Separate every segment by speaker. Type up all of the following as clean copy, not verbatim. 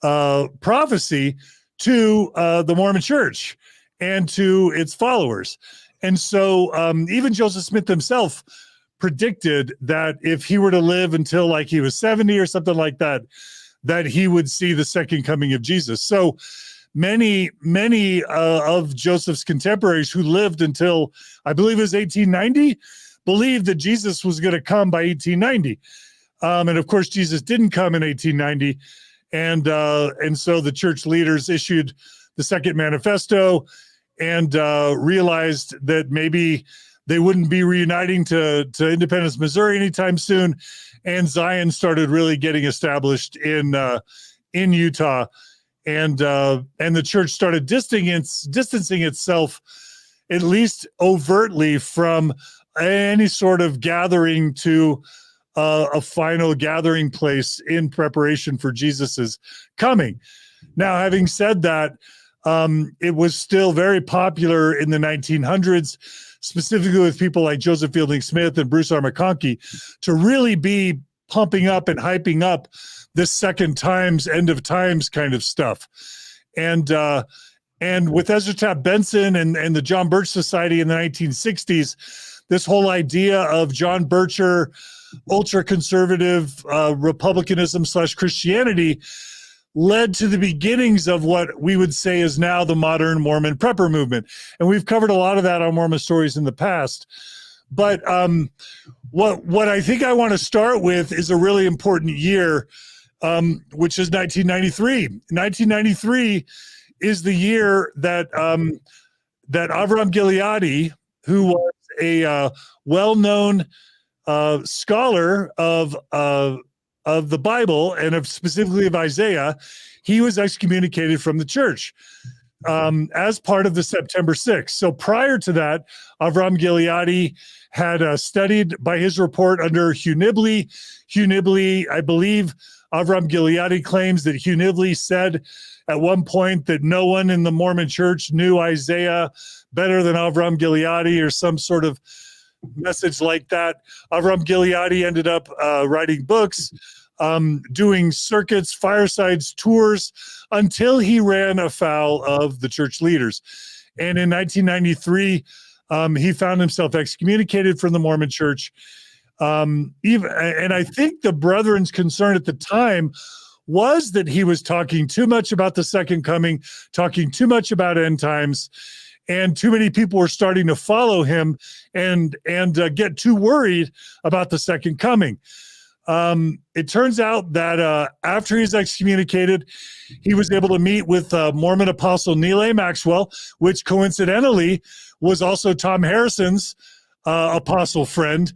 Speaker 1: prophecy to the Mormon Church and to its followers. And so even Joseph Smith himself predicted that if he were to live until like he was 70 or something like that, that he would see the second coming of Jesus. So many of Joseph's contemporaries who lived until, I believe it was 1890, believed that Jesus was going to come by 1890. And of course, Jesus didn't come in 1890. And so the church leaders issued the Second Manifesto and realized that maybe they wouldn't be reuniting to Independence, Missouri anytime soon. And Zion started really getting established in Utah. And the church started distancing itself, at least overtly, from any sort of gathering to a final gathering place in preparation for Jesus's coming. Now, having said that, it was still very popular in the 1900s, specifically with people like Joseph Fielding Smith and Bruce R. McConkie, to really be pumping up and hyping up this second times, end of times kind of stuff. And with Ezra Taft Benson and the John Birch Society in the 1960s, this whole idea of John Bircher, ultra-conservative republicanism / Christianity led to the beginnings of what we would say is now the modern Mormon prepper movement. And we've covered a lot of that on Mormon Stories in the past. But what I think I want to start with is a really important year, which is 1993. 1993 is the year that Avraham Gileadi, who was a well-known scholar of the Bible and of specifically of Isaiah, he was excommunicated from the church as part of the September 6th. So prior to that, Avraham Gileadi had studied by his report under Hugh Nibley. Hugh Nibley, I believe Avraham Gileadi claims that Hugh Nibley said at one point that no one in the Mormon church knew Isaiah better than Avraham Gileadi, or some sort of message like that. Avraham Gileadi ended up writing books, doing circuits, firesides, tours, until he ran afoul of the church leaders. And in 1993, he found himself excommunicated from the Mormon church. And I think the brethren's concern at the time was that he was talking too much about the second coming, talking too much about end times, and too many people were starting to follow him and get too worried about the second coming. It turns out that after he's excommunicated, he was able to meet with Mormon apostle Neal A. Maxwell, which coincidentally was also Tom Harrison's apostle friend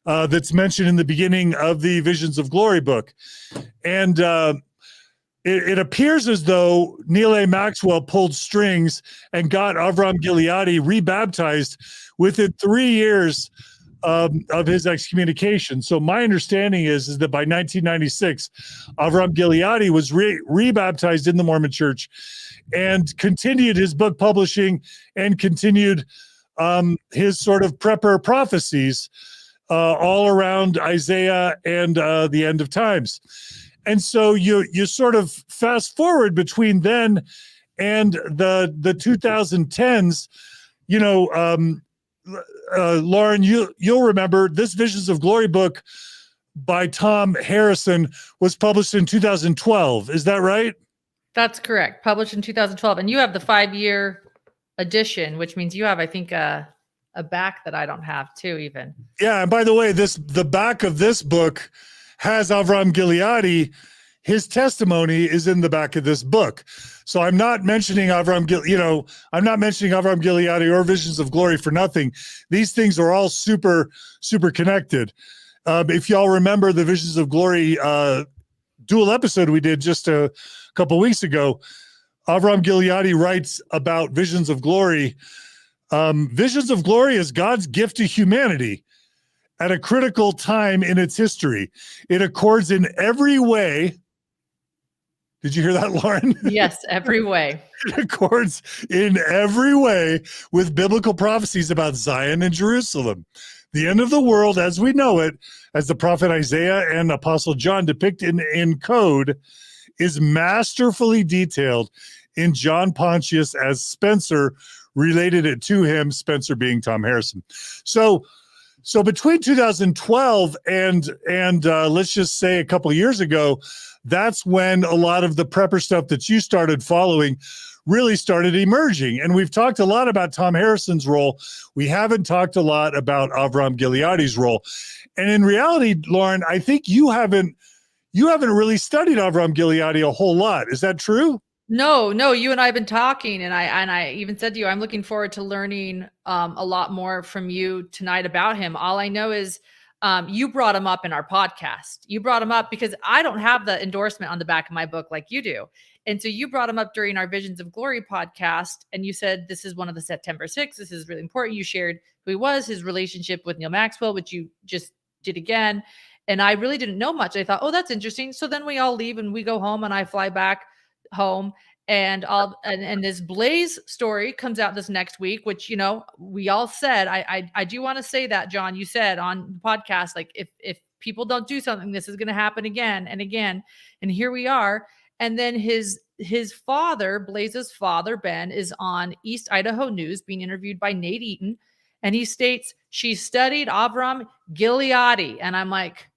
Speaker 1: that's mentioned in the beginning of the Visions of Glory book. And it appears as though Neal A. Maxwell pulled strings and got Avraham Gileadi rebaptized within 3 years of his excommunication. So my understanding is that by 1996, Avraham Gileadi was rebaptized in the Mormon church and continued his book publishing and continued his sort of prepper prophecies all around Isaiah and the end of times. And so you sort of fast forward between then and the 2010s, Lauren, you'll remember this Visions of Glory book by Tom Harrison was published in 2012. Is that right?
Speaker 2: That's correct. Published in 2012. And you have the 5-year edition, which means you have, I think, a back that I don't have too, even.
Speaker 1: Yeah. And by the way, the back of this book has Avraham Gileadi. His testimony is in the back of this book. So I'm not mentioning Avraham Gileadi or Visions of Glory for nothing. These things are all super, super connected. If y'all remember the Visions of Glory dual episode we did just a couple weeks ago, Avraham Gileadi writes about Visions of Glory. Visions of Glory is God's gift to humanity at a critical time in its history. It accords in every way. Did you hear that, Lauren?
Speaker 2: Yes, every way.
Speaker 1: It accords in every way with biblical prophecies about Zion and Jerusalem. The end of the world as we know it, as the prophet Isaiah and Apostle John depict in code, is masterfully detailed in John Pontius as Spencer related it to him, Spencer being Tom Harrison. So between 2012 and let's just say a couple of years ago, that's when a lot of the prepper stuff that you started following really started emerging. And we've talked a lot about Tom Harrison's role. We haven't talked a lot about Avraham Gileadi's role. And in reality, Lauren, I think you haven't really studied Avraham Gileadi a whole lot. Is that true?
Speaker 2: No, you and I have been talking, and I even said to you, I'm looking forward to learning a lot more from you tonight about him. All I know is you brought him up in our podcast. You brought him up because I don't have the endorsement on the back of my book like you do. And so you brought him up during our Visions of Glory podcast, and you said, this is one of the September 6th. This is really important. You shared who he was, his relationship with Neil Maxwell, which you just did again. And I really didn't know much. I thought, oh, that's interesting. So then we all leave and we go home, and I fly back home, and this Blaze story comes out this next week, which, you know, we all said, I do want to say that, John, you said on the podcast, like if people don't do something, this is going to happen again and again. And here we are. And then his father, Blaze's father, Ben, is on East Idaho News being interviewed by Nate Eaton. And he states, she studied Avraham Gileadi. And I'm like,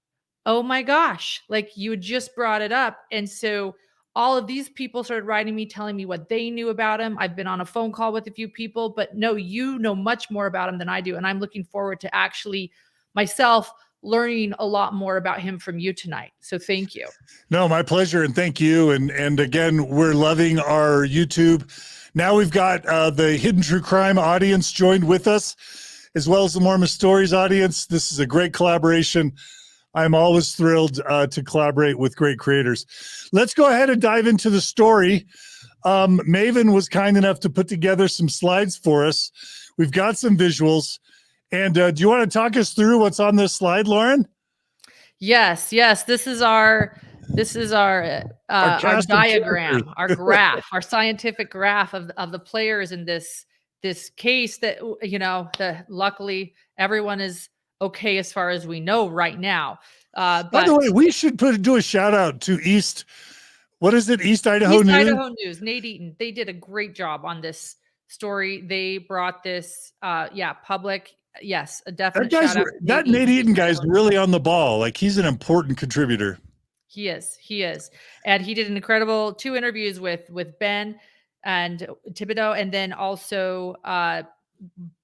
Speaker 2: oh my gosh, like you just brought it up. And so all of these people started writing me, telling me what they knew about him. I've been on a phone call with a few people, but no, you know much more about him than I do. And I'm looking forward to actually myself learning a lot more about him from you tonight. So thank you.
Speaker 1: No, my pleasure. And thank you. And again, we're loving our YouTube. Now we've got the Hidden True Crime audience joined with us, as well as the Mormon Stories audience. This is a great collaboration. I'm always thrilled to collaborate with great creators. Let's go ahead and dive into the story. Maven was kind enough to put together some slides for us. We've got some visuals. And do you want to talk us through what's on this slide, Lauren?
Speaker 2: Yes. This is our diagram, our graph, our scientific graph of the players in this case that, you know, luckily everyone is okay as far as we know right now.
Speaker 1: By the way, we should do a shout out to East Idaho News?
Speaker 2: Idaho News, Nate Eaton. They did a great job on this story. They brought this, public. Yes, a definite shout out.
Speaker 1: That Nate Eaton guy's really on the ball. Like, he's an important contributor.
Speaker 2: He is. And he did an incredible 2 interviews with Ben and Thibaudeau, and then also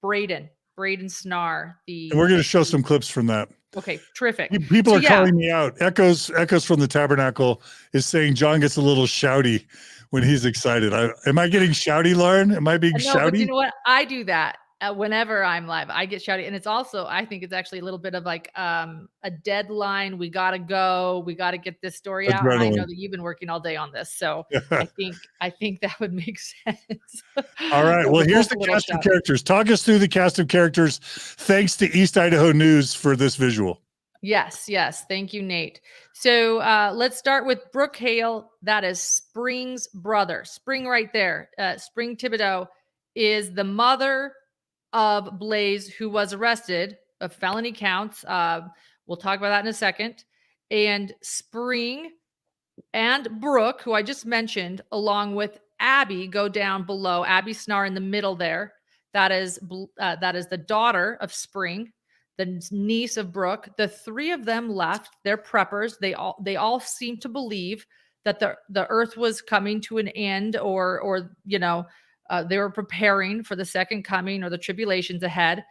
Speaker 2: Braydon Snar. And
Speaker 1: we're going to show some clips from that.
Speaker 2: Okay, terrific.
Speaker 1: People are calling me out. Echoes from the Tabernacle is saying John gets a little shouty when he's excited. Am I getting shouty, Lauren? Am I being shouty?
Speaker 2: But you know what? I do that. Whenever I'm live, I get shouty. And it's also, I think it's actually a little bit of like a deadline. We got to go. We got to get this story out. And I know that you've been working all day on this. So I think that would make sense.
Speaker 1: All right. Well, here's the cast of characters. Talk us through the cast of characters. Thanks to East Idaho News for this visual.
Speaker 2: Yes. Thank you, Nate. So let's start with Brooke Hale. That is Spring's brother. Spring right there. Spring Thibaudeau is the mother of Blaze, who was arrested of felony counts. We'll talk about that in a second. And Spring and Brooke, who I just mentioned, along with Abby, go down below. Abby Snar in the middle there. That is the daughter of Spring, the niece of Brooke. The 3 of them left. They're preppers. They all seem to believe that the earth was coming to an end, or you know, they were preparing for the second coming or the tribulations ahead.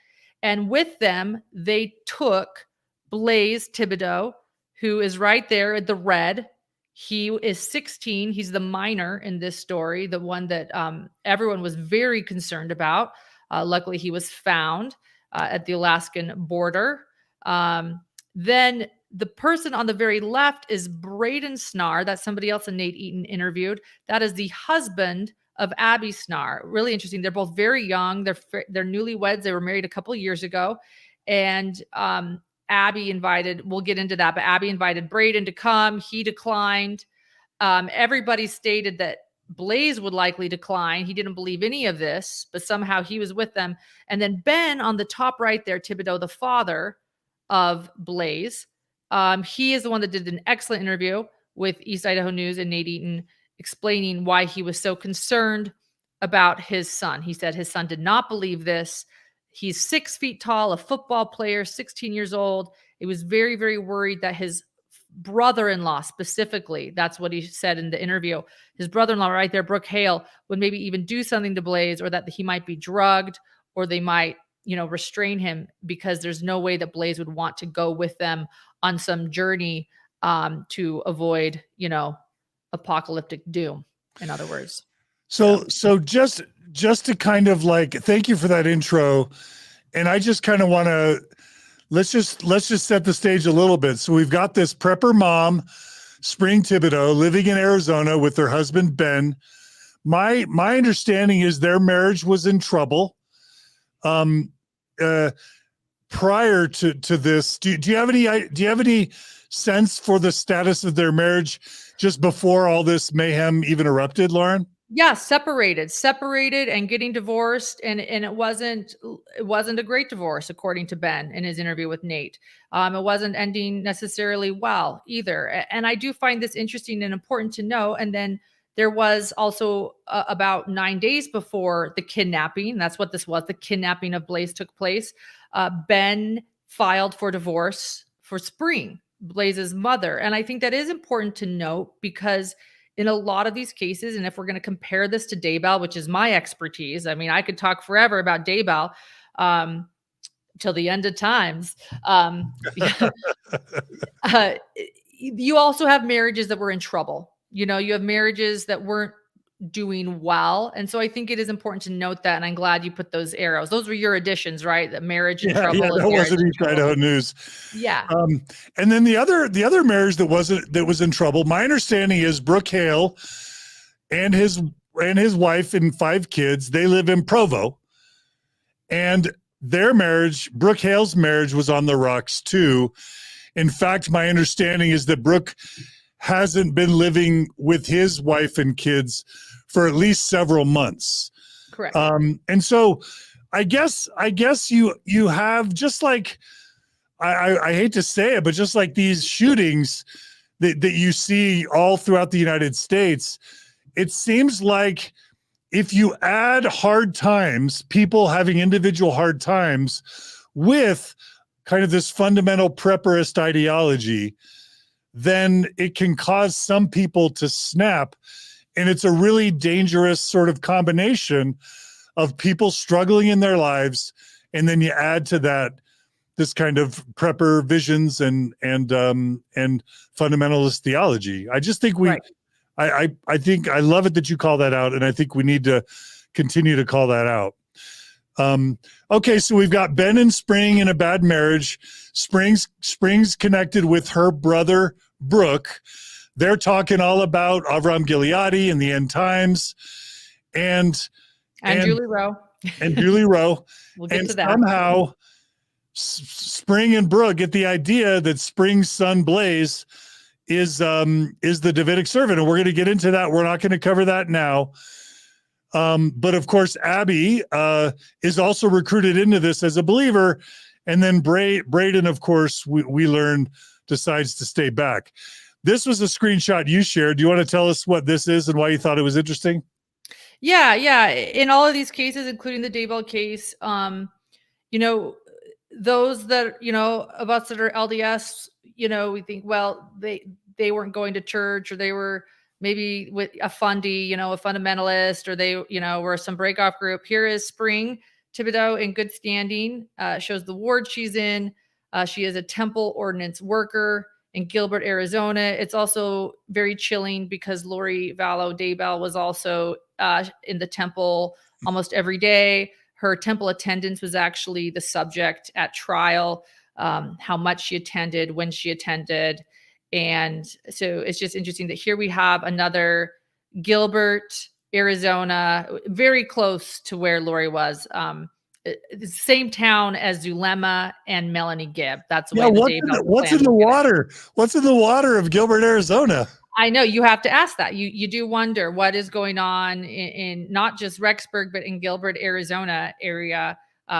Speaker 2: And with them, they took Blaze Thibaudeau, who is right there at the red. He is 16. He's the minor in this story, the one that everyone was very concerned about. Luckily, he was found at the Alaskan border. Then the person on the very left is Braydon Snar. That's somebody else that Nate Eaton interviewed. That is the husband of Abby Snar. Really interesting. They're both very young. They're newlyweds. They were married a couple of years ago. And Abby invited, we'll get into that, but Abby invited Braydon to come. He declined. Everybody stated that Blaze would likely decline. He didn't believe any of this, but somehow he was with them. And then Ben on the top right there, Thibaudeau, the father of Blaze, he is the one that did an excellent interview with East Idaho News and Nate Eaton, explaining why he was so concerned about his son. He said his son did not believe this. He's 6 feet tall, a football player, 16 years old. He was very, very worried that his brother-in-law specifically, that's what he said in the interview, his brother-in-law right there, Brooke Hale, would maybe even do something to Blaze, or that he might be drugged, or they might, restrain him, because there's no way that Blaze would want to go with them on some journey to avoid, apocalyptic doom, in other words.
Speaker 1: So just to kind of thank you for that intro. And I just kind of want to, let's just set the stage a little bit. So we've got this prepper mom, Spring Thibaudeau, living in Arizona with her husband, Ben. My understanding is their marriage was in trouble. Prior to this, do you have any sense for the status of their marriage just before all this mayhem even erupted, Lauren?
Speaker 2: Yeah, separated and getting divorced. And it wasn't a great divorce, according to Ben in his interview with Nate. It wasn't ending necessarily well either. And I do find this interesting and important to know. And then there was also about 9 days before the kidnapping. That's what this was. The kidnapping of Blaze took place. Ben filed for divorce for Spring, Blaze's mother. And I think that is important to note, because in a lot of these cases, and if we're going to compare this to Daybell, which is my expertise, I mean, I could talk forever about Daybell till the end of times. You also have marriages that were in trouble. You have marriages that weren't doing well. And so I think it is important to note that. And I'm glad you put those arrows. Those were your additions, right? That marriage in trouble.
Speaker 1: Yeah, that wasn't East Idaho News.
Speaker 2: Yeah.
Speaker 1: And then the other marriage that was in trouble, my understanding is Brooke Hale and his wife and 5 kids, they live in Provo. And their marriage, Brooke Hale's marriage, was on the rocks too. In fact, my understanding is that Brooke hasn't been living with his wife and kids for at least several months.
Speaker 2: Correct.
Speaker 1: And so I guess you have, just like, I hate to say it, but just like these shootings that you see all throughout the United States, it seems like if you add hard times, people having individual hard times with kind of this fundamental prepperist ideology, then it can cause some people to snap. And it's a really dangerous sort of combination of people struggling in their lives. And then you add to that this kind of prepper visions and fundamentalist theology. I just think I think I love it that you call that out. And I think we need to continue to call that out. Okay, so we've got Ben and Spring in a bad marriage. Spring's connected with her brother, Brooke. They're talking all about Avraham Gileadi and the end times. And
Speaker 2: Julie Rowe.
Speaker 1: And Julie Rowe.
Speaker 2: We'll get to that.
Speaker 1: Somehow Spring and Brooke get the idea that Spring's son Blaze is the Davidic servant. And we're going to get into that. We're not going to cover that now. But of course, Abby is also recruited into this as a believer. And then Braydon, of course, we learned, decides to stay back. This was a screenshot you shared. Do you want to tell us what this is and why you thought it was interesting?
Speaker 2: Yeah. In all of these cases, including the Daybell case, those that, of us that are LDS, we think, well, they weren't going to church, or they were maybe with a fundy, a fundamentalist, or they, were some breakoff group. Here is Spring Thibaudeau in good standing, shows the ward she's in. She is a temple ordinance worker in Gilbert, Arizona. It's also very chilling because Lori Vallow Daybell was also in the temple almost every day. Her temple attendance was actually the subject at trial, how much she attended, when she attended. And so it's just interesting that here we have another Gilbert, Arizona, very close to where Lori was. The same town as Zulema and Melanie Gibb. That's the way
Speaker 1: what's in the water? What's in the water of Gilbert, Arizona? I
Speaker 2: know you have to ask that. You do wonder what is going on in not just Rexburg, but in Gilbert, Arizona area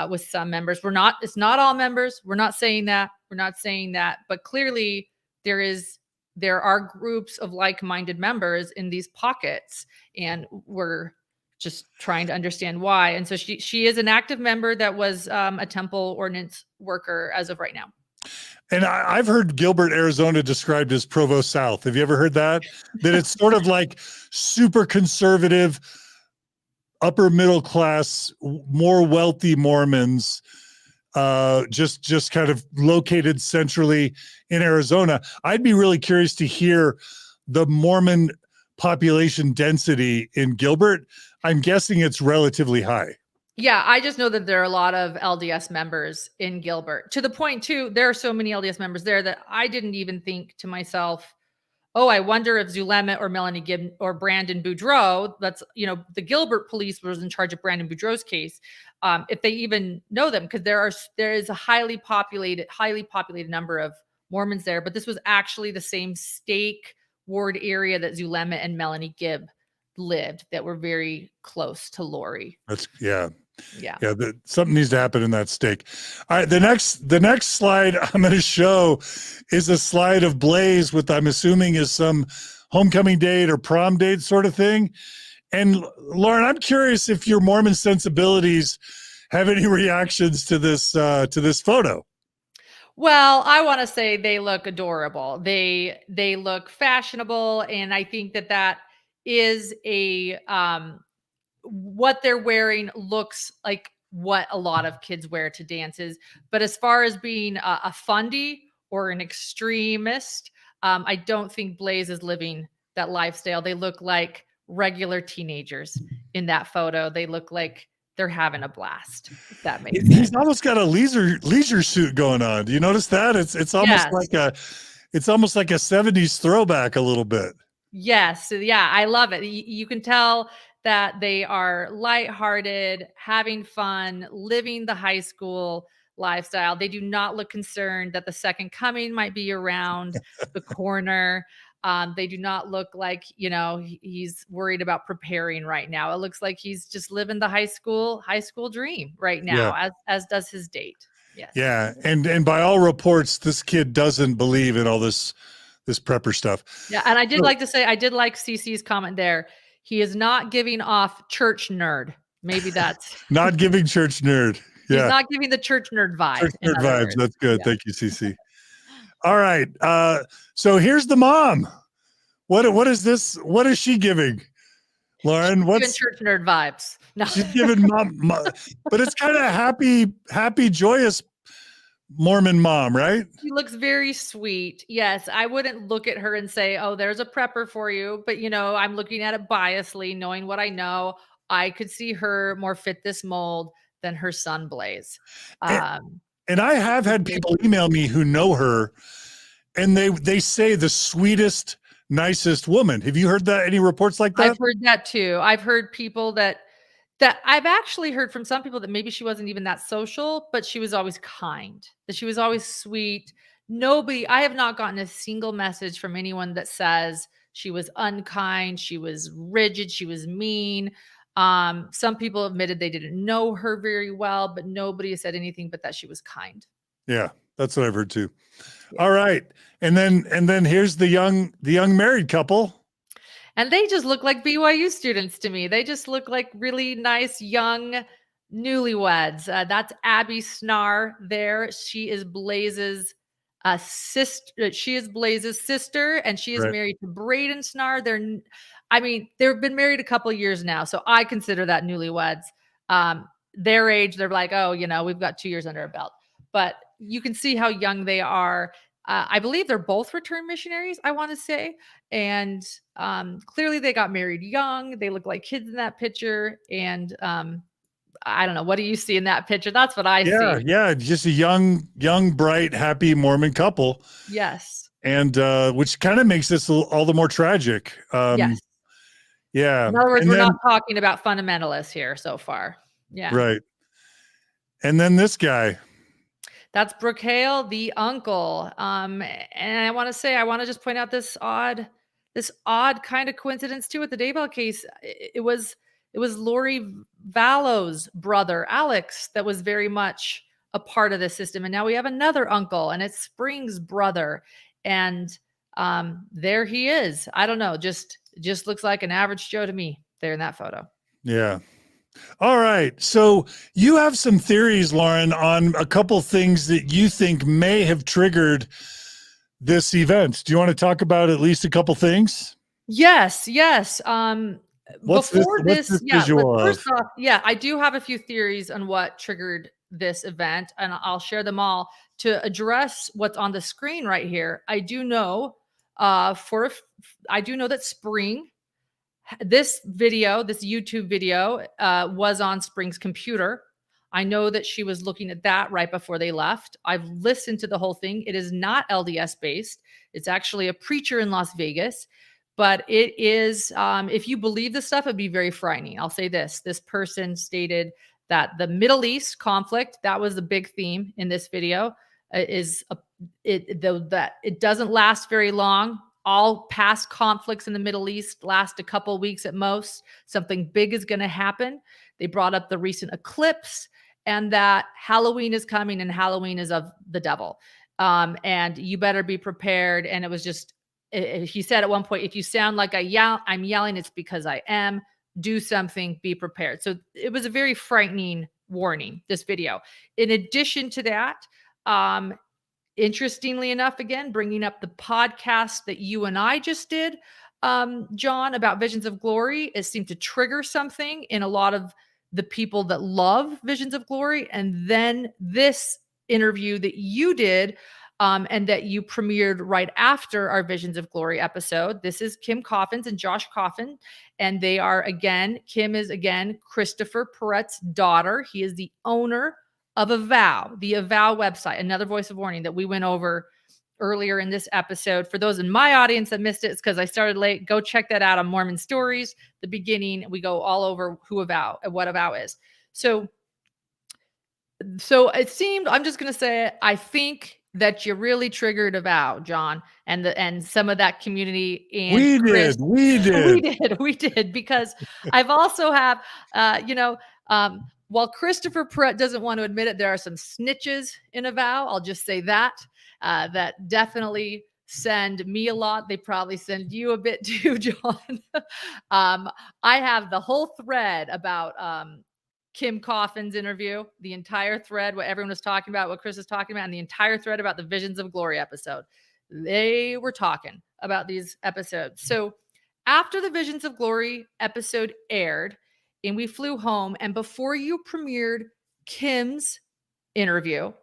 Speaker 2: with some members. It's not all members. We're not saying that. But clearly there is there are groups of like-minded members in these pockets, and we're just trying to understand why. And so she is an active member that was a temple ordinance worker as of right now.
Speaker 1: And I've heard Gilbert, Arizona described as Provo South. Have you ever heard that? That it's sort of like super conservative, upper middle class, more wealthy Mormons, just kind of located centrally in Arizona. I'd be really curious to hear the Mormon population density in Gilbert. I'm guessing it's relatively high.
Speaker 2: Yeah, I just know that there are a lot of LDS members in Gilbert, to the point too, there are so many LDS members there that I didn't even think to myself, oh, I wonder if Zulema or Melanie Gibb or Brandon Boudreaux, that's, the Gilbert police was in charge of Brandon Boudreaux's case, if they even know them, because there is a highly populated number of Mormons there, but this was actually the same stake ward area that Zulema and Melanie Gibb lived, that were very close to Lori.
Speaker 1: Yeah.
Speaker 2: Yeah.
Speaker 1: Something needs to happen in that stake. All right. The next slide I'm going to show is a slide of Blaze with, I'm assuming, is some homecoming date or prom date sort of thing. And Lauren, I'm curious if your Mormon sensibilities have any reactions to this photo.
Speaker 2: Well, I want to say they look adorable. They look fashionable, and I think that is a what they're wearing looks like what a lot of kids wear to dances. But as far as being a fundy or an extremist, I don't think Blaze is living that lifestyle. They look like regular teenagers in that photo. They look like they're having a blast, if that makes sense.
Speaker 1: He's almost got a leisure suit going on. Do you notice that? It's almost like a 70s throwback a little bit.
Speaker 2: Yes. Yeah, I love it. You can tell that they are lighthearted, having fun, living the high school lifestyle. They do not look concerned that the second coming might be around the corner. They do not look like, he's worried about preparing right now. It looks like he's just living the high school dream right now, as does his date. Yes.
Speaker 1: Yeah. And by all reports, this kid doesn't believe in all this prepper stuff.
Speaker 2: Yeah. And I did like to say, I did like CC's comment there. He is not giving off church nerd. Maybe that's
Speaker 1: not giving church nerd. Yeah.
Speaker 2: He's not giving the church nerd vibe.
Speaker 1: Church nerd vibes. That's good. Yeah. Thank you, CC. All right. So here's the mom. What is this? What is she giving? Lauren, what's
Speaker 2: giving church nerd vibes? No.
Speaker 1: She's giving mom, but it's kind of happy, joyous Mormon mom, right?
Speaker 2: She looks very sweet. Yes, I wouldn't look at her and say, "Oh, there's a prepper for you." But I'm looking at it biasly, knowing what I know. I could see her more fit this mold than her son Blaze.
Speaker 1: And I have had people email me who know her, and they say the sweetest, nicest woman. Have you heard that? Any reports like that?
Speaker 2: I've heard that too. I've heard people that I've actually heard from some people that maybe she wasn't even that social, but she was always kind, that she was always sweet. I have not gotten a single message from anyone that says she was unkind, she was rigid, she was mean. Some people admitted they didn't know her very well, but nobody has said anything but that she was kind.
Speaker 1: Yeah, that's what I've heard too. Yeah. All right. And then here's the young married couple.
Speaker 2: And they just look like BYU students to me. They just look like really nice young newlyweds. That's Abby Snar there. She is Blaze's sister. She is Blaze's sister, and she is married to Braydon Snar. They've been married a couple of years now, so I consider that newlyweds. Their age, they're like, oh, we've got 2 years under our belt. But you can see how young they are. I believe they're both returned missionaries, I want to say. And clearly they got married young. They look like kids in that picture. And I don't know. What do you see in that picture? That's what I see.
Speaker 1: Yeah. Just a young, bright, happy Mormon couple.
Speaker 2: Yes.
Speaker 1: And which kind of makes this all the more tragic.
Speaker 2: Yes.
Speaker 1: Yeah.
Speaker 2: In other words, we're not talking about fundamentalists here so far. Yeah.
Speaker 1: Right. And then this guy.
Speaker 2: That's Brooke Hale, the uncle. And I want to just point out this odd kind of coincidence too with the Daybell case. It was Lori Vallow's brother, Alex, that was very much a part of the system. And now we have another uncle, and it's Spring's brother. And there he is. I don't know, just looks like an average Joe to me there in that photo.
Speaker 1: Yeah. All right. So you have some theories, Lauren, on a couple things that you think may have triggered this event. Do you want to talk about at least a couple things?
Speaker 2: Yes.
Speaker 1: What's this visual
Speaker 2: First
Speaker 1: of?
Speaker 2: off, I do have a few theories on what triggered this event, and I'll share them all to address what's on the screen right here. I do know that Spring, this YouTube video was on Spring's computer. I know that she was looking at that right before they left. I've listened to the whole thing. It is not LDS based. It's actually a preacher in Las Vegas, but it is, if you believe this stuff, it'd be very frightening. I'll say this. This person stated that the Middle East conflict, that was the big theme in this video, that it doesn't last very long. All past conflicts in the Middle East last a couple of weeks at most. Something big is going to happen. They brought up the recent eclipse and that Halloween is coming and Halloween is of the devil. And you better be prepared. And it was just, he said at one point, if you sound like I'm yelling, it's because I am. Do something, be prepared. So it was a very frightening warning, this video. In addition to that, interestingly enough, again, bringing up the podcast that you and I just did, John, about Visions of Glory, it seemed to trigger something in a lot of the people that love Visions of Glory. And then this interview that you did, and that you premiered right after our Visions of Glory episode. This is Kim Coffins and Josh Coffin. And they are, Kim is Christopher Perret's daughter. He is the owner of Avow, the Avow website, another voice of warning that we went over earlier in this episode. For those in my audience that missed it, it's because I started late. Go check that out on Mormon Stories. The beginning, we go all over who Avow and what Avow is. So it seemed, I'm just going to say it, I think that you really triggered Avow, John, and some of that community. And we did, because I've also have, while Christopher Perret doesn't want to admit it, there are some snitches in Avow. I'll just say that, that definitely send me a lot. They probably send you a bit too, John. I have the whole thread about, Kim Coffin's interview, the entire thread, what everyone was talking about, what Chris is talking about, and the entire thread about the Visions of Glory episode. They were talking about these episodes. So after the Visions of Glory episode aired and we flew home, and before you premiered Kim's interview,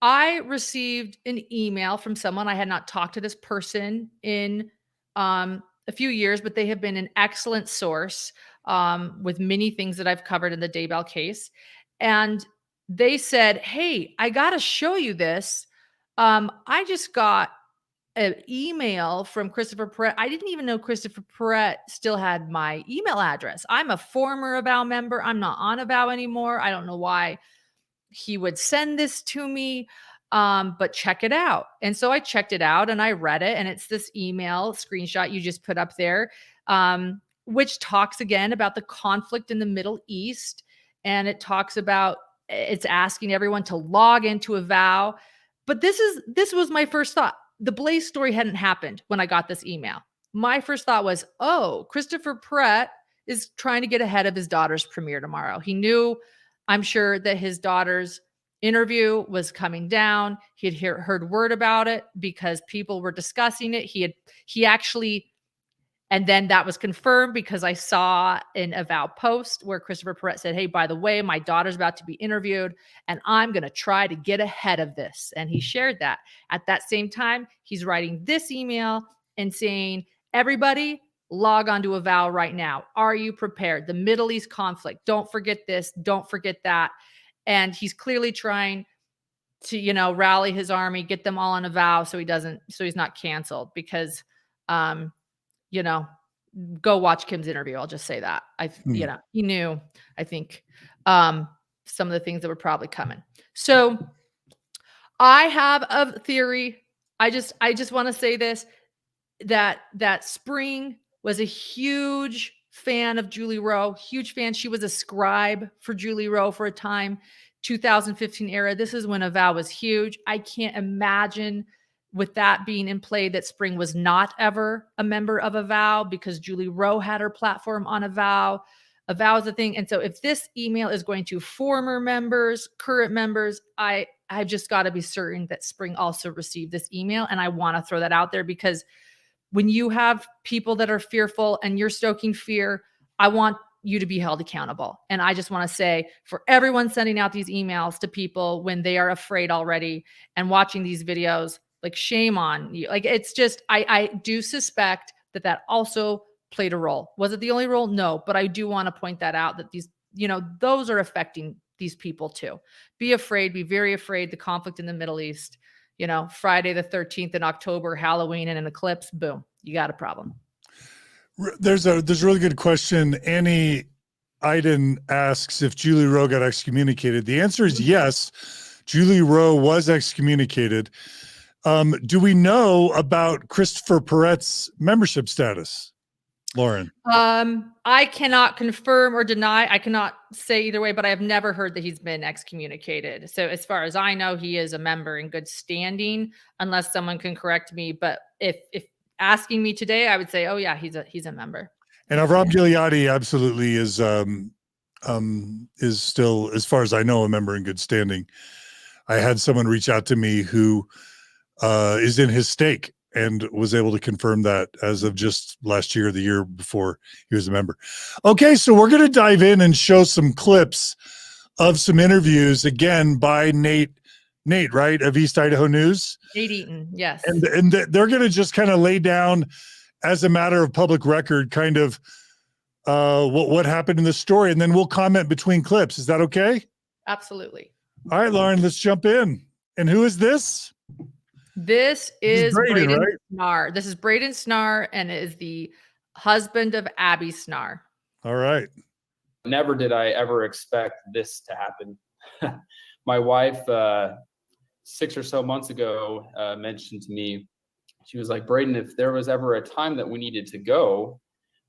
Speaker 2: I received an email from someone. I had not talked to this person in a few years, but they have been an excellent source with many things that I've covered in the Daybell case. And they said, hey, I got to show you this. I just got an email from Christopher Perret. I didn't even know Christopher Perret still had my email address. I'm a former Avow member. I'm not on Avow anymore. I don't know why he would send this to me, but check it out. And so I checked it out and I read it, and it's this email screenshot you just put up there, which talks again about the conflict in the Middle East. And it talks about, it's asking everyone to log into Avow. But this was my first thought. The Blaze story hadn't happened when I got this email. My first thought was, oh, Christopher Perret is trying to get ahead of his daughter's premiere tomorrow. He knew, I'm sure, that his daughter's interview was coming down. He had heard word about it because people were discussing it. He actually, and then that was confirmed because I saw an Avow post where Christopher Perret said, hey, by the way, my daughter's about to be interviewed and I'm going to try to get ahead of this. And he shared that. At that same time, he's writing this email and saying, everybody, log on to Avow right now. Are you prepared? The Middle East conflict. Don't forget this. Don't forget that. And he's clearly trying to, rally his army, get them all on Avow so he's not canceled, because, go watch Kim's interview. I'll just say that. He knew, I think, some of the things that were probably coming. So I have a theory. I just want to say this, that Spring was a huge fan of Julie Rowe, huge fan. She was a scribe for Julie Rowe for a time, 2015 era. This is when Avow was huge. I can't imagine with that being in play, that Spring was not ever a member of Avow because Julie Rowe had her platform on Avow. Avow is the thing. And so if this email is going to former members, current members, I've just got to be certain that Spring also received this email. And I want to throw that out there, because when you have people that are fearful and you're stoking fear, I want you to be held accountable. And I just want to say, for everyone sending out these emails to people when they are afraid already and watching these videos, like, shame on you. Like, it's just, I do suspect that also played a role. Was it the only role? No, but I do want to point that out, that these, those are affecting these people too. Be afraid, be very afraid. The conflict in the Middle East, Friday the 13th in October, Halloween, and an eclipse, boom, you got a problem.
Speaker 1: There's a really good question. Annie Iden asks if Julie Rowe got excommunicated. The answer is yes. Julie Rowe was excommunicated. Do we know about Christopher Perret's membership status, Lauren?
Speaker 2: I cannot confirm or deny. I cannot say either way, but I have never heard that he's been excommunicated. So as far as I know, he is a member in good standing, unless someone can correct me. But if asking me today, I would say, oh yeah, he's a member.
Speaker 1: And Avraham Gileadi absolutely is still, as far as I know, a member in good standing. I had someone reach out to me who is in his stake and was able to confirm that as of just last year, the year before he was a member. Okay, so we're going to dive in and show some clips of some interviews, again, by Nate, right, of East Idaho News.
Speaker 2: Nate Eaton, yes.
Speaker 1: And they're going to just kind of lay down, as a matter of public record, kind of what happened in the story, and then we'll comment between clips. Is that okay?
Speaker 2: Absolutely.
Speaker 1: All right, Lauren, let's jump in. And who is this?
Speaker 2: This is Braydon,
Speaker 1: right?
Speaker 2: Snar. This is Braydon Snar, and it is the husband of Abby Snar.
Speaker 1: All right.
Speaker 3: Never did I ever expect this to happen. My wife, 6 or so months ago, mentioned to me, she was like, Braydon, if there was ever a time that we needed to go,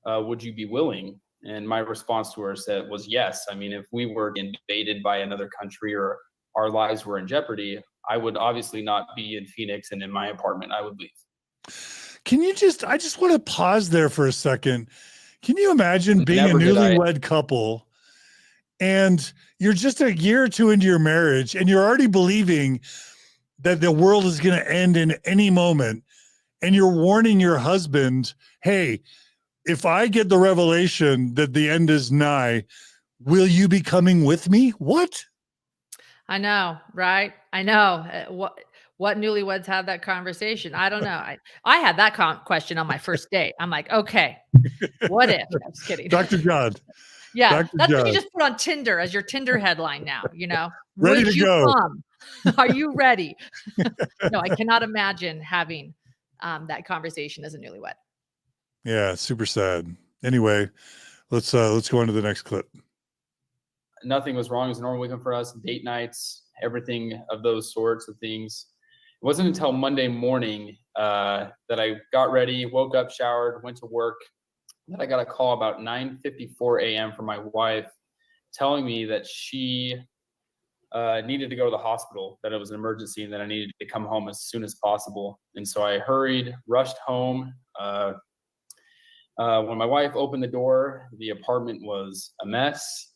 Speaker 3: would you be willing? And my response to her was yes. I mean, if we were invaded by another country or our lives were in jeopardy, I would obviously not be in Phoenix and in my apartment. I would leave.
Speaker 1: I just want to pause there for a second. Can you imagine being a newlywed couple and you're just a year or two into your marriage and you're already believing that the world is going to end in any moment, and you're warning your husband, hey, if I get the revelation that the end is nigh, will you be coming with me? What?
Speaker 2: I know, right? I know. What newlyweds have that conversation? I don't know. I had that question on my first date. I'm like, okay, what if? I'm just kidding.
Speaker 1: Dr. John.
Speaker 2: Yeah,
Speaker 1: Dr.
Speaker 2: that's
Speaker 1: John.
Speaker 2: what you just put on Tinder as your Tinder headline now,
Speaker 1: Ready to go.
Speaker 2: Come? Are you ready? No, I cannot imagine having that conversation as a newlywed.
Speaker 1: Yeah, super sad. Anyway, let's go on to the next clip.
Speaker 3: Nothing was wrong. It was a normal weekend for us. Date nights, everything of those sorts of things. It wasn't until Monday morning that I got ready, woke up, showered, went to work, that I got a call about 9:54 a.m. from my wife telling me that she needed to go to the hospital, that it was an emergency, and that I needed to come home as soon as possible. And so I hurried, rushed home. When my wife opened the door, the apartment was a mess.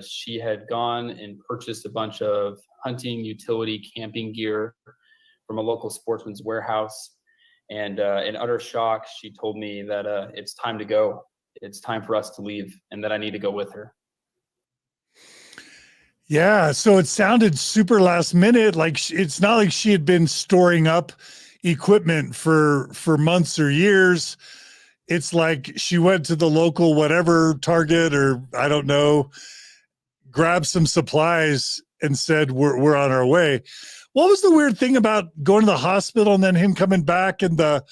Speaker 3: She had gone and purchased a bunch of hunting, utility, camping gear from a local sportsman's warehouse. And in utter shock, she told me that it's time to go. It's time for us to leave, and that I need to go with her.
Speaker 1: Yeah, so it sounded super last minute. Like it's not like she had been storing up equipment for months or years. It's like she went to the local whatever Target, or I don't know, grabbed some supplies and said, we're on our way. What was the weird thing about going to the hospital and then him coming back and the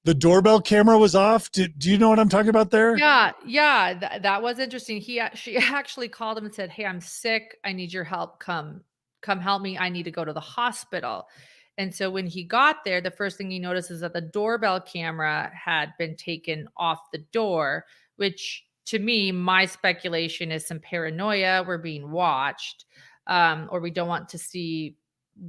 Speaker 1: doorbell camera was off? Do you know what I'm talking about there?
Speaker 2: Yeah. That was interesting. She actually called him and said, hey, I'm sick. I need your help. Come help me. I need to go to the hospital. And so when he got there, the first thing he noticed is that the doorbell camera had been taken off the door, which to me, my speculation is some paranoia. We're being watched, or we don't want to see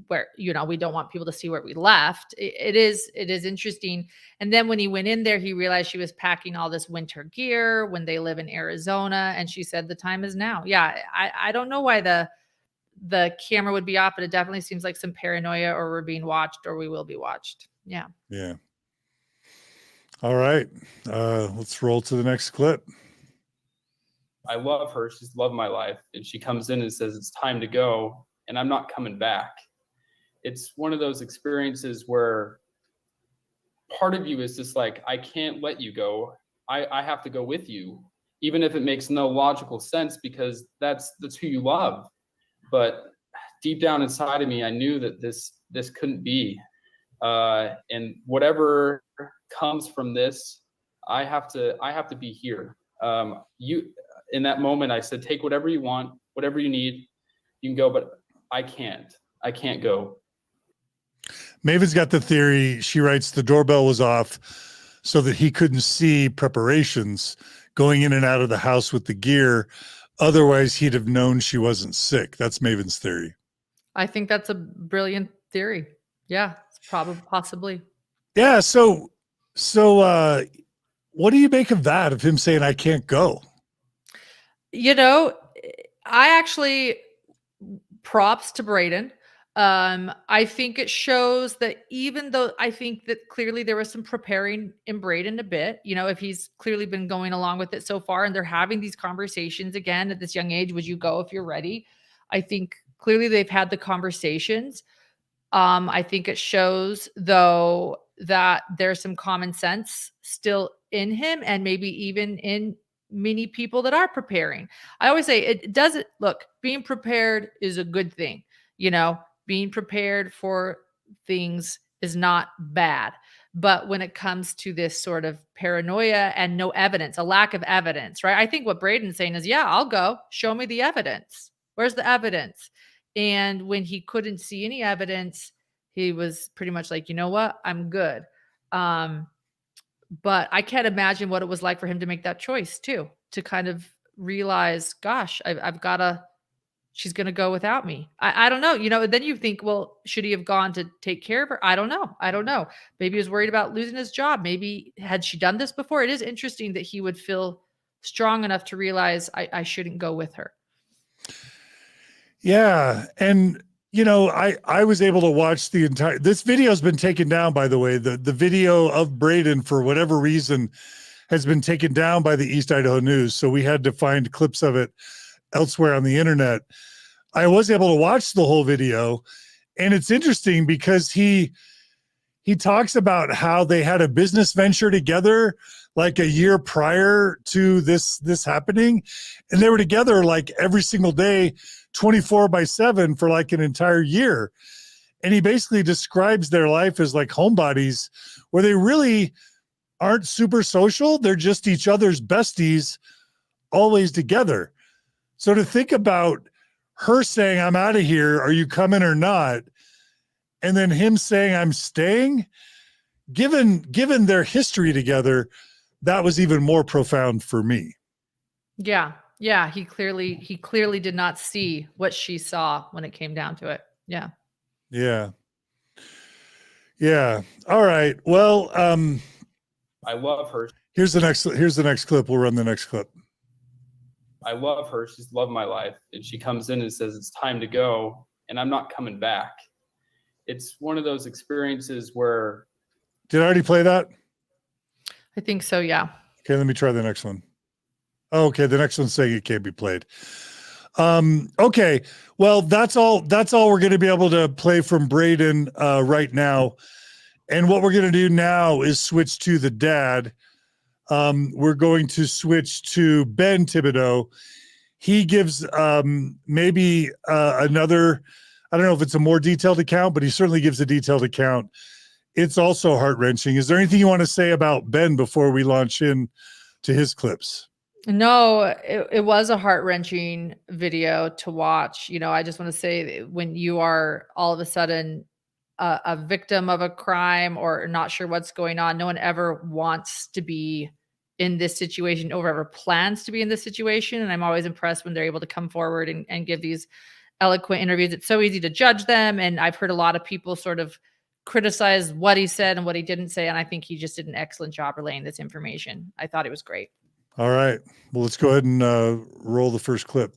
Speaker 2: where, we don't want people to see where we left. It is interesting. And then when he went in there, he realized she was packing all this winter gear when they live in Arizona. And she said, the time is now. Yeah. I don't know why the camera would be off, but it definitely seems like some paranoia, or we're being watched, or we will be watched. Yeah.
Speaker 1: Yeah. All right. Let's roll to the next clip.
Speaker 3: I love her. She's the love of my life. And she comes in and says, it's time to go, and I'm not coming back. It's one of those experiences where part of you is just like, I can't let you go. I have to go with you, even if it makes no logical sense, because that's who you love. But deep down inside of me, I knew that this couldn't be. And whatever comes from this, I have to be here. In that moment, I said, take whatever you want, whatever you need, you can go, but I can't go.
Speaker 1: Maven's got the theory. She writes, the doorbell was off so that he couldn't see preparations going in and out of the house with the gear. Otherwise, he'd have known she wasn't sick. That's Maven's theory.
Speaker 2: I think that's a brilliant theory. Yeah, it's probably possibly.
Speaker 1: Yeah. So what do you make of that, of him saying, I can't go?
Speaker 2: I actually, props to Braydon. I think it shows that, even though I think that clearly there was some preparing in Braydon a bit, if he's clearly been going along with it so far, and they're having these conversations again at this young age, would you go if you're ready? I think clearly they've had the conversations. I think it shows, though, that there's some common sense still in him, and maybe even in many people that are preparing. I always say it doesn't look, being prepared is a good thing. Being prepared for things is not bad. But when it comes to this sort of paranoia and no evidence, a lack of evidence, right? I think what Braydon's saying is, yeah, I'll go. Show me the evidence. Where's the evidence? And when he couldn't see any evidence, he was pretty much like, you know what? I'm good. But I can't imagine what it was like for him to make that choice too, to kind of realize, gosh, I've got to, she's going to go without me. I don't know. Then you think, well, should he have gone to take care of her? I don't know. Maybe he was worried about losing his job. Maybe had she done this before? It is interesting that he would feel strong enough to realize I shouldn't go with her.
Speaker 1: Yeah. And, I was able to watch this video has been taken down, by the way. The video of Braydon, for whatever reason, has been taken down by the East Idaho News. So we had to find clips of it elsewhere on the internet. I was able to watch the whole video, and it's interesting because he talks about how they had a business venture together like a year prior to this happening, and they were together like every single day, 24/7 for like an entire year. And he basically describes their life as like homebodies, where they really aren't super social. They're just each other's besties, always together. So to think about her saying, I'm out of here, are you coming or not? And then him saying, I'm staying, given their history together, that was even more profound for me.
Speaker 2: Yeah. Yeah. He clearly did not see what she saw when it came down to it. Yeah.
Speaker 1: Yeah. Yeah. All right. Well,
Speaker 3: I love her.
Speaker 1: Here's the next clip. We'll run the next clip.
Speaker 3: I love her. She's the love of my life. And she comes in and says, it's time to go, and I'm not coming back. It's one of those experiences where...
Speaker 1: Did I already play that?
Speaker 2: I think so, yeah.
Speaker 1: Okay, let me try the next one. Oh, okay, the next one's saying it can't be played. Okay, well, that's all we're going to be able to play from Braydon right now. And what we're going to do now is switch to the dad. We're going to switch to Ben Thibaudeau. He gives maybe another, I don't know if it's a more detailed account, but he certainly gives a detailed account. It's also heart-wrenching. Is there anything you want to say about Ben before we launch in to his clips?
Speaker 2: No, it was a heart-wrenching video to watch. I just want to say, when you are all of a sudden a victim of a crime or not sure what's going on, no one ever wants to be in this situation or ever plans to be in this situation. And I'm always impressed when they're able to come forward and give these eloquent interviews. It's so easy to judge them. And I've heard a lot of people sort of criticize what he said and what he didn't say. And I think he just did an excellent job relaying this information. I thought it was great.
Speaker 1: All right. Well, let's go ahead and roll the first clip.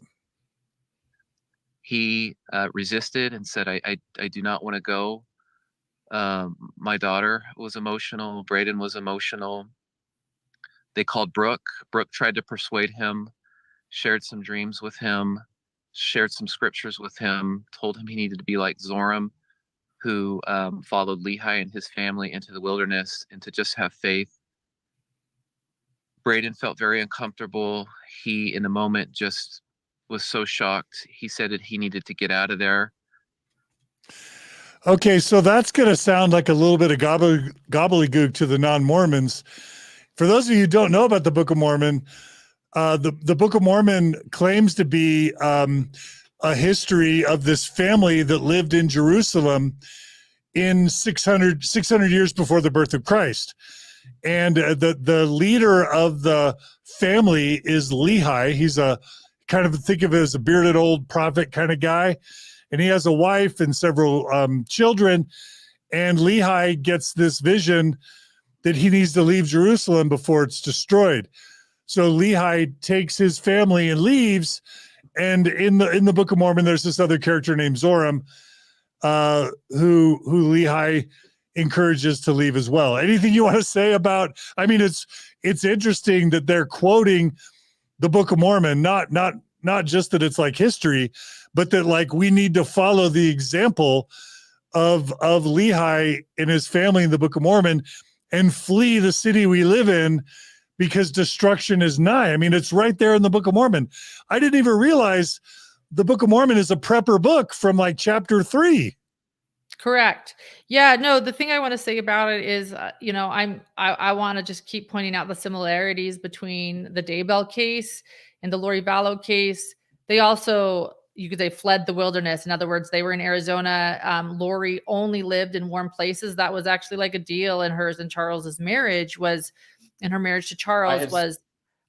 Speaker 4: He resisted and said, I do not want to go. My daughter was emotional. Braydon was emotional. They called Brooke. Brooke tried to persuade him, shared some dreams with him, shared some scriptures with him, told him he needed to be like Zoram, who followed Lehi and his family into the wilderness, and to just have faith. Braydon felt very uncomfortable. He, in the moment, just was so shocked. He said that he needed to get out of there.
Speaker 1: Okay, so that's going to sound like a little bit of gobbledygook to the non-Mormons. For those of you who don't know about the Book of Mormon, the Book of Mormon claims to be a history of this family that lived in Jerusalem in 600 years before the birth of Christ. And the leader of the family is Lehi. He's a kind of, think of it as a bearded old prophet kind of guy. And he has a wife and several children. And Lehi gets this vision that he needs to leave Jerusalem before it's destroyed. So Lehi takes his family and leaves. And in the Book of Mormon, there's this other character named Zoram, who Lehi encourages to leave as well. Anything you want to say about? I mean, it's interesting that they're quoting the Book of Mormon, not just that it's like history, but that like we need to follow the example of Lehi and his family in the Book of Mormon and flee the city we live in because destruction is nigh. I mean, it's right there in the Book of Mormon. I didn't even realize the Book of Mormon is a prepper book from like chapter 3.
Speaker 2: Correct. Yeah, no, the thing I want to say about it is, I want to just keep pointing out the similarities between the Daybell case and the Lori Vallow case. They also, you could say, fled the wilderness. In other words, they were in Arizona. Lori only lived in warm places. That was actually like a deal in hers and Charles's marriage was, in her marriage to Charles was,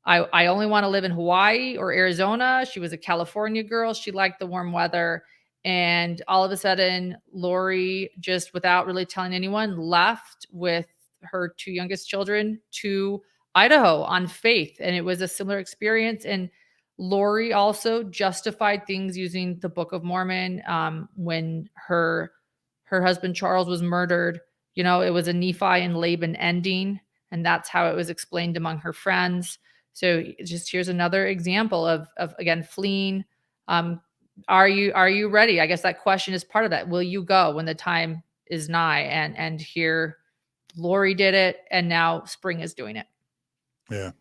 Speaker 2: I only want to live in Hawaii or Arizona. She was a California girl. She liked the warm weather. And all of a sudden, Lori, just without really telling anyone, left with her 2 youngest children to Idaho on faith. And it was a similar experience. And Lori also justified things using the Book of Mormon. When her husband Charles was murdered, it was a Nephi and Laban ending. And that's how it was explained among her friends. So just here's another example of again, fleeing. Are you ready? I guess that question is part of that. Will you go when the time is nigh? And here Lori did it, and now Spring is doing it.
Speaker 1: Yeah.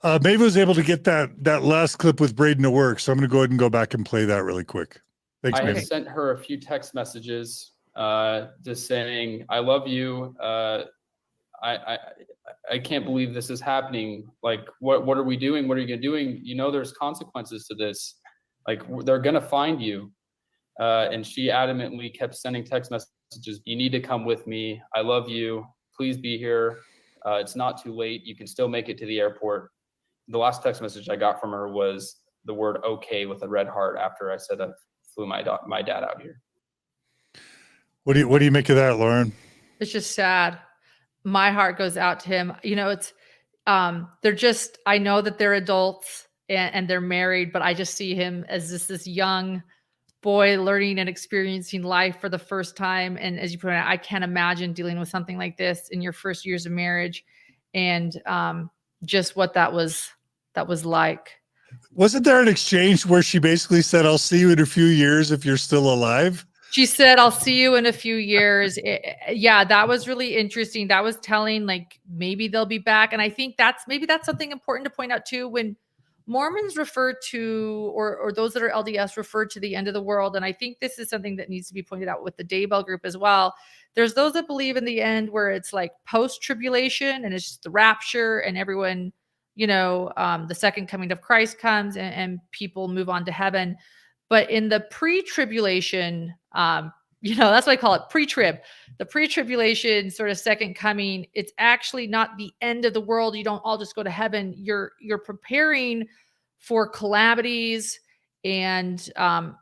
Speaker 1: Maeve was able to get that last clip with Braydon to work, so I'm going to go ahead and go back and play that really quick. Thanks,
Speaker 3: I
Speaker 1: Maeve.
Speaker 3: have sent her a few text messages just saying, I love you. I can't believe this is happening. Like, what are we doing? What are you doing? There's consequences to this. Like, they're going to find you. And she adamantly kept sending text messages. You need to come with me. I love you. Please be here. It's not too late. You can still make it to the airport. The last text message I got from her was the word okay with a red heart after I said I flew my dad out here.
Speaker 1: What do you make of that, Lauren?
Speaker 2: It's just sad. My heart goes out to him. It's they're just, I know that they're adults and they're married, but I just see him as this young boy learning and experiencing life for the first time. And as you put it, I can't imagine dealing with something like this in your first years of marriage, and just what that was like.
Speaker 1: Wasn't there an exchange where she basically said, I'll see you in a few years if you're still alive?
Speaker 2: She said, I'll see you in a few years. Yeah, that was really interesting. That was telling, like, maybe they'll be back. And I think that's something important to point out too, when Mormons refer to, or those that are LDS refer to the end of the world. And I think this is something that needs to be pointed out with the Daybell group as well. There's those that believe in the end where it's like post-tribulation and it's just the rapture and everyone, the second coming of Christ comes and people move on to heaven. But in the pre-tribulation, that's why I call it pre-trib. The pre-tribulation sort of second coming, it's actually not the end of the world. You don't all just go to heaven. You're preparing for calamities and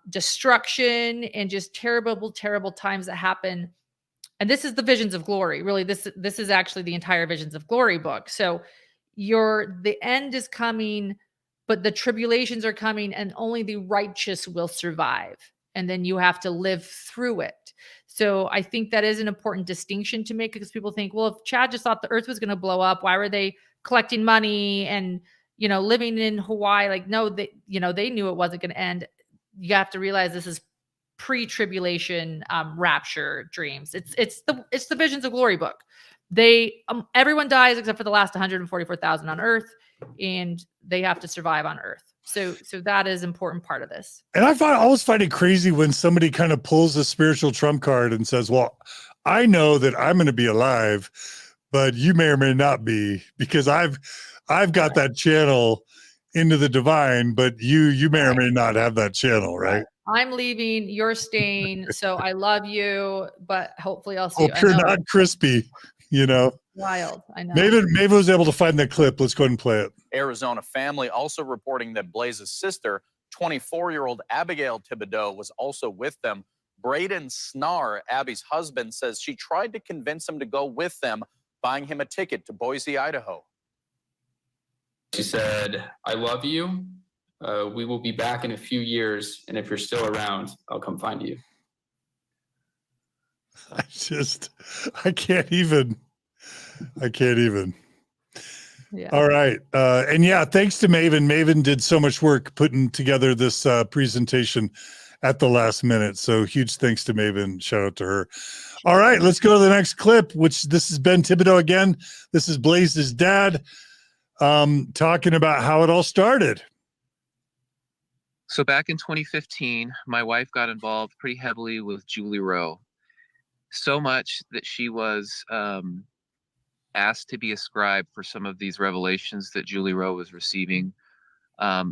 Speaker 2: destruction and just terrible, terrible times that happen. And this is the Visions of Glory. Really, this is actually the entire Visions of Glory book. So the end is coming, but the tribulations are coming, and only the righteous will survive. And then you have to live through it. So I think that is an important distinction to make, because people think, well, if Chad just thought the earth was going to blow up, why were they collecting money and, living in Hawaii? Like, no, they knew it wasn't going to end. You have to realize this is pre-tribulation rapture dreams. It's the Visions of Glory book. Everyone dies except for the last 144,000 on earth, and they have to survive on earth. So that is an important part of this.
Speaker 1: And I always find it crazy when somebody kind of pulls a spiritual trump card and says, well, I know that I'm going to be alive, but you may or may not be, because I've got that channel into the divine, but you may or may not have that channel, right?
Speaker 2: I'm leaving, you're staying, so I love you, but hopefully I'll see you.
Speaker 1: Hope you're not crispy,
Speaker 2: Wild, I know.
Speaker 1: Maybe was able to find that clip. Let's go ahead and play it.
Speaker 5: Arizona family also reporting that Blaze's sister, 24-year-old Abigail Thibaudeau, was also with them. Braydon Snar, Abby's husband, says she tried to convince him to go with them, buying him a ticket to Boise, Idaho.
Speaker 3: She said, I love you. We will be back in a few years, and if you're still around, I'll come find you.
Speaker 1: I can't even.
Speaker 2: Yeah.
Speaker 1: All right. And yeah, thanks to Maven. Maven did so much work putting together this presentation at the last minute. So huge thanks to Maven. Shout out to her. All right, let's go to the next clip, which this is Ben Thibaudeau again. This is Blaze's dad talking about how it all started.
Speaker 4: So back in 2015, my wife got involved pretty heavily with Julie Rowe. So much that she was asked to be a scribe for some of these revelations that Julie Rowe was receiving.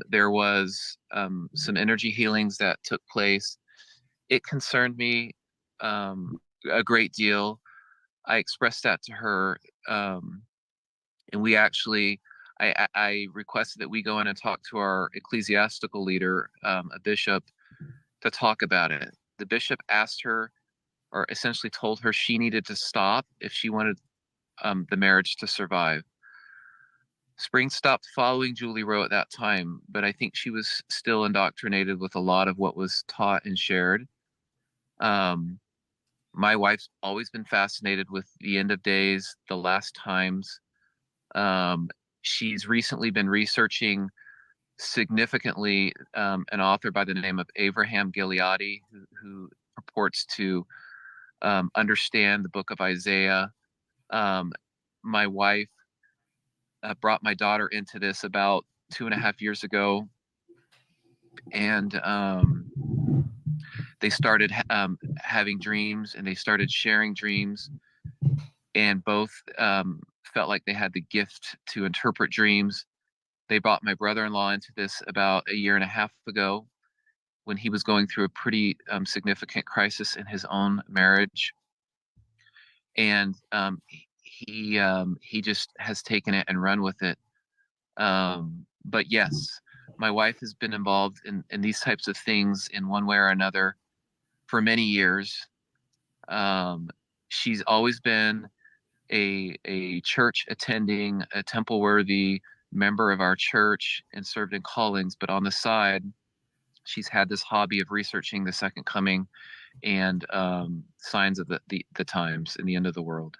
Speaker 4: There was some energy healings that took place. It concerned me a great deal. I expressed that to her, and we actually, I requested that we go in and talk to our ecclesiastical leader, a bishop, to talk about it. The bishop asked her, or essentially told her, she needed to stop if she wanted the marriage to survive. Spring stopped following Julie Rowe at that time, but I think she was still indoctrinated with a lot of what was taught and shared. My wife's always been fascinated with the end of days, the last times. She's recently been researching significantly an author by the name of Avraham Gileadi, who purports to understand the book of Isaiah. My wife brought my daughter into this about 2.5 years ago, and they started having dreams, and they started sharing dreams, and both felt like they had the gift to interpret dreams. They brought my brother-in-law into this about 1.5 years ago, when he was going through a pretty significant crisis in his own marriage. And he just has taken it and run with it. But yes, my wife has been involved in these types of things in one way or another for many years. She's always been a church attending, a temple worthy member of our church, and served in callings. But on the side, she's had this hobby of researching the second coming and signs of the times and the end of the world.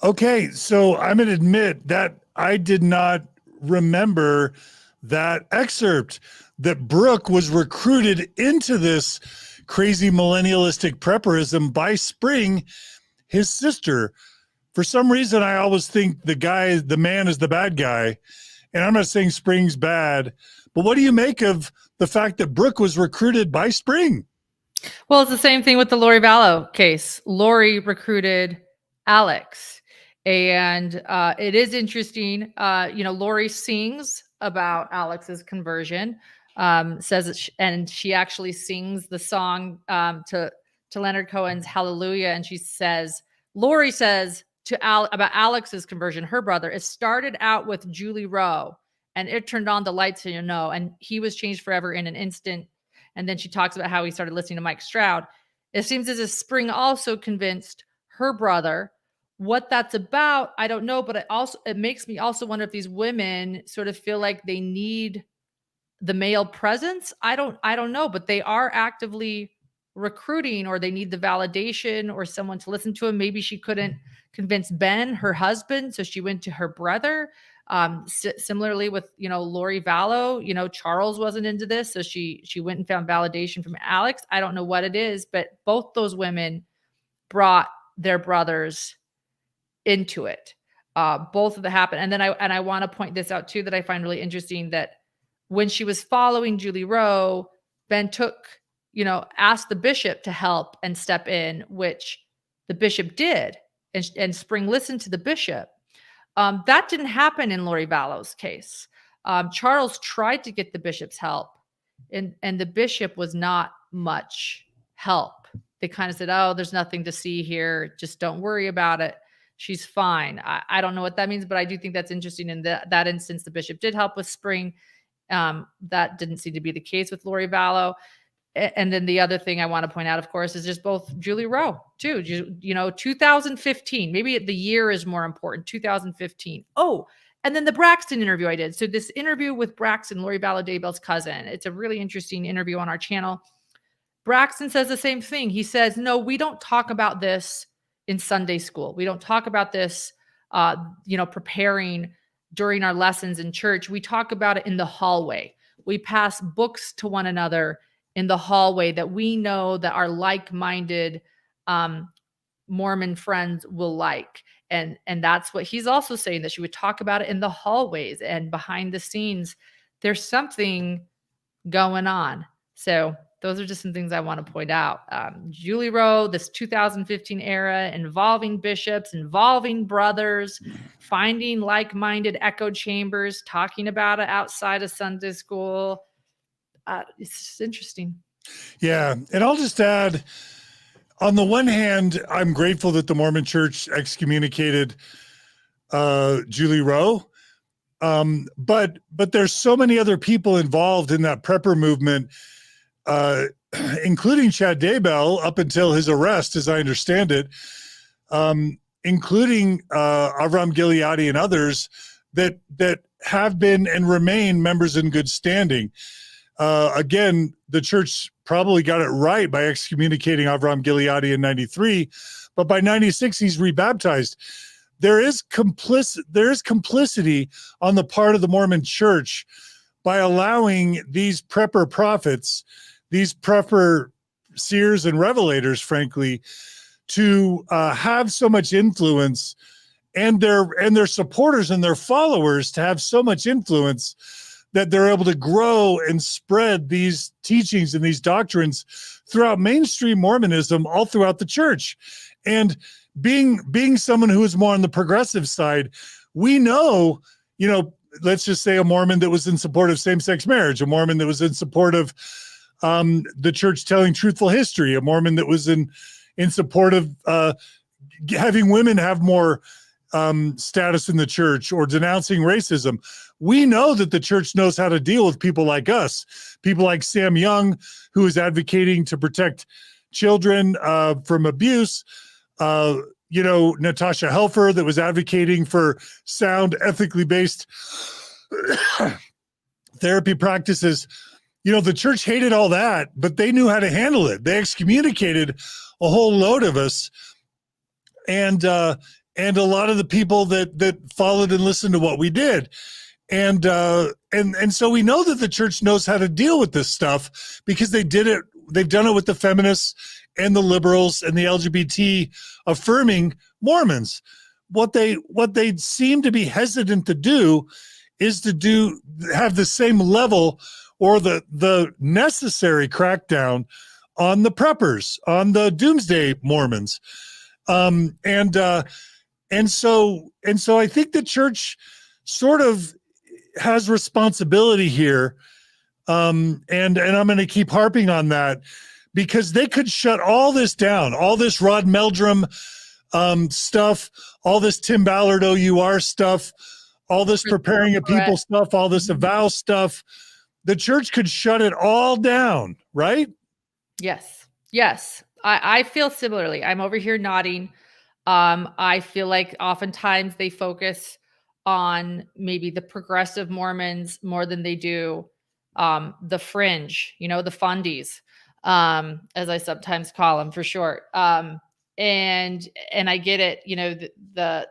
Speaker 1: Okay, so I'm going to admit that I did not remember that excerpt, that Brooke was recruited into this crazy millennialistic prepperism by Spring, his sister. For some reason, I always think the man is the bad guy. And I'm not saying Spring's bad, but what do you make of the fact that Brooke was recruited by Spring?
Speaker 2: Well, it's the same thing with the Lori Vallow case. Lori recruited Alex. And it is interesting. Lori sings about Alex's conversion, and she actually sings the song to Leonard Cohen's Hallelujah. And Lori says about Alex's conversion, her brother, it started out with Julie Rowe, and it turned on the lights, you know, and he was changed forever in an instant. And then she talks about how he started listening to Mike Stroud. It seems as if Spring also convinced her brother. What that's about, I don't know, but it makes me also wonder if these women sort of feel like they need the male presence. I don't know, but they are actively recruiting, or they need the validation or someone to listen to him. Maybe she couldn't convince Ben, her husband, so she went to her brother. Similarly with, you know, Lori Vallow, you know, Charles wasn't into this, so she went and found validation from Alex. I don't know what it is, but both those women brought their brothers into it. Both of them happened. And then I want to point this out too, that I find really interesting, that when she was following Julie Rowe, Ben asked the bishop to help and step in, which the bishop did. And Spring listened to the bishop. That didn't happen in Lori Vallow's case. Charles tried to get the bishop's help, and the bishop was not much help. They kind of said, oh, there's nothing to see here. Just don't worry about it. She's fine. I don't know what that means, but I do think that's interesting. In that instance, the bishop did help with Spring. That didn't seem to be the case with Lori Vallow. And then the other thing I want to point out, of course, is just both Julie Rowe too. 2015, maybe the year is more important. 2015. Oh, and then the Braxton interview I did. So this interview with Braxton, Lori Vallow Daybell's cousin, it's a really interesting interview on our channel. Braxton says the same thing. He says, no, we don't talk about this in Sunday school. We don't talk about this, preparing during our lessons in church. We talk about it in the hallway. We pass books to one another in the hallway that we know that our like-minded Mormon friends will like. And that's what he's also saying, that she would talk about it in the hallways and behind the scenes. There's something going on. So those are just some things I want to point out. Julie Rowe, this 2015 era, involving bishops, involving brothers, finding like-minded echo chambers, talking about it outside of Sunday school. It's just interesting.
Speaker 1: Yeah. And I'll just add, on the one hand, I'm grateful that the Mormon Church excommunicated Julie Rowe. But there's so many other people involved in that prepper movement, including Chad Daybell up until his arrest, as I understand it, including Avraham Gileadi and others that have been and remain members in good standing. Again, the church probably got it right by excommunicating Avraham Gileadi in 93, but by 96, he's rebaptized. There is complicity on the part of the Mormon church by allowing these prepper prophets, these prepper seers and revelators, frankly, to have so much influence, and their supporters and their followers to have so much influence that they're able to grow and spread these teachings and these doctrines throughout mainstream Mormonism, all throughout the church. And being someone who is more on the progressive side, we know, let's just say a Mormon that was in support of same-sex marriage, a Mormon that was in support of the church telling truthful history, a Mormon that was in support of having women have more status in the church, or denouncing racism. We know that the church knows how to deal with people like us, people like Sam Young, who is advocating to protect children from abuse. Natasha Helfer, that was advocating for sound, ethically based therapy practices. The church hated all that, but they knew how to handle it. They excommunicated a whole load of us, and a lot of the people that followed and listened to what we did. And so we know that the church knows how to deal with this stuff, because they did it. They've done it with the feminists and the liberals and the LGBT affirming Mormons. What they seem to be hesitant to do is to have the same level or the necessary crackdown on the preppers, on the doomsday Mormons. And so I think the church sort of has responsibility here. And I'm going to keep harping on that, because they could shut all this down, all this Rod Meldrum stuff, all this Tim Ballard OUR stuff, all this preparing a people stuff, all this avow stuff. The church could shut it all down, right?
Speaker 2: Yes. Yes. I feel similarly. I'm over here nodding. I feel like oftentimes they focus on maybe the progressive Mormons more than they do the fringe, the fundies, as I sometimes call them for short. And I get it, the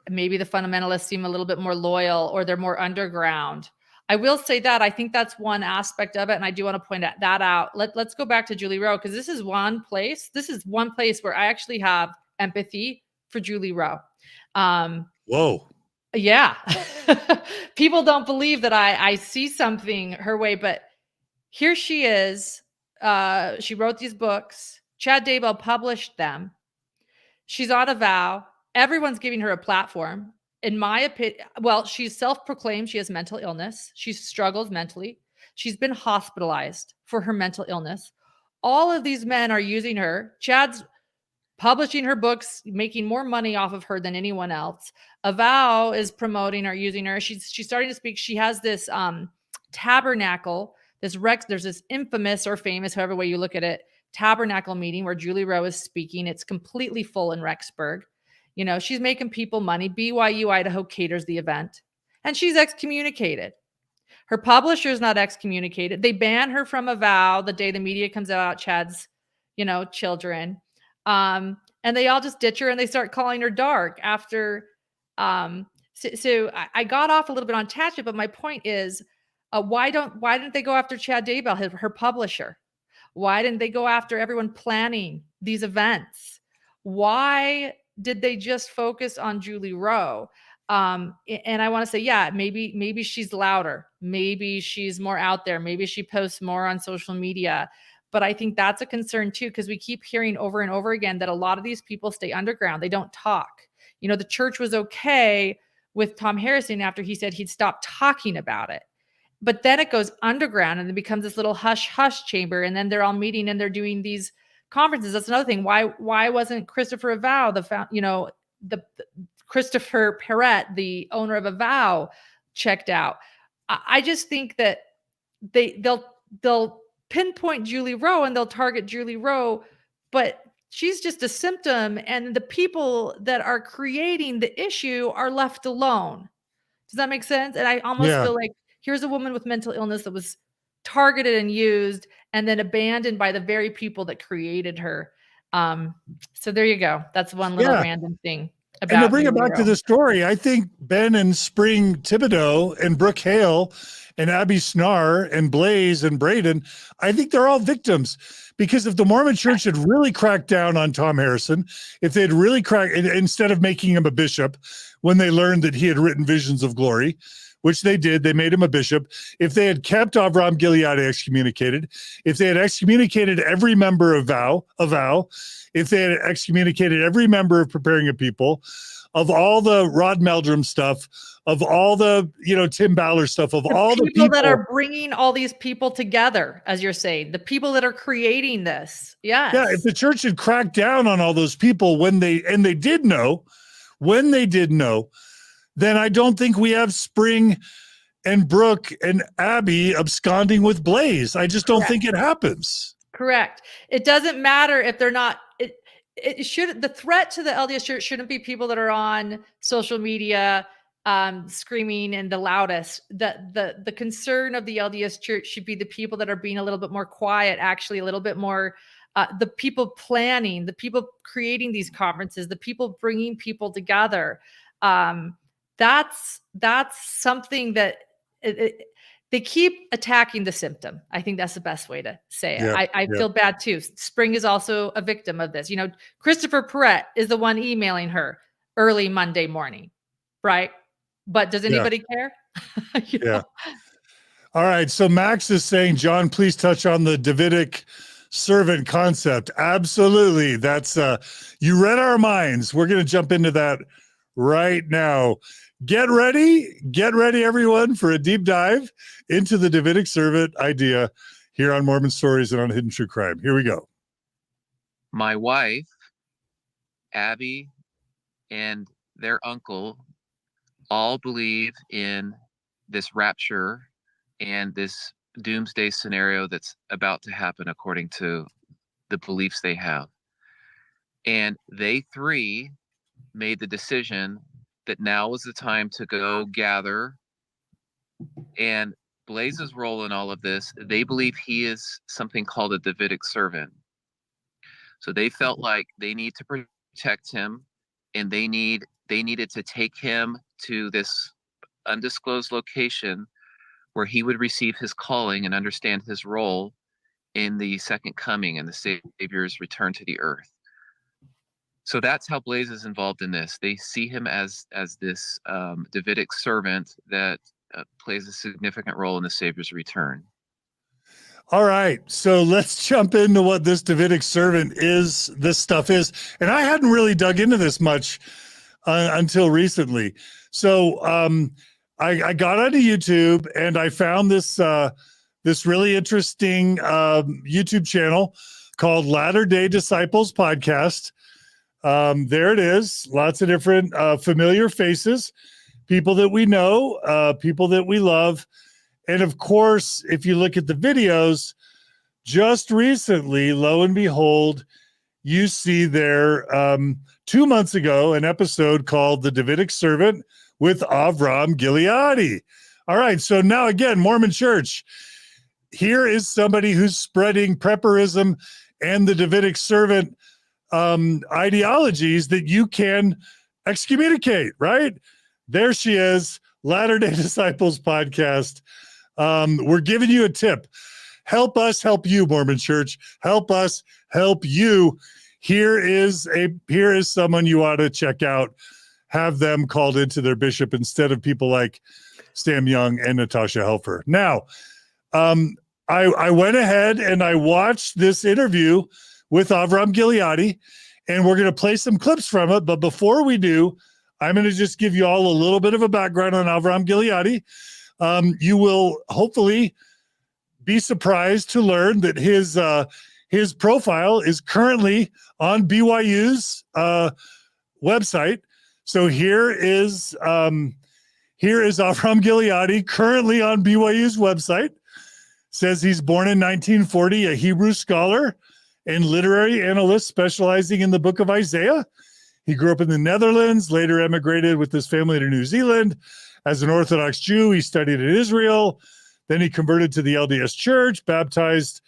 Speaker 2: maybe the fundamentalists seem a little bit more loyal or they're more underground. I will say that I think that's one aspect of it. And I do want to point that out. Let's go back to Julie Rowe, because this is one place where I actually have empathy for Julie Rowe.
Speaker 1: Whoa.
Speaker 2: Yeah. People don't believe that I see something her way, but here she is. She wrote these books. Chad Daybell published them. She's on a vow. Everyone's giving her a platform. In my opinion, well, she's self-proclaimed she has mental illness. She struggles mentally. She's been hospitalized for her mental illness. All of these men are using her. Chad's publishing her books, making more money off of her than anyone else. Avow is promoting her, using her. She's starting to speak. She has this tabernacle, there's this infamous or famous, however way you look at it, tabernacle meeting where Julie Rowe is speaking. It's completely full in Rexburg. She's making people money. BYU Idaho caters the event, and she's excommunicated. Her publisher is not excommunicated. They ban her from Avow the day the media comes out, Chad's, children. And they all just ditch her and they start calling her dark after. So I got off a little bit on tangent, but my point is, why didn't they go after Chad Daybell, her publisher? Why didn't they go after everyone planning these events? Why did they just focus on Julie Rowe? And I want to say, yeah, maybe she's louder. Maybe she's more out there. Maybe she posts more on social media. But I think that's a concern too, because we keep hearing over and over again that a lot of these people stay underground. They don't talk. The church was okay with Tom Harrison after he said he'd stop talking about it. But then it goes underground and it becomes this little hush chamber. And then they're all meeting and they're doing these conferences. That's another thing. Why wasn't Christopher Avow, the Christopher Perrett, the owner of Avow, checked out? I just think that they'll pinpoint Julie Rowe and they'll target Julie Rowe, but she's just a symptom, and the people that are creating the issue are left alone. Does that make sense? And I almost feel like here's a woman with mental illness that was targeted and used and then abandoned by the very people that created her. So there you go. That's one little random thing.
Speaker 1: And to bring it back to the story, I think Ben and Spring Thibaudeau and Brooke Hale and Abby Snar and Blaze and Braydon, I think they're all victims. Because if the Mormon Church had really cracked down on Tom Harrison, if they had really cracked, instead of making him a bishop, when they learned that he had written Visions of Glory, which they did, they made him a bishop. If they had kept Avraham Gileadi excommunicated, if they had excommunicated every member of Vow, if they had excommunicated every member of Preparing a People, of all the Rod Meldrum stuff, of all the, Tim Ballard stuff, of all the people
Speaker 2: that are bringing all these people together, as you're saying, the people that are creating this. Yes.
Speaker 1: Yeah. If the church had cracked down on all those people when they did know, then I don't think we have Spring and Brooke and Abby absconding with Blaze. I just don't think it happens.
Speaker 2: Correct. It doesn't matter if they're not, it should, the threat to the LDS Church shouldn't be people that are on social media screaming and the loudest. The concern of the LDS Church should be the people that are being a little bit more quiet, actually a little bit more, the people planning, the people creating these conferences, the people bringing people together. That's something that they keep attacking the symptom. I think that's the best way to say it. I feel bad too. Spring is also a victim of this. Christopher Perrett is the one emailing her early Monday morning, right? But does anybody care?
Speaker 1: All right. So Max is saying, John, please touch on the Davidic servant concept. Absolutely. That's you read our minds. We're going to jump into that right now. Get ready, everyone, for a deep dive into the Davidic servant idea here on Mormon Stories and on Hidden True Crime. Here we go.
Speaker 4: My wife, Abby, and their uncle all believe in this rapture and this doomsday scenario that's about to happen according to the beliefs they have. And they three made the decision that now was the time to go gather. And Blaze's role in all of this, they believe he is something called a davidic servant. So they felt like they need to protect him, and they needed to take him to this undisclosed location where he would receive his calling and understand his role in the second coming and the Savior's return to the earth. So that's how Blaze is involved in this. They see him as this Davidic servant that plays a significant role in the Savior's return.
Speaker 1: All right, so let's jump into what this Davidic servant is, this stuff is. And I hadn't really dug into this much until recently. So I got onto YouTube and I found this this really interesting YouTube channel called Latter-day Disciples Podcast. There it is, lots of different familiar faces, people that we know, people that we love. And of course, if you look at the videos, just recently, lo and behold, you see there 2 months ago an episode called The Davidic Servant with Avraham Gileadi. All right, so now again, Mormon Church, here is somebody who's spreading preterism and the Davidic servant ideologies that you can excommunicate, right? There she is, Latter-day Disciples Podcast. We're giving you a tip. Help us help you, Mormon Church. Help us help you. Here is someone you ought to check out. Have them called into their bishop instead of people like Stam Young and Natasha Helfer. Now, I went ahead and I watched this interview with Avraham Gileadi, and we're going to play some clips from it. But before we do, I'm going to just give you all a little bit of a background on Avraham Gileadi. You will hopefully be surprised to learn that his profile is currently on BYU's website. So here is Avraham Gileadi currently on BYU's website. Says he's born in 1940, a Hebrew scholar and literary analyst specializing in the book of Isaiah. He grew up in the Netherlands, later emigrated with his family to New Zealand. As an Orthodox Jew, he studied in Israel. Then he converted to the LDS Church, baptized,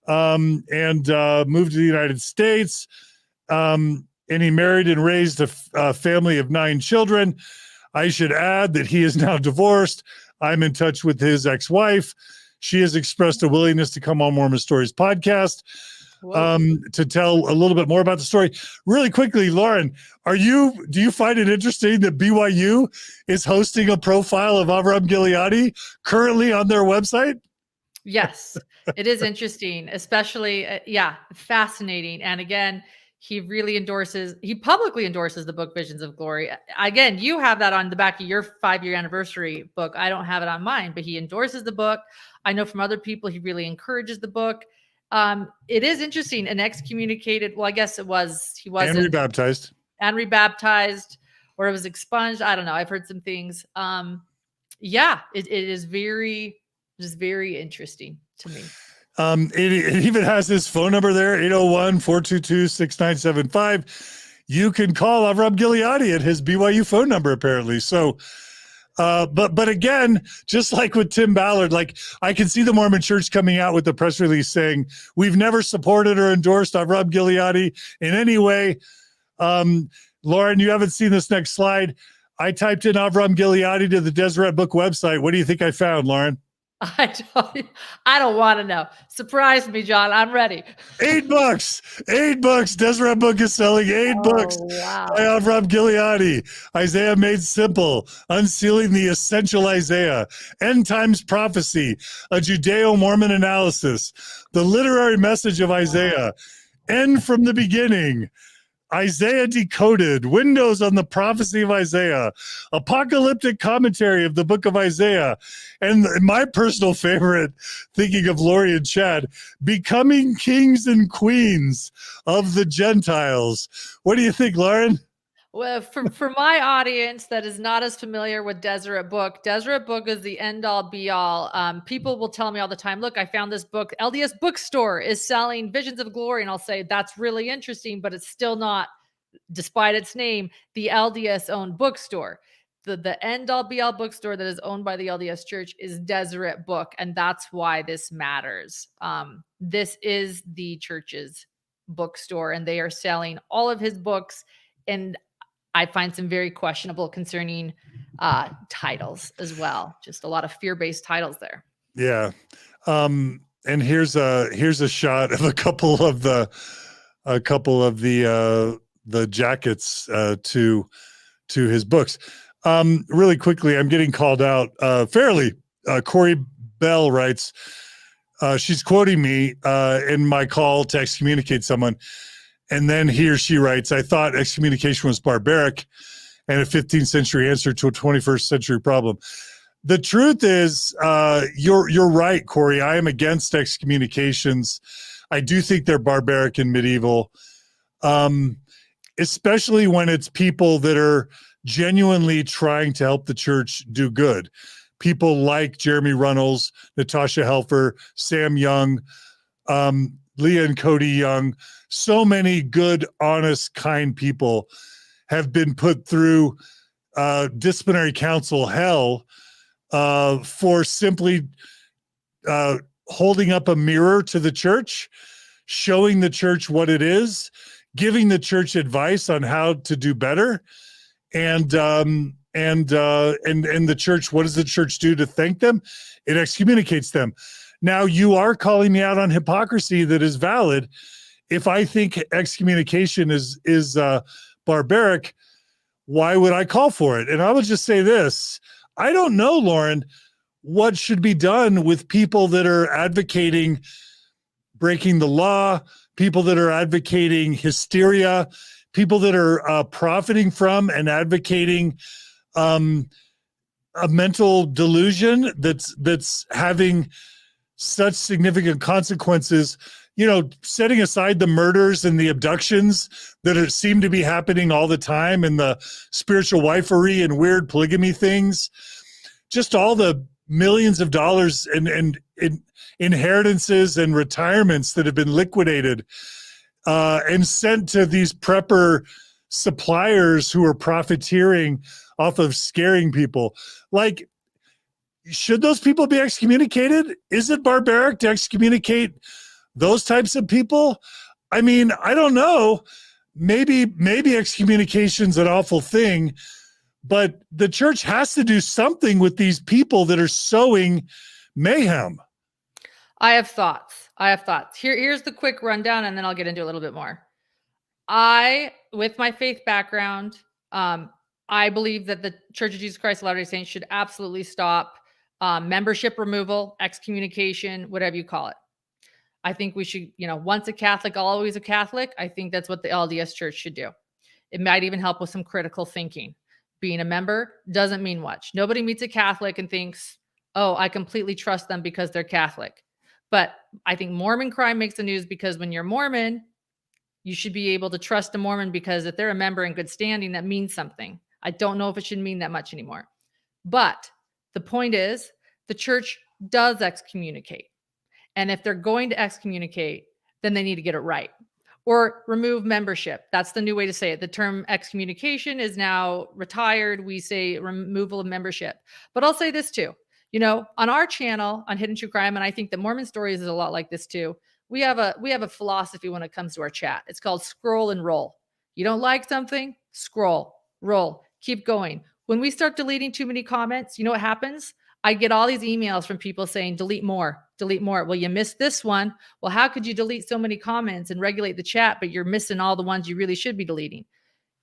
Speaker 1: and moved to the United States. And he married and raised a family of 9 children. I should add that he is now divorced. I'm in touch with his ex-wife. She has expressed a willingness to come on Mormon Stories podcast to tell a little bit more about the story. Really quickly, Lauren, do you find it interesting that BYU is hosting a profile of Avraham Gileadi currently on their website?
Speaker 2: Yes, it is interesting, especially, fascinating. And again, he publicly endorses the book Visions of Glory. Again, you have that on the back of your 5-year anniversary book. I don't have it on mine, but he endorses the book. I know from other people, he really encourages the book. It is interesting. An excommunicated, well, I guess he wasn't. And rebaptized, or it was expunged. I don't know. I've heard some things. It is very interesting to me.
Speaker 1: It even has his phone number there, 801-422-6975. You can call Avraham Gileadi at his BYU phone number, apparently. So, but again, just like with Tim Ballard, like I can see the Mormon Church coming out with the press release saying, we've never supported or endorsed Avraham Gileadi in any way. Lauren, you haven't seen this next slide. I typed in Avraham Gileadi to the Deseret Book website. What do you think I found, Lauren?
Speaker 2: I don't want to know. Surprise me, John. I'm ready.
Speaker 1: $8. $8. Deseret Book is selling $8
Speaker 2: wow.
Speaker 1: by Avraham Gileadi. Isaiah Made Simple, Unsealing the Essential Isaiah, End Times Prophecy, a Judeo-Mormon Analysis, The Literary Message of Isaiah, End from the Beginning, Isaiah Decoded, Windows on the Prophecy of Isaiah, Apocalyptic Commentary of the Book of Isaiah, and my personal favorite, thinking of Lori and Chad, Becoming Kings and Queens of the Gentiles. What do you think, Lauren?
Speaker 2: Well, for my audience that is not as familiar with Deseret Book is the end all be all. People will tell me all the time, look, I found this book. LDS Bookstore is selling Visions of Glory. And I'll say, that's really interesting, but it's still not, despite its name, the LDS owned bookstore. The end all be all bookstore that is owned by the LDS Church is Deseret Book. And that's why this matters. This is the church's bookstore, and they are selling all of his books. And I find some very questionable concerning titles as well. Just a lot of fear-based titles there.
Speaker 1: Yeah. And here's a shot of a couple of the jackets to his books. Really quickly, I'm getting called out fairly. Corey Bell writes, she's quoting me in my call to excommunicate someone. And then he or she writes, I thought excommunication was barbaric and a 15th century answer to a 21st century problem. The truth is, you're right, Corey. I am against excommunications. I do think they're barbaric and medieval, especially when it's people that are genuinely trying to help the church do good. People like Jeremy Runnels, Natasha Helfer, Sam Young, Leah and Cody Young. So many good, honest, kind people have been put through disciplinary council hell for simply holding up a mirror to the church, showing the church what it is, giving the church advice on how to do better, and the church. What does the church do to thank them? It excommunicates them. Now, you are calling me out on hypocrisy that is valid. If I think excommunication is barbaric, why would I call for it? And I would just say this. I don't know, Lauren, what should be done with people that are advocating breaking the law, people that are advocating hysteria, people that are profiting from and advocating a mental delusion that's having such significant consequences. You know, setting aside the murders and the abductions that seem to be happening all the time, and the spiritual wifery and weird polygamy things, just all the millions of dollars and inheritances and retirements that have been liquidated and sent to these prepper suppliers who are profiteering off of scaring people. Like, should those people be excommunicated? Is it barbaric to excommunicate those types of people? I mean, I don't know. Maybe excommunication's an awful thing, but the church has to do something with these people that are sowing mayhem.
Speaker 2: I have thoughts. Here's the quick rundown, and then I'll get into a little bit more. With my faith background, I believe that the Church of Jesus Christ of Latter-day Saints should absolutely stop membership removal, excommunication, whatever you call it. I think we should, once a Catholic, always a Catholic. I think that's what the LDS Church should do. It might even help with some critical thinking. Being a member doesn't mean much. Nobody meets a Catholic and thinks, oh, I completely trust them because they're Catholic. But I think Mormon crime makes the news because when you're Mormon, you should be able to trust a Mormon because if they're a member in good standing, that means something. I don't know if it should mean that much anymore. But the point is, the church does excommunicate. And if they're going to excommunicate, then they need to get it right. Or remove membership. That's the new way to say it. The term excommunication is now retired. We say removal of membership. But I'll say this too. On our channel on Hidden True Crime, and I think that Mormon Stories is a lot like this too. We have a philosophy when it comes to our chat. It's called scroll and roll. You don't like something? Scroll, roll, keep going. When we start deleting too many comments, you know what happens? I get all these emails from people saying, delete more, delete more. Well, you missed this one. Well, how could you delete so many comments and regulate the chat, but you're missing all the ones you really should be deleting?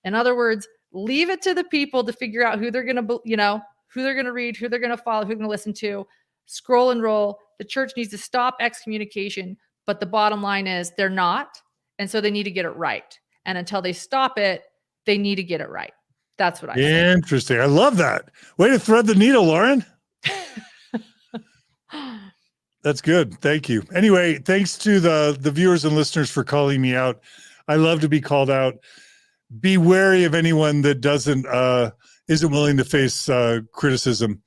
Speaker 2: In other words, leave it to the people to figure out who they're going to, who they're going to read, who they're going to follow, who they're going to listen to. Scroll and roll. The church needs to stop excommunication, but the bottom line is they're not. And so they need to get it right. And until they stop it, they need to get it right. That's what I say.
Speaker 1: Interesting. I love that. Way to thread the needle, Lauren. That's good. Thank you. Anyway, thanks to the viewers and listeners for calling me out. I love to be called out. be wary of anyone that isn't willing to face criticism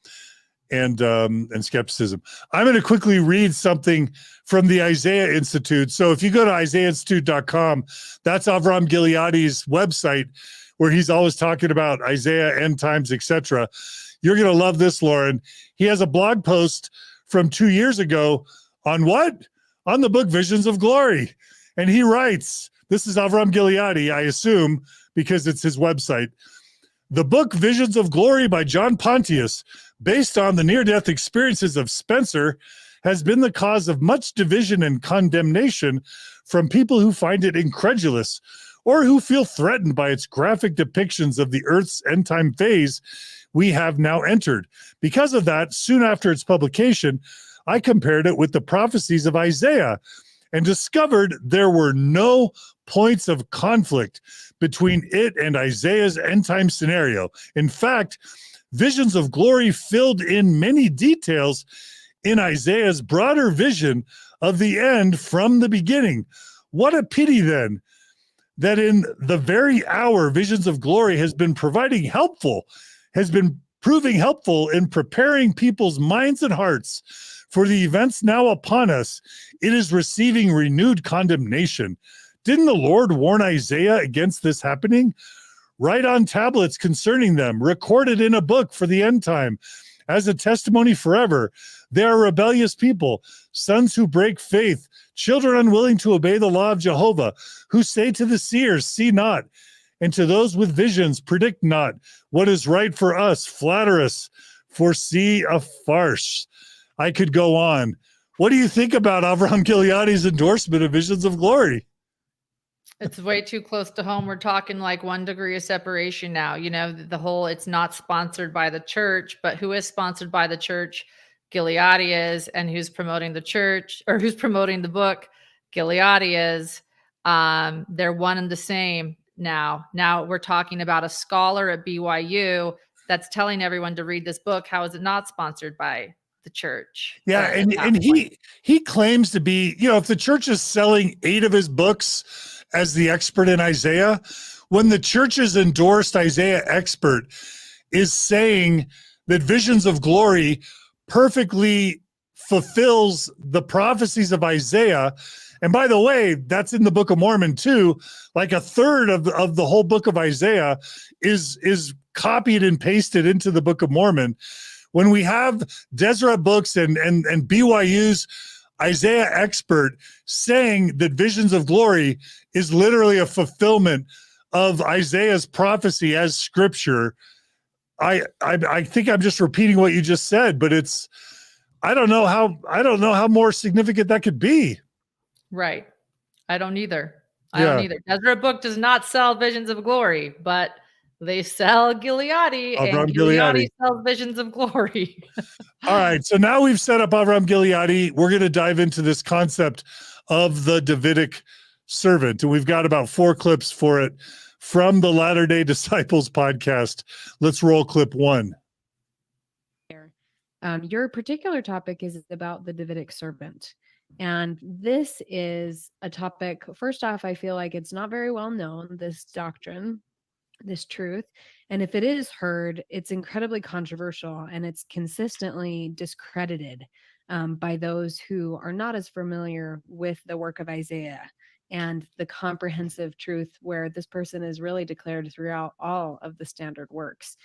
Speaker 1: and skepticism. I'm going to quickly read something from the Isaiah Institute. So if you go to isaiahinstitute.com, that's Avraham Gileadi's website, where he's always talking about Isaiah, end times, etc. You're going to love this, Lauren. He has a blog post from 2 years ago on what? On the book Visions of Glory. And he writes, this is Avraham Gileadi, I assume, because it's his website. The book Visions of Glory by John Pontius, based on the near-death experiences of Spencer, has been the cause of much division and condemnation from people who find it incredulous or who feel threatened by its graphic depictions of the Earth's end-time phase we have now entered. Because of that, soon after its publication, I compared it with the prophecies of Isaiah and discovered there were no points of conflict between it and Isaiah's end-time scenario. In fact, Visions of Glory filled in many details in Isaiah's broader vision of the end from the beginning. What a pity, then, that in the very hour Visions of Glory has been proving helpful in preparing people's minds and hearts for the events now upon us, it is receiving renewed condemnation. Didn't the Lord warn Isaiah against this happening? Write on tablets concerning them, recorded in a book for the end time, as a testimony forever. They are rebellious people, sons who break faith, children unwilling to obey the law of Jehovah, who say to the seers, see not, and to those with visions, predict not. What is right for us, flatter us, foresee a farce. I could go on. What do you think about Avraham Gileadi's endorsement of Visions of Glory?
Speaker 2: It's way too close to home. We're talking like 1 degree of separation now. You know, the whole, it's not sponsored by the church, but who is sponsored by the church? Gileadi is. And who's promoting the church, or who's promoting the book? Gileadi is. They're one and the same now. Now we're talking about a scholar at BYU that's telling everyone to read this book. How is it not sponsored by the church?
Speaker 1: Yeah, and he claims to be, you know, if the church is selling 8 of his books as the expert in Isaiah, when the church's endorsed Isaiah expert is saying that Visions of Glory perfectly fulfills the prophecies of Isaiah. And by the way, that's in the Book of Mormon too. Like a third of the whole book of Isaiah is copied and pasted into the Book of Mormon. When we have Deseret Books and BYU's Isaiah expert saying that Visions of Glory is literally a fulfillment of Isaiah's prophecy as scripture, I think I'm just repeating what you just said, but I don't know how more significant that could be.
Speaker 2: Right. I don't either. I don't either. Deseret Book does not sell Visions of Glory, but they sell Gileadi, and Gileadi sells Visions of Glory.
Speaker 1: All right. So now we've set up Avraham Gileadi. We're going to dive into this concept of the Davidic servant. And we've got about 4 clips for it from the Latter-day Disciples podcast. Let's roll clip 1.
Speaker 6: Your particular topic is about the Davidic servant. And this is a topic, first off, I feel like it's not very well known, this doctrine, this truth. And if it is heard, it's incredibly controversial, and it's consistently discredited by those who are not as familiar with the work of Isaiah and the comprehensive truth where this person is really declared throughout all of the standard works.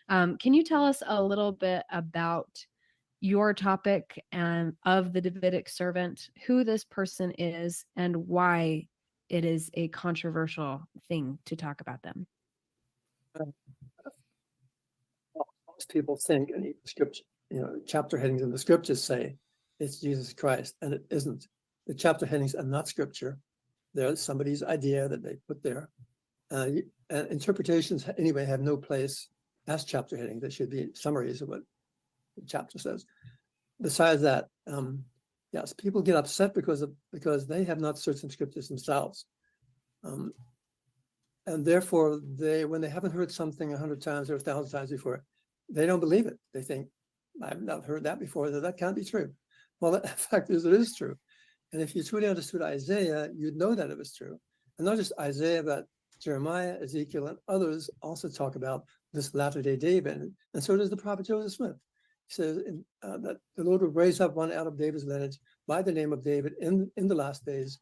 Speaker 6: Can you tell us a little bit about your topic and of the Davidic servant, who this person is, and why it is a controversial thing to talk about them?
Speaker 7: Most people think any scripture, chapter headings in the scriptures say it's Jesus Christ, and it isn't. The chapter headings are not scripture. They're somebody's idea that they put there. And interpretations, anyway, have no place as chapter headings. They should be summaries of what the chapter says. Besides that, yes, people get upset because they have not searched the scriptures themselves. And therefore, when they haven't heard something 100 times or 1,000 times before, they don't believe it. They think, I've not heard that before, that can't be true. Well, the fact is, it is true. And if you truly understood Isaiah, you'd know that it was true. And not just Isaiah, but Jeremiah, Ezekiel, and others also talk about this latter-day David, and so does the prophet Joseph Smith. He says that the Lord will raise up one out of David's lineage by the name of David in the last days,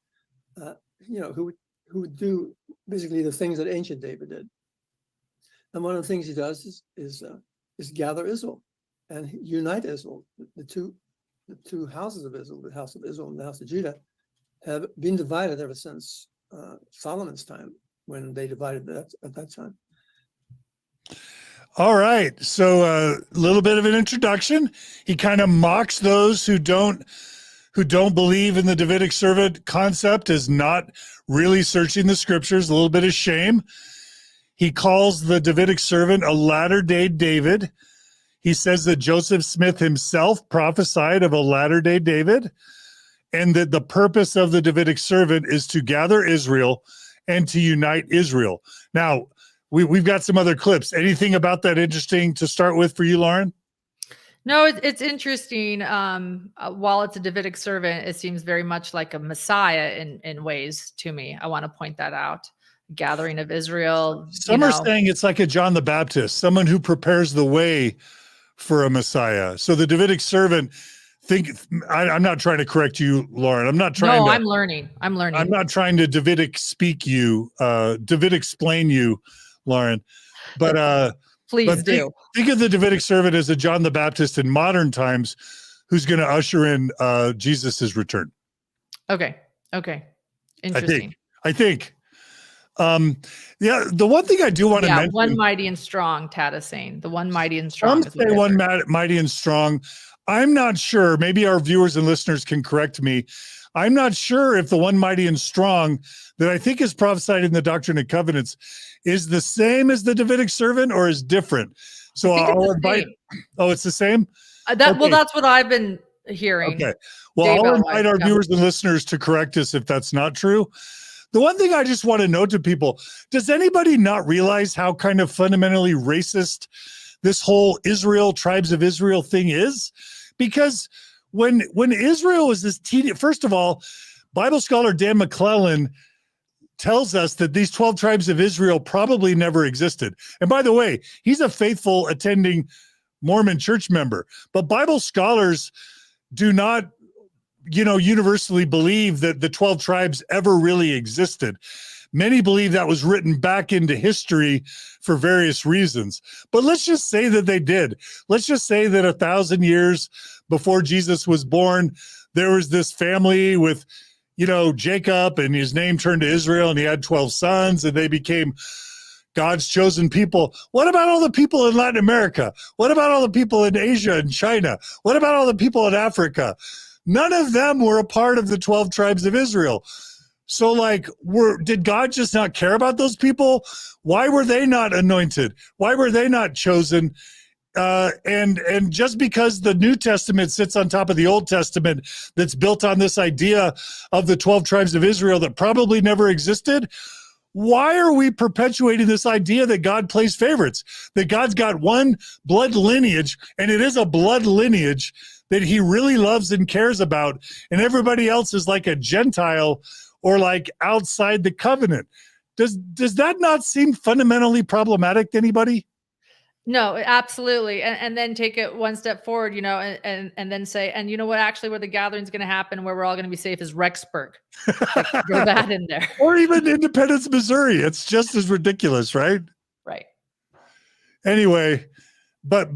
Speaker 7: who would do basically the things that ancient David did. And one of the things he does is gather Israel and unite Israel. The two houses of Israel, the house of Israel and the house of Judah, have been divided ever since Solomon's time, when they divided that at that time.
Speaker 1: All right. So a little bit of an introduction. He kind of mocks those who don't believe in the Davidic servant concept as not really searching the scriptures, a little bit of shame. He calls the Davidic servant a latter-day David. He says that Joseph Smith himself prophesied of a latter-day David, and that the purpose of the Davidic servant is to gather Israel and to unite Israel. Now, we've got some other clips. Anything about that interesting to start with for you, Lauren?
Speaker 2: No, it's interesting. While it's a Davidic servant, it seems very much like a Messiah in ways to me. I want to point that out. Gathering of Israel.
Speaker 1: Some are saying it's like a John the Baptist, someone who prepares the way for a Messiah. So the Davidic servant, I'm not trying to correct you, Lauren. I'm learning. I'm not trying to Davidic explain you, Lauren. But
Speaker 2: please do.
Speaker 1: Think of the Davidic servant as a John the Baptist in modern times who's going to usher in Jesus's return.
Speaker 2: Okay. Interesting.
Speaker 1: I think. The one thing I do want to mention.
Speaker 2: One mighty and strong, Tad is saying. The one mighty and strong.
Speaker 1: Some say one mighty and strong. I'm not sure. Maybe our viewers and listeners can correct me. I'm not sure if the one mighty and strong that I think is prophesied in the Doctrine and Covenants is the same as the Davidic servant or is different. So I'll invite. Oh, it's the same?
Speaker 2: Well, that's what I've been hearing.
Speaker 1: Okay. Well, I'll invite our viewers and listeners to correct us if that's not true. The one thing I just want to note to people, does anybody not realize how kind of fundamentally racist this whole tribes of Israel thing is? Because when Israel was this first of all, Bible scholar Dan McClellan tells us that these 12 tribes of Israel probably never existed. And by the way, he's a faithful attending Mormon church member, but Bible scholars do not universally believe that the 12 tribes ever really existed. Many believe that was written back into history for various reasons. But let's just say that they did. Let's just say that 1,000 years before Jesus was born, there was this family with, Jacob, and his name turned to Israel, and he had 12 sons, and they became God's chosen people. What about all the people in Latin America? What about all the people in Asia and China? What about all the people in Africa? None of them were a part of the 12 tribes of Israel. So did God just not care about those people? Why were they not anointed? Why were they not chosen? And just because the New Testament sits on top of the Old Testament that's built on this idea of the 12 tribes of Israel that probably never existed, why are we perpetuating this idea that God plays favorites? That God's got one blood lineage, and it is a blood lineage that he really loves and cares about, and everybody else is like a Gentile or like outside the covenant. Does that not seem fundamentally problematic to anybody?
Speaker 2: No, absolutely. And then take it one step forward, and then say, and you know what, actually where the gathering's going to happen, where we're all going to be safe is Rexburg. Throw that in there.
Speaker 1: Or even Independence, Missouri. It's just as ridiculous, right?
Speaker 2: Right.
Speaker 1: Anyway, but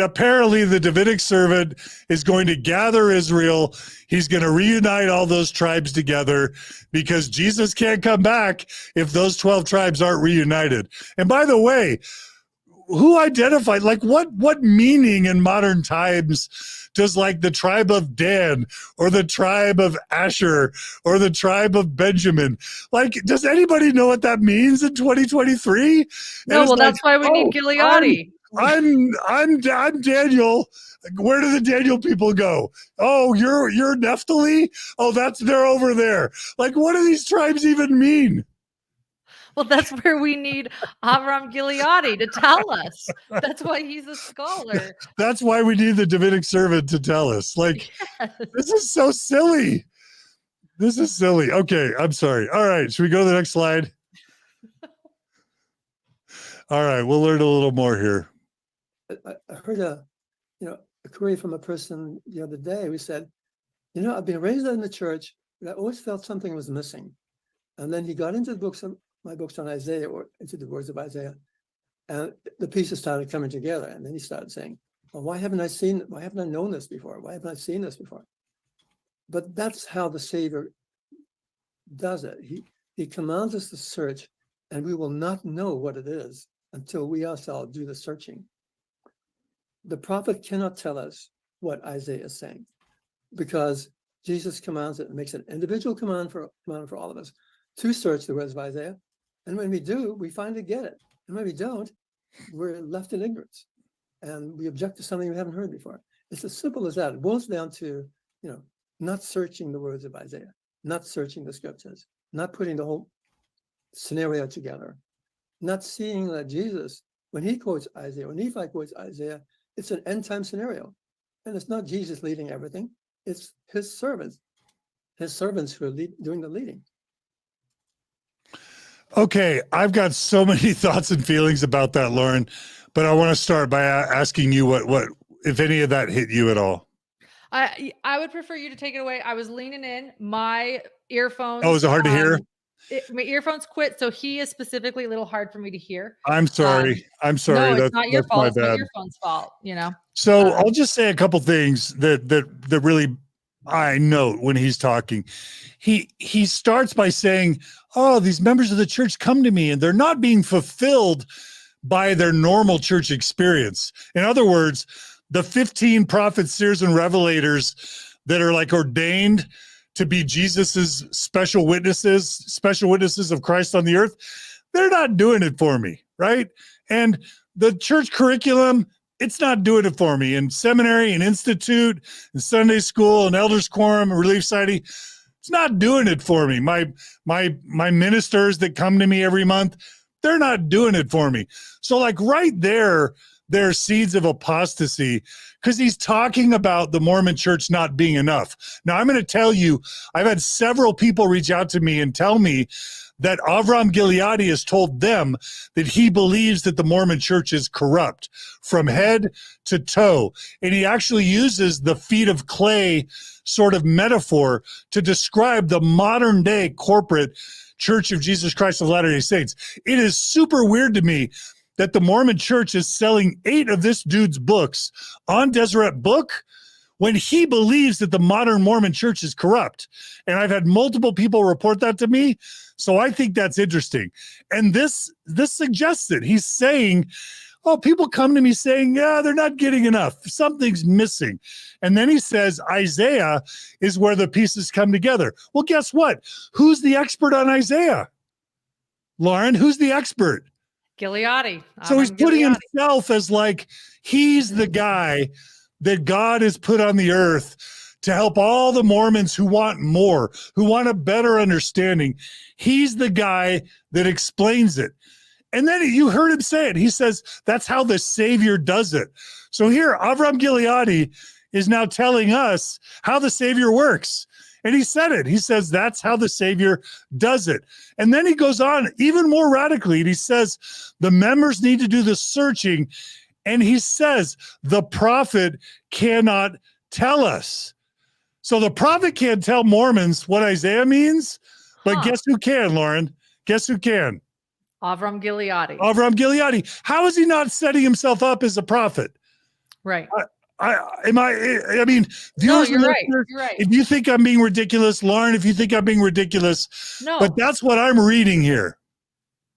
Speaker 1: apparently the Davidic servant is going to gather Israel. He's going to reunite all those tribes together because Jesus can't come back if those 12 tribes aren't reunited. And by the way, who identified, what meaning in modern times does the tribe of Dan or the tribe of Asher or the tribe of Benjamin, does anybody know what that means in 2023?
Speaker 2: No, well, that's why we need Gileadi.
Speaker 1: I'm Daniel. Where do the Daniel people go? Oh, you're Naphtali? Oh, they're over there. What do these tribes even mean?
Speaker 2: Well, that's where we need Avraham Gileadi to tell us. That's why he's a scholar.
Speaker 1: That's why we need the Davidic servant to tell us. Yes. This is so silly. This is silly. Okay, I'm sorry. All right, should we go to the next slide? All right, we'll learn a little more here.
Speaker 7: I heard a query from a person the other day who said, I've been raised in the church, but I always felt something was missing. And then he got into my books on Isaiah, or into the words of Isaiah, and the pieces started coming together. And then he started saying, well, why haven't I known this before? Why haven't I seen this before? But that's how the Savior does it. He commands us to search, and we will not know what it is until we ourselves do the searching. The prophet cannot tell us what Isaiah is saying, because Jesus commands it and makes an individual command for all of us to search the words of Isaiah. And when we do, we finally get it. And when we don't, we're left in ignorance. And we object to something we haven't heard before. It's as simple as that. It boils down to, not searching the words of Isaiah, not searching the scriptures, not putting the whole scenario together, not seeing that Jesus, when he quotes Isaiah, when Nephi quotes Isaiah, it's an end time scenario. And it's not Jesus leading everything. It's his servants who are doing the leading.
Speaker 1: Okay, I've got so many thoughts and feelings about that, Lauren, but I want to start by asking you what if any of that hit you at all?
Speaker 2: I would prefer you to take it away. I was leaning in. My earphones.
Speaker 1: Oh, is it hard to hear?
Speaker 2: My earphones quit, so he is specifically a little hard for me to hear.
Speaker 1: I'm sorry. I'm sorry.
Speaker 2: No, it's not your fault. It's my
Speaker 1: bad.
Speaker 2: earphones' fault.
Speaker 1: So I'll just say a couple things that really I note when he's talking. He starts by saying, "Oh, these members of the church come to me, and they're not being fulfilled by their normal church experience." In other words, the 15 prophets, seers, and revelators that are like ordained to be Jesus's special witnesses of Christ on the earth, they're not doing it for me, right? And the church curriculum, it's not doing it for me. In seminary and institute and Sunday school and elders quorum and relief society, it's not doing it for me. My ministers that come to me every month, they're not doing it for me. So like right there are seeds of apostasy, because he's talking about the Mormon church not being enough. Now, I'm going to tell you, I've had several people reach out to me and tell me that Avraham Gileadi has told them that he believes that the Mormon church is corrupt from head to toe. And he actually uses the feet of clay sort of metaphor to describe the modern day corporate Church of Jesus Christ of Latter-day Saints. It is super weird to me that the Mormon church is selling 8 of this dude's books on Deseret Book when he believes that the modern Mormon church is corrupt. And I've had multiple people report that to me. So I think that's interesting. And this suggests it. He's saying, oh, people come to me saying, yeah, they're not getting enough. Something's missing. And then he says, Isaiah is where the pieces come together. Well, guess what? Who's the expert on Isaiah? Lauren, who's the expert?
Speaker 2: Gileadi.
Speaker 1: So he's putting himself as like, he's the guy that God has put on the earth to help all the Mormons who want more, who want a better understanding. He's the guy that explains it. And then you heard him say it. He says, that's how the Savior does it. So here, Avraham Gileadi is now telling us how the Savior works. And he said it. He says, that's how the Savior does it. And then he goes on even more radically. And he says, the members need to do the searching. And he says, the prophet cannot tell us. So the prophet can't tell Mormons what Isaiah means. But guess who can, Lauren? Guess who can?
Speaker 2: Avraham Gileadi.
Speaker 1: Avraham Gileadi. How is he not setting himself up as a prophet?
Speaker 2: Right.
Speaker 1: I mean,
Speaker 2: No,
Speaker 1: viewers,
Speaker 2: you're right. You're right.
Speaker 1: if you think I'm being ridiculous, Lauren, if you think I'm being ridiculous,
Speaker 2: No.
Speaker 1: but that's what I'm reading here.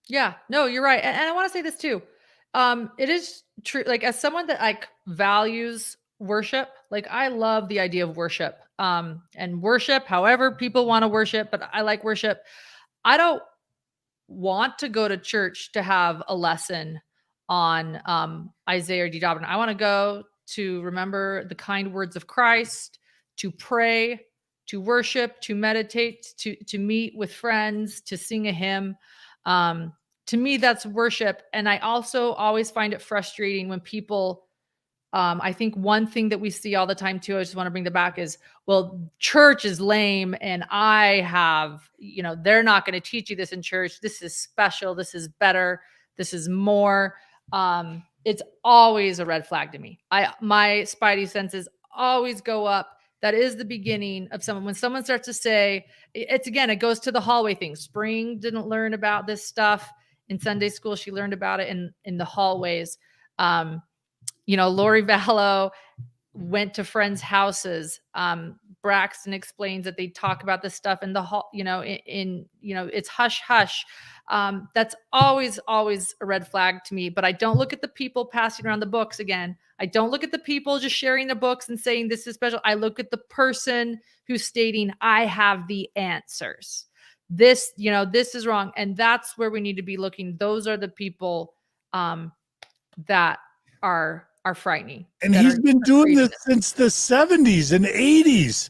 Speaker 2: Yeah, no, you're right. And I want to say this too. It is true. Like as someone that like values worship, like I love the idea of worship, and worship, however people want to worship, but I like worship. I don't want to go to church to have a lesson on Isaiah or D. I want to go to remember the kind words of Christ, to pray, to worship, to meditate, to meet with friends, to sing a hymn. To me, that's worship. And I also always find it frustrating when people, I think one thing that we see all the time too, I just want to bring that back is, well, church is lame and I have, they're not going to teach you this in church. This is special. This is better. This is more. It's always a red flag to me. My spidey senses always go up. That is the beginning of someone. When someone starts to say, it goes to the hallway thing. Spring didn't learn about this stuff in Sunday school. She learned about it in the hallways. Lori Vallow went to friends' houses. Braxton explains that they talk about this stuff in the hall, it's hush hush. That's always a red flag to me, but I don't look at the people passing around the books again. I don't look at the people just sharing the books and saying this is special. I look at the person who's stating, I have the answers. This is wrong. And that's where we need to be looking. Those are the people that are frightening.
Speaker 1: And he's been doing this since the 70s and 80s.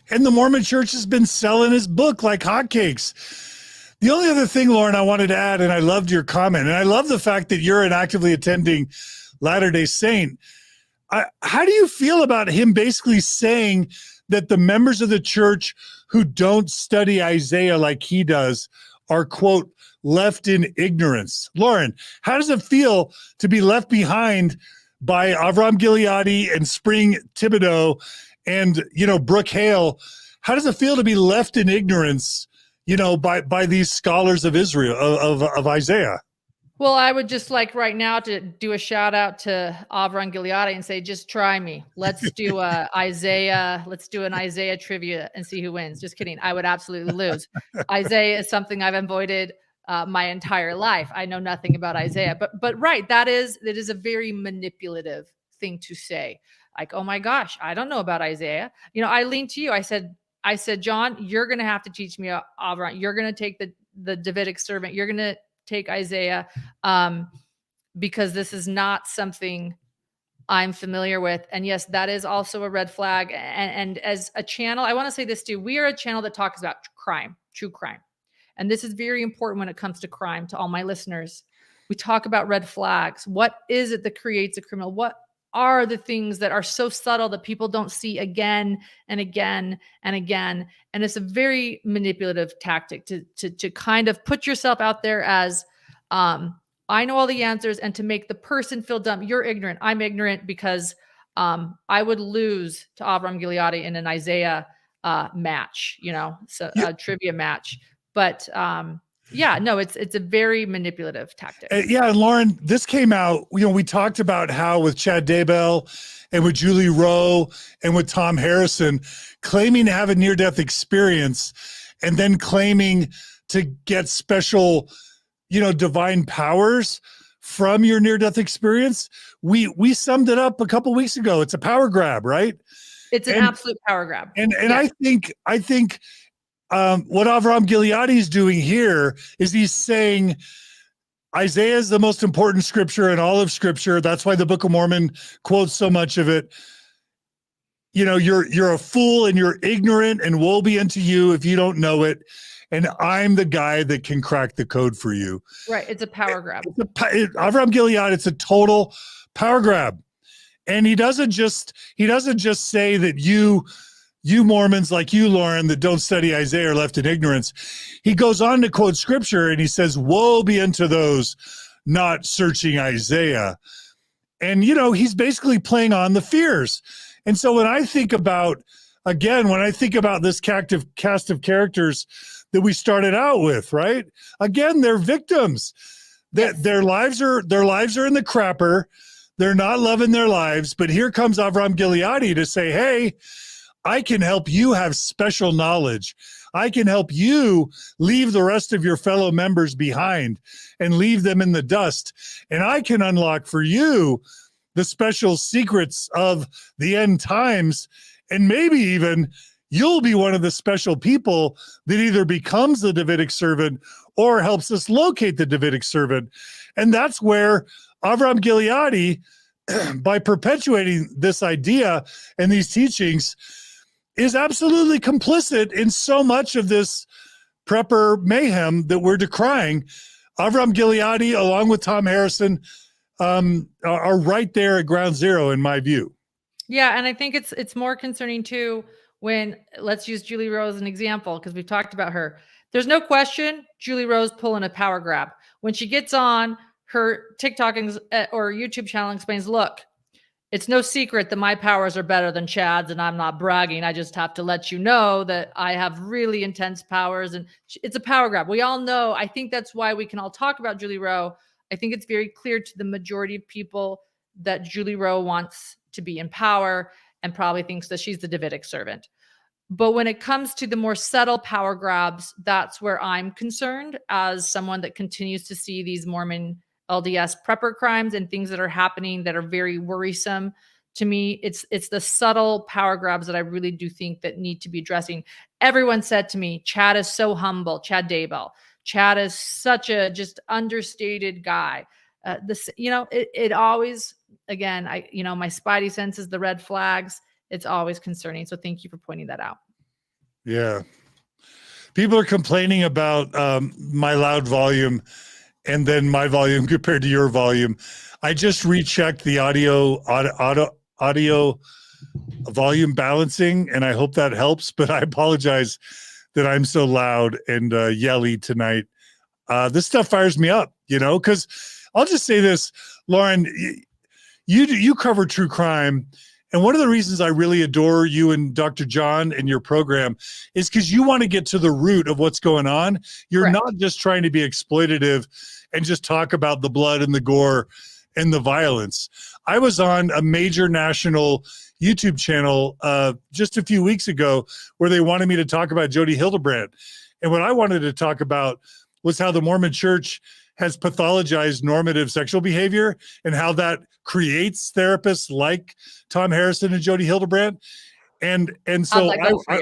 Speaker 1: And the Mormon Church has been selling his book like hotcakes. The only other thing, Lauren, I wanted to add, and I loved your comment, and I love the fact that you're an actively attending Latter-day Saint. How do you feel about him basically saying that the members of the church who don't study Isaiah like he does are, quote, left in ignorance? Lauren, how does it feel to be left behind by Avraham Gileadi and Spring Thibaudeau and, Brooke Hale? How does it feel to be left in ignorance, by these scholars of Israel, of Isaiah?
Speaker 2: Well, I would just like right now to do a shout out to Avraham Gileadi and say, just try me. Let's do Isaiah. Let's do an Isaiah trivia and see who wins. Just kidding. I would absolutely lose. Isaiah is something I've avoided my entire life. I know nothing about Isaiah, but right. That is a very manipulative thing to say. Like, oh my gosh, I don't know about Isaiah. I leaned to you. I said, John, you're going to have to teach me Avraham. You're going to take the Davidic servant. You're going to take Isaiah, because this is not something I'm familiar with. And yes, that is also a red flag. And as a channel, I want to say this too. We are a channel that talks about crime, true crime. And this is very important when it comes to crime to all my listeners. We talk about red flags. What is it that creates a criminal? What are the things that are so subtle that people don't see again and again and again? And it's a very manipulative tactic to kind of put yourself out there as, I know all the answers, and to make the person feel dumb. You're ignorant. I'm ignorant because I would lose to Avraham Gileadi in an Isaiah match, a trivia match. But it's a very manipulative tactic.
Speaker 1: And Lauren, this came out, we talked about how with Chad Daybell and with Julie Rowe and with Tom Harrison claiming to have a near-death experience and then claiming to get special, divine powers from your near-death experience. We summed it up a couple weeks ago. It's a power grab, right?
Speaker 2: It's an absolute power grab.
Speaker 1: And yeah. I think what Avraham Gileadi is doing here is he's saying Isaiah is the most important scripture in all of scripture. That's why the Book of Mormon quotes so much of it. You're a fool and you're ignorant, and woe be unto you if you don't know it. And I'm the guy that can crack the code for you. Right.
Speaker 2: It's a power grab.
Speaker 1: Avraham Gileadi, it's a total power grab. And he doesn't just say that you Mormons like you, Lauren, that don't study Isaiah are left in ignorance. He goes on to quote scripture and he says, woe be unto those not searching Isaiah. And, he's basically playing on the fears. And so when I think about this cast of characters that we started out with, right? Again, they're victims. Yes. Their lives are in the crapper. They're not loving their lives. But here comes Avraham Gileadi to say, hey, I can help you have special knowledge. I can help you leave the rest of your fellow members behind and leave them in the dust. And I can unlock for you the special secrets of the end times. And maybe even you'll be one of the special people that either becomes the Davidic servant or helps us locate the Davidic servant. And that's where Avraham Gileadi, by perpetuating this idea and these teachings, is absolutely complicit in so much of this prepper mayhem that we're decrying. Avraham Gileadi, along with Tom Harrison, are right there at ground zero, in my view.
Speaker 2: Yeah, and I think it's more concerning too when, let's use Julie Rowe as an example, because we've talked about her. There's no question Julie Rowe's pulling a power grab. When she gets on her TikTok or YouTube channel explains, look, it's no secret that my powers are better than Chad's, and I'm not bragging. I just have to let you know that I have really intense powers, and it's a power grab. We all know. I think that's why we can all talk about Julie Rowe. I think it's very clear to the majority of people that Julie Rowe wants to be in power and probably thinks that she's the Davidic servant. But when it comes to the more subtle power grabs, that's where I'm concerned as someone that continues to see these Mormon LDS prepper crimes and things that are happening that are very worrisome to me. It's the subtle power grabs that I really do think that need to be addressing. Everyone said to me, Chad is so humble, Chad Daybell. Chad is such a just understated guy. It always, again, my spidey senses, the red flags, it's always concerning. So thank you for pointing that out.
Speaker 1: Yeah. People are complaining about my loud volume and then my volume compared to your volume. I just rechecked the audio volume balancing, and I hope that helps, but I apologize that I'm so loud and yelly tonight. This stuff fires me up, because I'll just say this, Lauren, you cover true crime. And one of the reasons I really adore you and Dr. John and your program is because you want to get to the root of what's going on. You're
Speaker 2: Correct.
Speaker 1: not just trying to be exploitative and just talk about the blood and the gore and the violence. I was on a major national YouTube channel just a few weeks ago where they wanted me to talk about Jody Hildebrand. And what I wanted to talk about was how the Mormon Church has pathologized normative sexual behavior and how that creates therapists like Tom Harrison and Jody Hildebrand. And so
Speaker 2: How'd that go for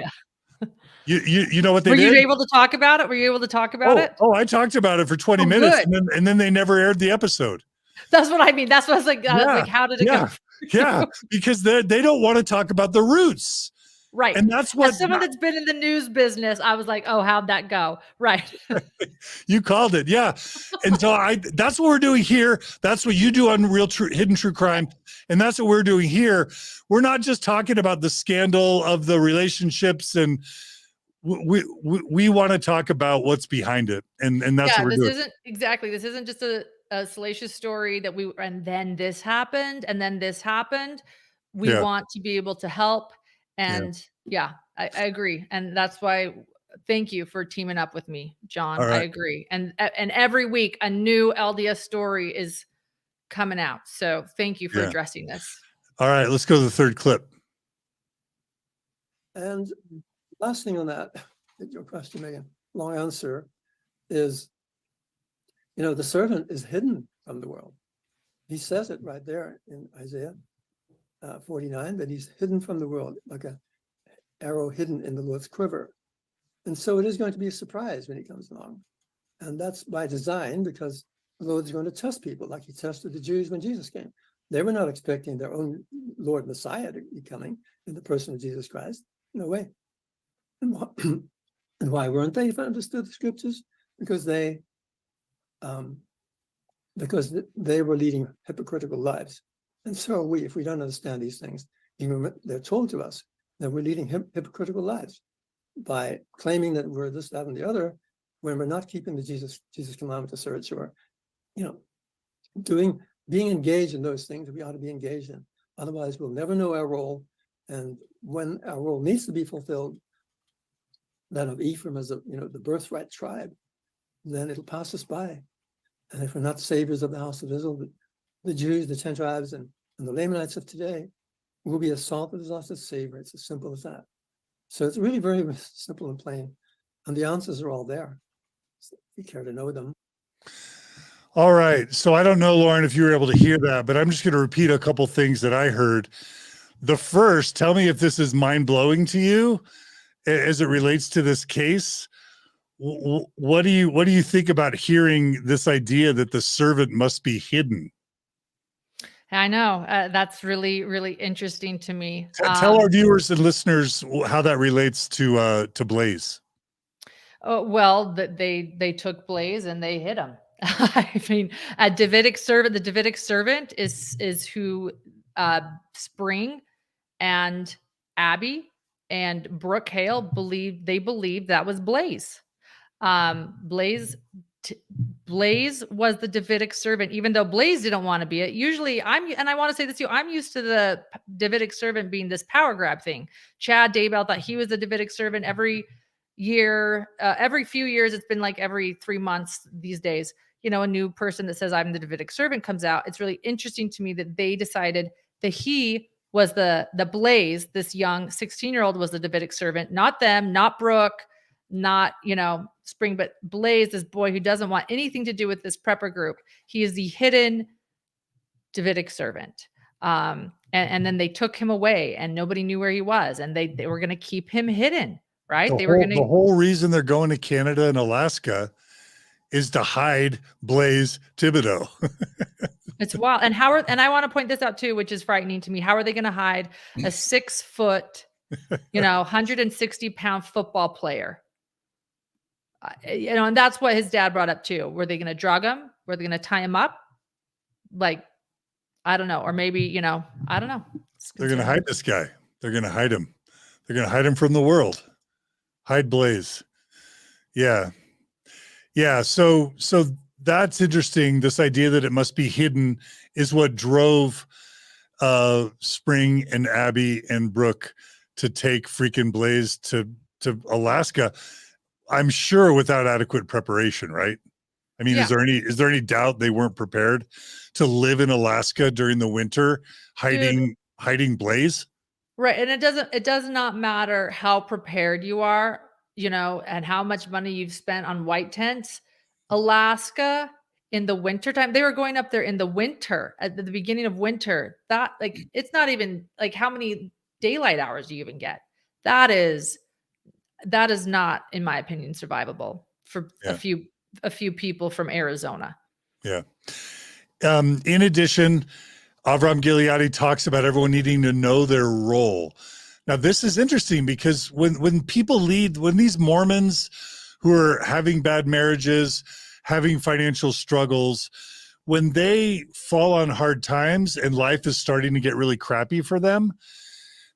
Speaker 2: you?
Speaker 1: you know what they
Speaker 2: Were
Speaker 1: did?
Speaker 2: you able to talk about it? Were you able to talk about it?
Speaker 1: Oh, I talked about it for 20 minutes and then they never aired the episode.
Speaker 2: That's what I mean. That's what I was like. I was like, how did it go?
Speaker 1: Yeah, because they don't want to talk about the roots.
Speaker 2: Right.
Speaker 1: And that's what
Speaker 2: as someone that's been in the news business, I was like, oh, how'd that go? Right.
Speaker 1: You called it. Yeah. And so that's what we're doing here. That's what you do on Hidden True Crime. And that's what we're doing here. We're not just talking about the scandal of the relationships, and we want to talk about what's behind it. And that's what we're doing.
Speaker 2: This isn't just a salacious story and then this happened and then this happened. We want to be able to help. And I agree. And that's why, thank you for teaming up with me, John. Right. I agree. And every week a new LDS story is coming out. So thank you for addressing this.
Speaker 1: All right, let's go to the third clip.
Speaker 7: And last thing on that, your question, Megan, long answer is, the servant is hidden from the world. He says it right there in Isaiah 49, that he's hidden from the world, like an arrow hidden in the Lord's quiver. And so it is going to be a surprise when he comes along. And that's by design, because the Lord's going to test people like he tested the Jews when Jesus came. They were not expecting their own Lord Messiah to be coming in the person of Jesus Christ. No way. And why weren't they, if I understood the scriptures? Because they were leading hypocritical lives. And so are we, if we don't understand these things. Even they're told to us that we're leading hypocritical lives by claiming that we're this, that, and the other, when we're not keeping the Jesus commandment to search, or, being engaged in those things that we ought to be engaged in. Otherwise, we'll never know our role. And when our role needs to be fulfilled, that of Ephraim as the birthright tribe, then it'll pass us by. And if we're not saviors of the house of Israel, the Jews, the 10 tribes, and the Lamanites of today will be a salt that is lost its savor. It's as simple as that. So it's really very simple and plain. And the answers are all there, if you care to know them.
Speaker 1: All right. So I don't know, Lauren, if you were able to hear that, but I'm just going to repeat a couple things that I heard. The first, tell me if this is mind-blowing to you as it relates to this case. What do you think about hearing this idea that the servant must be hidden?
Speaker 2: I know that's really, really interesting to me.
Speaker 1: Tell our viewers and listeners how that relates to Blaze.
Speaker 2: Well, they took Blaze and they hid him. I mean, the Davidic servant is who Spring and Abby and Brooke Hale believed that was Blaze. Blaze Blaze was the Davidic servant, even though Blaze didn't want to be it. Usually and I want to say this to you, I'm used to the Davidic servant being this power grab thing. Chad Daybell thought he was the Davidic servant every year, every few years. It's been like every 3 months these days, a new person that says I'm the Davidic servant comes out. It's really interesting to me that they decided that he was the Blaze, this young 16-year-old was the Davidic servant, not them, not Brooke, not, Spring, but Blaze, this boy who doesn't want anything to do with this prepper group. He is the hidden Davidic servant. And then they took him away and nobody knew where he was. And they were going to keep him hidden, right?
Speaker 1: The whole reason they're going to Canada and Alaska is to hide Blaze Thibaudeau.
Speaker 2: It's wild. And I want to point this out too, which is frightening to me. How are they going to hide a 6 foot, 160-pound football player? And that's what his dad brought up too. Were they going to drug him? Were they going to tie him up? Like, I don't know. Or maybe, I don't know.
Speaker 1: They're going to hide this guy. They're going to hide him. They're going to hide him from the world. Hide Blaze. Yeah. Yeah. So that's interesting. This idea that it must be hidden is what drove Spring and Abby and Brooke to take freaking Blaze to Alaska. I'm sure without adequate preparation, right? I mean,
Speaker 2: Yeah.
Speaker 1: is there any doubt they weren't prepared to live in Alaska during the winter, hiding Blaze?
Speaker 2: Right. And it does not matter how prepared you are, and how much money you've spent on white tents. Alaska in the wintertime, they were going up there in the winter, at the beginning of winter. That it's not even like how many daylight hours do you even get? That is not, in my opinion, survivable for a few people from Arizona.
Speaker 1: Yeah. In addition, Avraham Gileadi talks about everyone needing to know their role. Now, this is interesting because when people lead, when these Mormons who are having bad marriages, having financial struggles, when they fall on hard times and life is starting to get really crappy for them,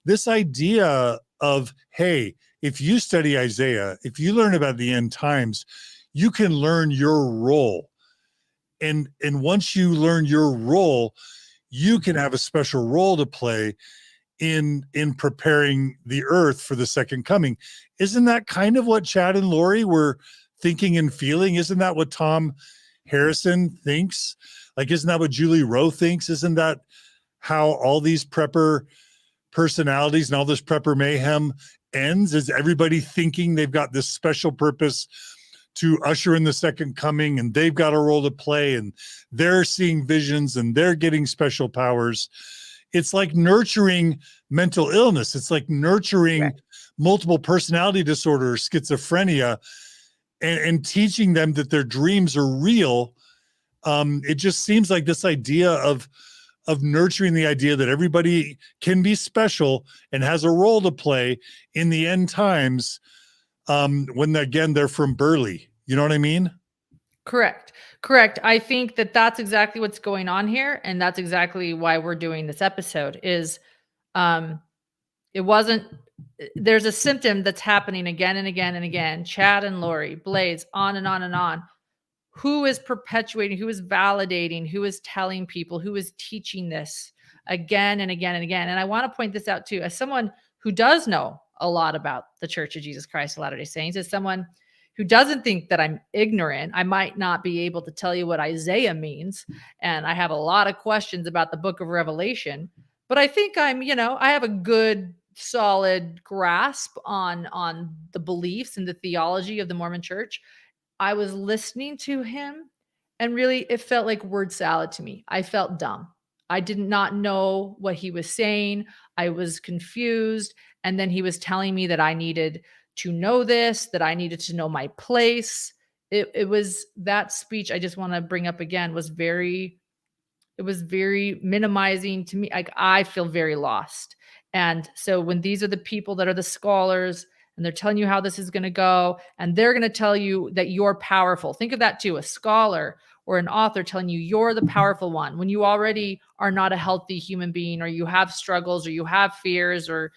Speaker 1: this idea of, hey, if you study Isaiah, if you learn about the end times, you can learn your role. And once you learn your role, you can have a special role to play in preparing the earth for the second coming. Isn't that kind of what Chad and Lori were thinking and feeling? Isn't that what Tom Harrison thinks? Like, isn't that what Julie Rowe thinks? Isn't that how all these prepper personalities and all this prepper mayhem ends? Is everybody thinking they've got this special purpose to usher in the second coming, and they've got a role to play, and they're seeing visions and they're getting special powers? It's like nurturing mental illness. It's like nurturing multiple personality disorder, schizophrenia, and teaching them that their dreams are real. It just seems like this idea of nurturing the idea that everybody can be special and has a role to play in the end times, when again, they're from Burley. You know what I mean?
Speaker 2: Correct. I think that that's exactly what's going on here. And that's exactly why we're doing this episode is, there's a symptom that's happening again and again and again. Chad and Lori, Blaze, on and on and on. Who is perpetuating, who is validating, who is telling people, who is teaching this again and again and again. And I want to point this out too, as someone who does know a lot about the Church of Jesus Christ of Latter-day Saints, as someone who doesn't think that I'm ignorant. I might not be able to tell you what Isaiah means. And I have a lot of questions about the book of Revelation, but I think I have a good, solid grasp on the beliefs and the theology of the Mormon Church. I was listening to him and really it felt like word salad to me. I felt dumb. I did not know what he was saying. I was confused. And then he was telling me that I needed to know this, that I needed to know my place. It was that speech I just want to bring up again was very minimizing to me. Like, I feel very lost. And so when these are the people that are the scholars and they're telling you how this is going to go, and they're going to tell you that you're powerful. Think of that too, a scholar or an author telling you you're the powerful one when you already are not a healthy human being, or you have struggles, or you have fears, or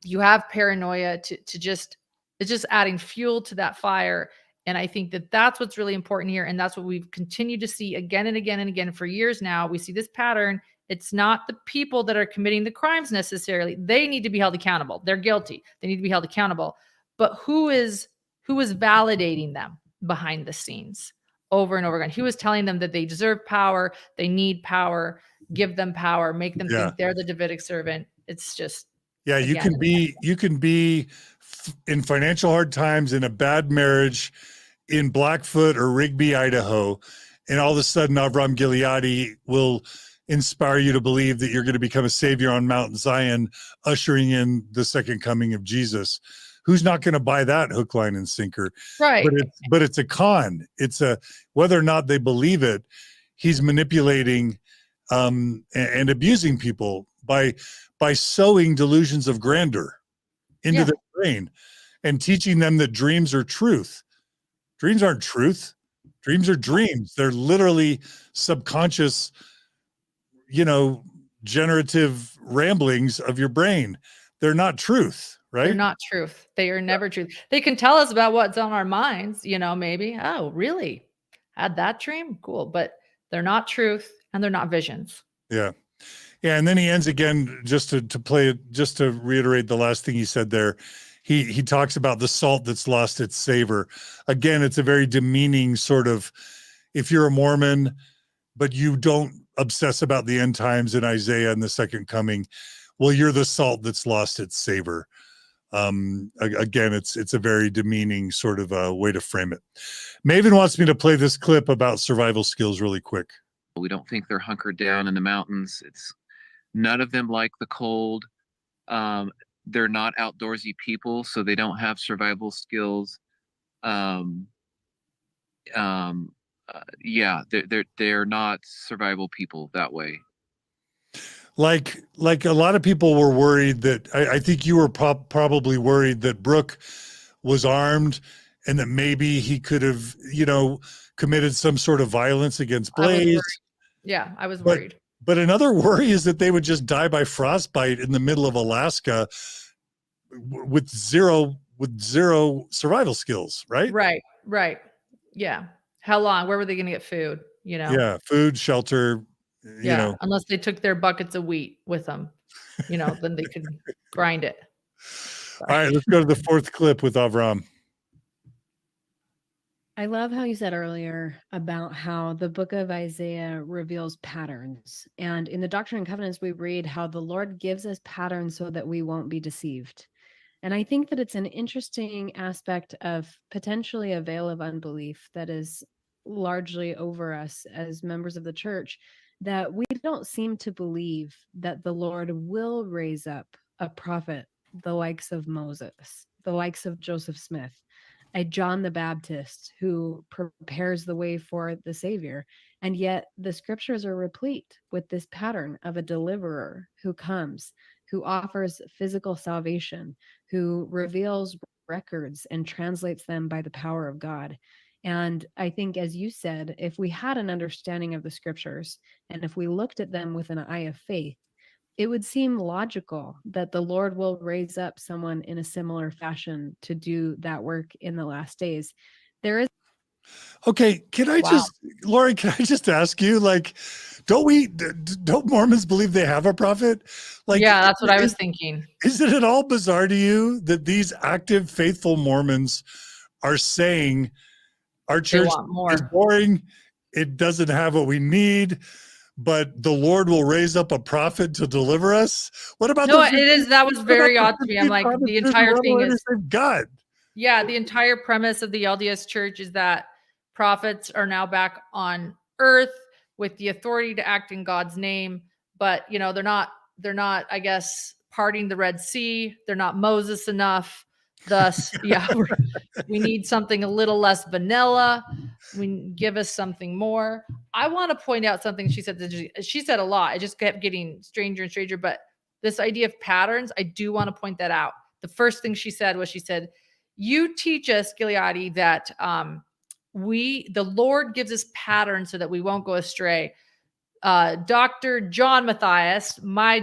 Speaker 2: you have paranoia it's just adding fuel to that fire. And I think that that's what's really important here. And that's what we've continued to see again and again and again for years now. We see this pattern. It's not the people that are committing the crimes necessarily. They need to be held accountable. They're guilty. They need to be held accountable. But who is validating them behind the scenes over and over again? Who is telling them that they deserve power, they need power, give them power, make them think they're the Davidic servant? It's just
Speaker 1: you can be in financial hard times, in a bad marriage, in Blackfoot or Rigby, Idaho, and all of a sudden Avraham Gileadi will inspire you to believe that you're going to become a savior on Mount Zion, ushering in the second coming of Jesus. Who's not going to buy that hook, line, and sinker?
Speaker 2: right.
Speaker 1: But it's a con. It's a, whether or not they believe it, he's manipulating and abusing people by sowing delusions of grandeur into their brain and teaching them that dreams are truth. Dreams aren't truth. Dreams are dreams. They're literally subconscious, generative ramblings of your brain. They're not truth, right?
Speaker 2: They're not truth. They are never truth. They can tell us about what's on our minds, maybe. Oh, really? Had that dream? Cool. But they're not truth and they're not visions.
Speaker 1: Yeah. Yeah. And then he ends again, just to reiterate the last thing he said there. He talks about the salt that's lost its savor. Again, it's a very demeaning sort of, if you're a Mormon, but you don't obsess about the end times in Isaiah and the second coming, well, you're the salt that's lost its savor. Again, it's a very demeaning sort of way to frame it. Maven wants me to play this clip about survival skills really quick.
Speaker 4: We don't think they're hunkered down in the mountains. None of them like the cold. They're not outdoorsy people, so they don't have survival skills. They're not survival people that way.
Speaker 1: Like a lot of people were worried that I think you were probably worried that Brooke was armed and that maybe he could have, committed some sort of violence against Blaze.
Speaker 2: I was worried.
Speaker 1: But another worry is that they would just die by frostbite in the middle of Alaska with zero survival skills, right?
Speaker 2: Right. Yeah. How long? Where were they going to get food?
Speaker 1: Yeah, food, shelter.
Speaker 2: Unless they took their buckets of wheat with them, then they could grind it.
Speaker 1: All right, let's go to the fourth clip with Avraham.
Speaker 6: I love how you said earlier about how the book of Isaiah reveals patterns. And in the Doctrine and Covenants, we read how the Lord gives us patterns so that we won't be deceived. And I think that it's an interesting aspect of potentially a veil of unbelief that is largely over us as members of the church, that we don't seem to believe that the Lord will raise up a prophet, the likes of Moses, the likes of Joseph Smith, a John the Baptist who prepares the way for the Savior. And yet the scriptures are replete with this pattern of a deliverer who comes, who offers physical salvation, who reveals records and translates them by the power of God. And I think, as you said, if we had an understanding of the scriptures and if we looked at them with an eye of faith, it would seem logical that the Lord will raise up someone in a similar fashion to do that work in the last days. There is.
Speaker 1: Okay, Lori, can I just ask you, don't Mormons believe they have a prophet?
Speaker 2: That's what I was thinking.
Speaker 1: Isn't it all bizarre to you that these active, faithful Mormons are saying our church is boring, it doesn't have what we need, but the Lord will raise up a prophet to deliver us? What about
Speaker 2: that was very odd to me. I'm like, the entire thing is
Speaker 1: God.
Speaker 2: Yeah, the entire premise of the LDS church is that prophets are now back on earth with the authority to act in God's name, but they're not, I guess, parting the Red Sea. They're not Moses enough. Thus, we need something a little less vanilla. Give us something more. I want to point out something she said. She said a lot. It just kept getting stranger and stranger. But this idea of patterns, I do want to point that out. The first thing she said, you teach us, Gileadi, that the Lord gives us patterns so that we won't go astray. Dr. John Matthias, my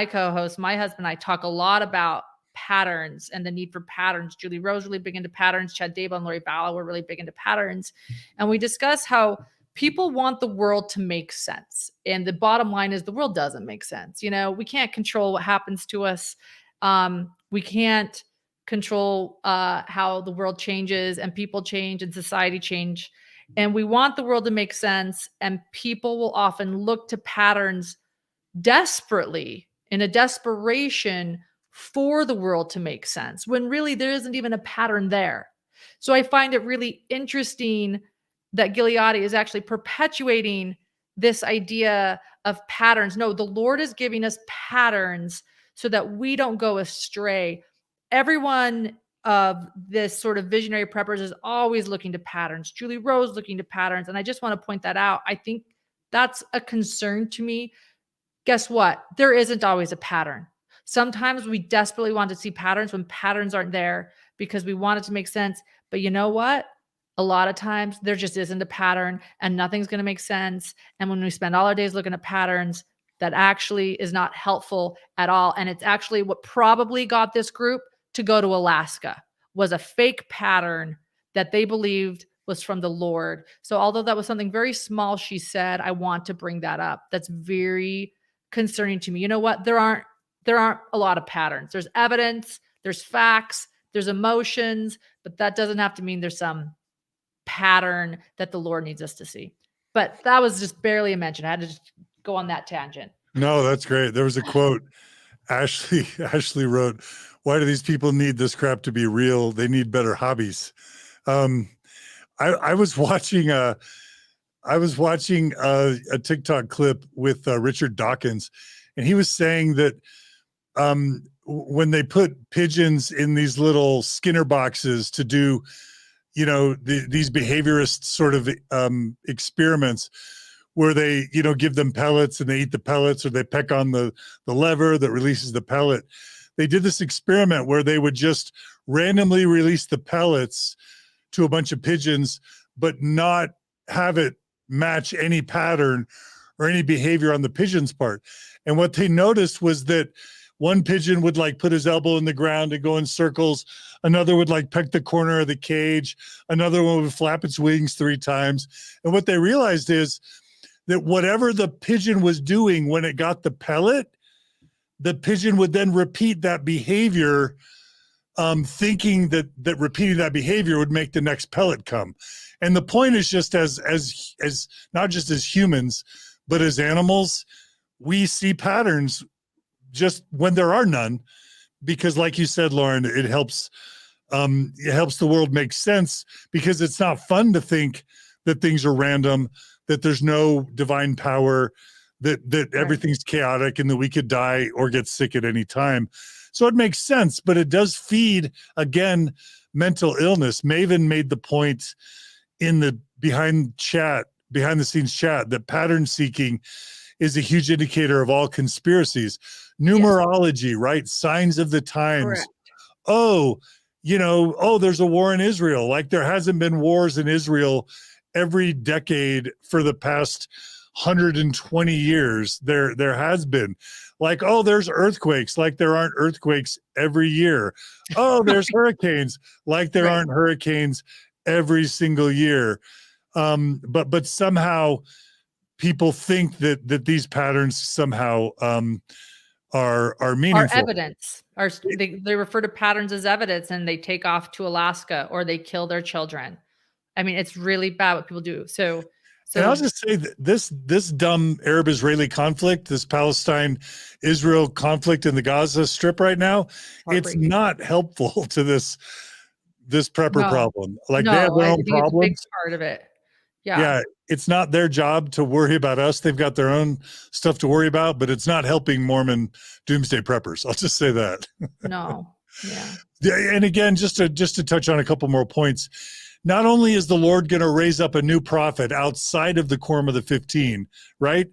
Speaker 2: co-host, my husband, and I talk a lot about patterns and the need for patterns. Julie Rowe's really big into patterns. Chad Dable and Lori Vallow were really big into patterns. And we discuss how people want the world to make sense. And the bottom line is the world doesn't make sense. You know, we can't control what happens to us. We can't control how the world changes and people change and society change. And we want the world to make sense. And people will often look to patterns desperately, in a desperation for the world to make sense, when really there isn't even a pattern there. So I find it really interesting that Gileadi is actually perpetuating this idea of patterns. No, the Lord is giving us patterns so that we don't go astray. Everyone of this sort of visionary preppers is always looking to patterns. Julie Rowe's looking to patterns. And I just want to point that out. I think that's a concern to me. Guess what? There isn't always a pattern. Sometimes we desperately want to see patterns when patterns aren't there because we want it to make sense. But you know what? A lot of times there just isn't a pattern and nothing's going to make sense. And when we spend all our days looking at patterns, that actually is not helpful at all. And it's actually what probably got this group to go to Alaska, was a fake pattern that they believed was from the Lord. So although that was something very small she said, I want to bring that up. That's very concerning to me. You know what? There aren't a lot of patterns. There's evidence, there's facts, there's emotions, but that doesn't have to mean there's some pattern that the Lord needs us to see. But that was just barely a mention. I had to just go on that tangent. No,
Speaker 1: that's great. There was a quote Ashley wrote, "Why do these people need this crap to be real? They need better hobbies." I was watching a TikTok clip with Richard Dawkins, and he was saying that when they put pigeons in these little Skinner boxes to do, these behaviorist sort of experiments where they, give them pellets and they eat the pellets, or they peck on the lever that releases the pellet. They did this experiment where they would just randomly release the pellets to a bunch of pigeons, but not have it match any pattern or any behavior on the pigeon's part. And what they noticed was that one pigeon would put his elbow in the ground and go in circles. Another would peck the corner of the cage. Another one would flap its wings 3 times. And what they realized is that whatever the pigeon was doing when it got the pellet, the pigeon would then repeat that behavior, thinking that repeating that behavior would make the next pellet come. And the point is just as not just as humans, but as animals, we see patterns just when there are none, because like you said, Lauren, it helps the world make sense, because it's not fun to think that things are random, that there's no divine power, that everything's chaotic, and that we could die or get sick at any time. So it makes sense, but it does feed, again, mental illness. Maven made the point in the behind the scenes chat that pattern seeking is a huge indicator of all conspiracies. Numerology, right? Signs of the times.
Speaker 2: Correct.
Speaker 1: There's a war in Israel. There hasn't been wars in Israel every decade for the past 120 years. There has been. There's earthquakes. There aren't earthquakes every year. There's hurricanes. There aren't hurricanes every single year. But somehow people think that these patterns somehow are meaningful.
Speaker 2: Are evidence. They refer to patterns as evidence, and they take off to Alaska, or they kill their children. I mean, it's really bad what people do. So
Speaker 1: and I'll just say that this dumb Arab-Israeli conflict, this Palestine-Israel conflict in the Gaza Strip right now, it's not helpful to this prepper problem. They have their own problems.
Speaker 2: It's a big part of it.
Speaker 1: Yeah, it's not their job to worry about us. They've got their own stuff to worry about, but it's not helping Mormon doomsday preppers. I'll just say that.
Speaker 2: No. Yeah.
Speaker 1: And again, just to touch on a couple more points. Not only is the Lord going to raise up a new prophet outside of the quorum of the 15, right?